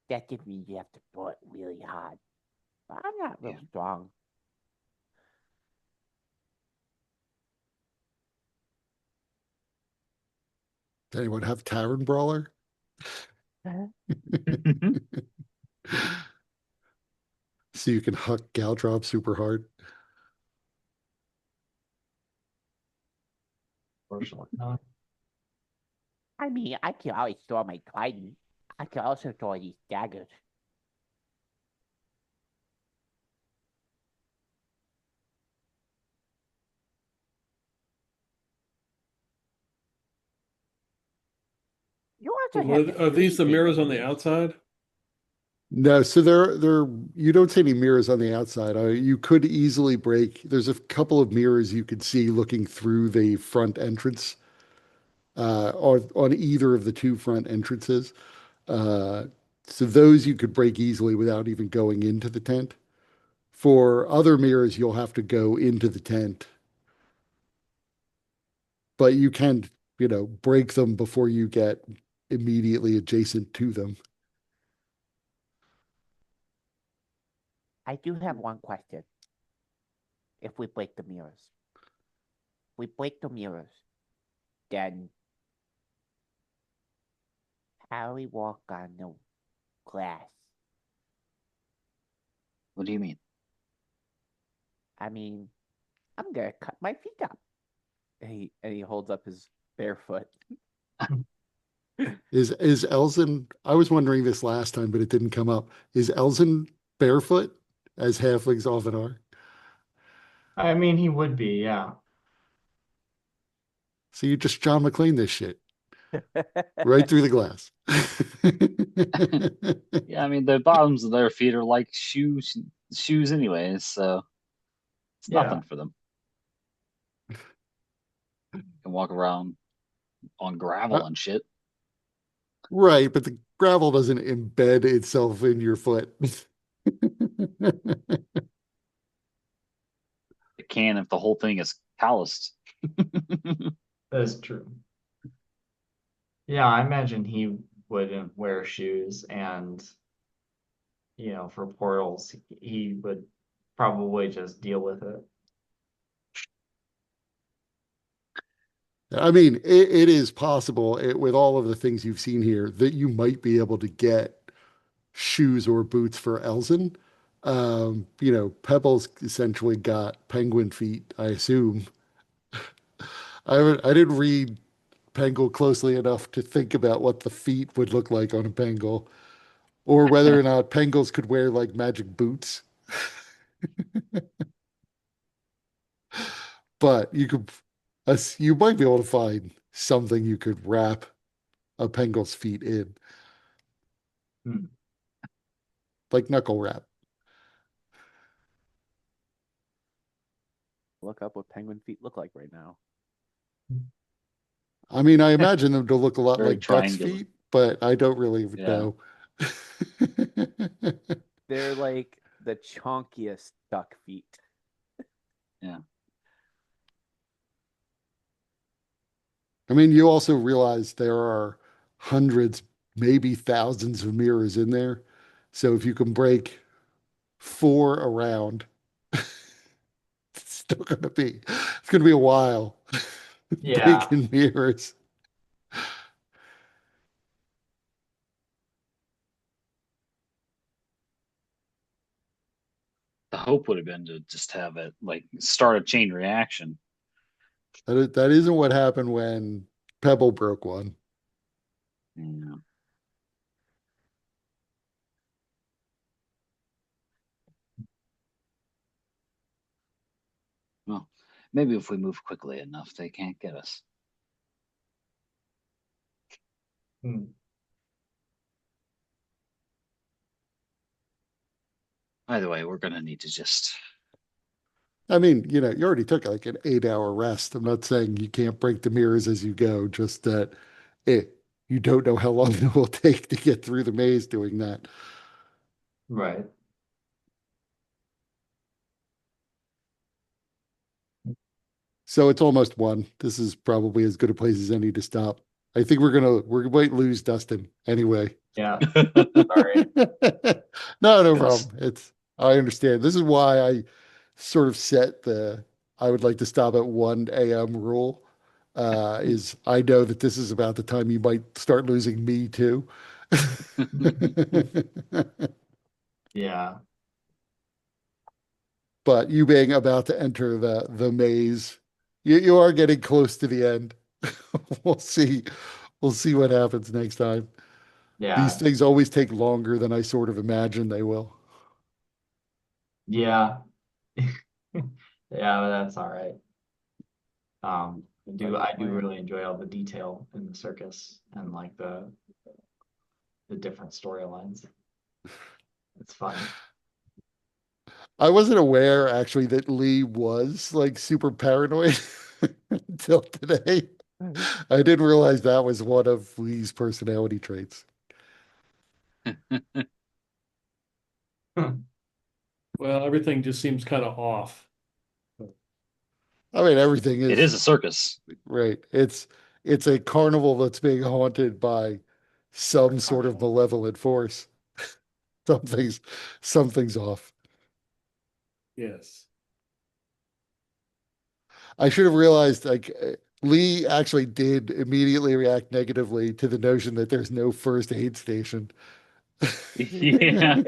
that just means you have to throw it really hard. But I'm not real Yeah. strong. Does anyone have Tavern Brawler? So you can huck Galdrop super hard. Fortunately not. I mean, I can always throw my trident. I can also throw these daggers. You also have the Are these the freezing mirrors on the range. outside? No, so you don't see any mirrors on the outside. You could easily break. There's a couple of mirrors you could see looking through the front entrance, or on either of the two front entrances. Uh, so those you could break easily without even going into the tent. For other mirrors, you'll have to go into the tent, but you can, break them before you get immediately adjacent to them. I do have one question. If we break the mirrors, then how we walk on the glass? What do you mean? I mean, I'm gonna cut my feet up. And he holds up his bare foot. Is Elzen? I was wondering this last time, but it didn't come up. Is Elzen barefoot, as halflings often are? I mean, he would be, yeah. So you just John McClane this shit right through the glass. Yeah, I mean the bottoms of their feet are like shoes anyways, so it's Yeah. nothing for them. Can walk around on gravel and shit. Right, but the gravel doesn't embed itself in your foot. It can if the whole thing is calloused. That's true. Yeah, I imagine he wouldn't wear shoes, and for portals, he would probably just deal with it. I mean, it is possible with all of the things you've seen here that you might be able to get shoes or boots for Elzen. Pebbles essentially got penguin feet, I assume. I didn't read Penguin closely enough to think about what the feet would look like on a Penguin, or whether or not Pengals could wear like magic boots. But you might be able to find something you could wrap a Pengal's feet in, Hmm. like knuckle wrap. Look up what penguin feet look like right now. I mean, I imagine them to look a lot Very like duck's triangular. feet, but I don't really know. They're like the chonkiest duck feet. Yeah. I mean, you also realize there are hundreds, maybe thousands of mirrors in there. So if you can break 4 around, it's going to be a while Yeah. breaking mirrors. The hope would have been to just have it like start a chain reaction. That isn't what happened when Pebble broke one. Yeah. Well, maybe if we move quickly enough, they can't get us. Hmm. Either way, we're gonna need to just. I mean, you already took like an 8-hour rest. I'm not saying you can't break the mirrors as you go, just that you don't know how long it will take to get through the maze doing that. Right. So it's almost 1. This is probably as good a place as any to stop. I think we might lose Dustin anyway. Yeah. Sorry. No Yes. problem. I understand. This is why I sort of set I would like to stop at 1 a.m. rule. is I know that this is about the time you might start losing me too. Yeah. But you being about to enter the maze, you are getting close to the end. We'll see. We'll see what happens next time. These Yeah. things always take longer than I sort of imagine they will. Yeah. Yeah, but that's all right. Like the I do plan. really enjoy all the detail in the circus and like the different storylines. It's fun. I wasn't aware actually that Lee was like super paranoid until today. I didn't realize that was one of Lee's personality traits. Well, everything just seems kind of off. I mean, everything It is is a circus. right. It's a carnival that's being haunted by some sort of malevolent force. Something's something's off. Yes. I should have realized like Lee actually did immediately react negatively to the notion that there's no first aid station. Yeah.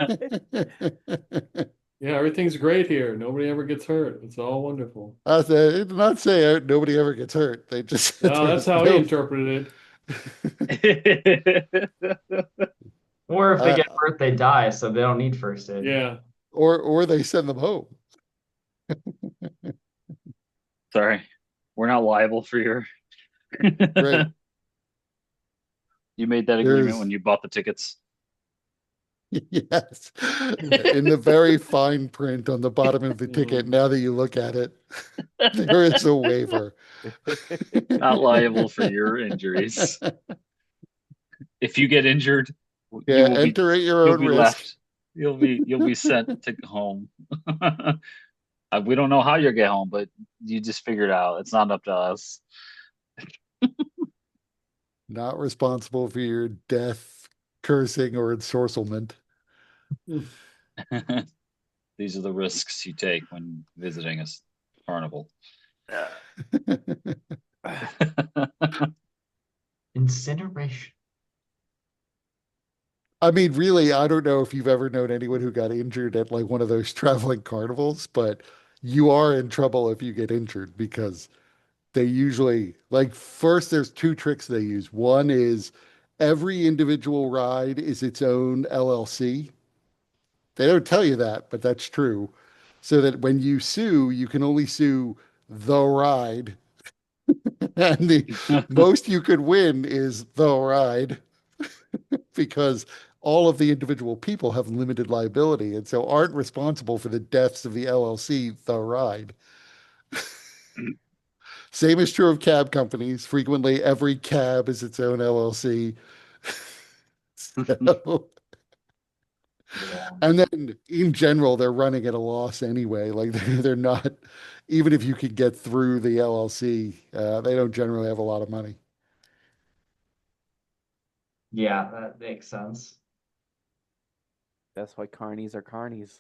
Yeah, everything's great here. Nobody ever gets hurt. It's all wonderful. Did not say nobody ever gets hurt. They just said No, that's there's how he no. interpreted Or if they Uh, get hurt, they die, so they don't need first it. aid. Yeah. or they send them home. Sorry. We're not liable for your Right. You made that agreement There's when you bought the tickets. yes. In the very fine print on the bottom of the ticket, Mm. now that you look at it, there is a waiver. Not liable for your injuries. If you get injured, you Yeah, will be enter at your you'll own be risk. left. You'll be sent to home. We don't know how you'll get home, but you just figure it out. It's not up to us. Not responsible for your death, cursing, or ensorcelment. These are the risks you take when visiting a carnival. Incineration. I mean, really, I don't know if you've ever known anyone who got injured at like one of those traveling carnivals, but you are in trouble if you get injured because they usually like first there's two tricks they use. One is every individual ride is its own LLC. They don't tell you that, but that's true. So that when you sue, you can only sue the ride. And the most you could win is the ride because all of the individual people have limited liability and so aren't responsible for the deaths of the LLC, the ride. Same is true of cab companies. Frequently, every cab is its own LLC. So, Yeah. and then in general, they're running at a loss anyway. Like they're not, even if you could get through the LLC, they don't generally have a lot of money. Yeah, that makes sense. That's why carnies are carnies.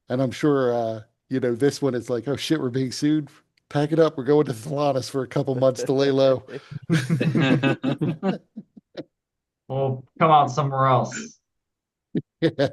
And I'm sure, this one is like, oh shit, we're being sued. Pack it up. We're going to Thelanis for a couple months to lay low. We'll come out somewhere else. Yeah.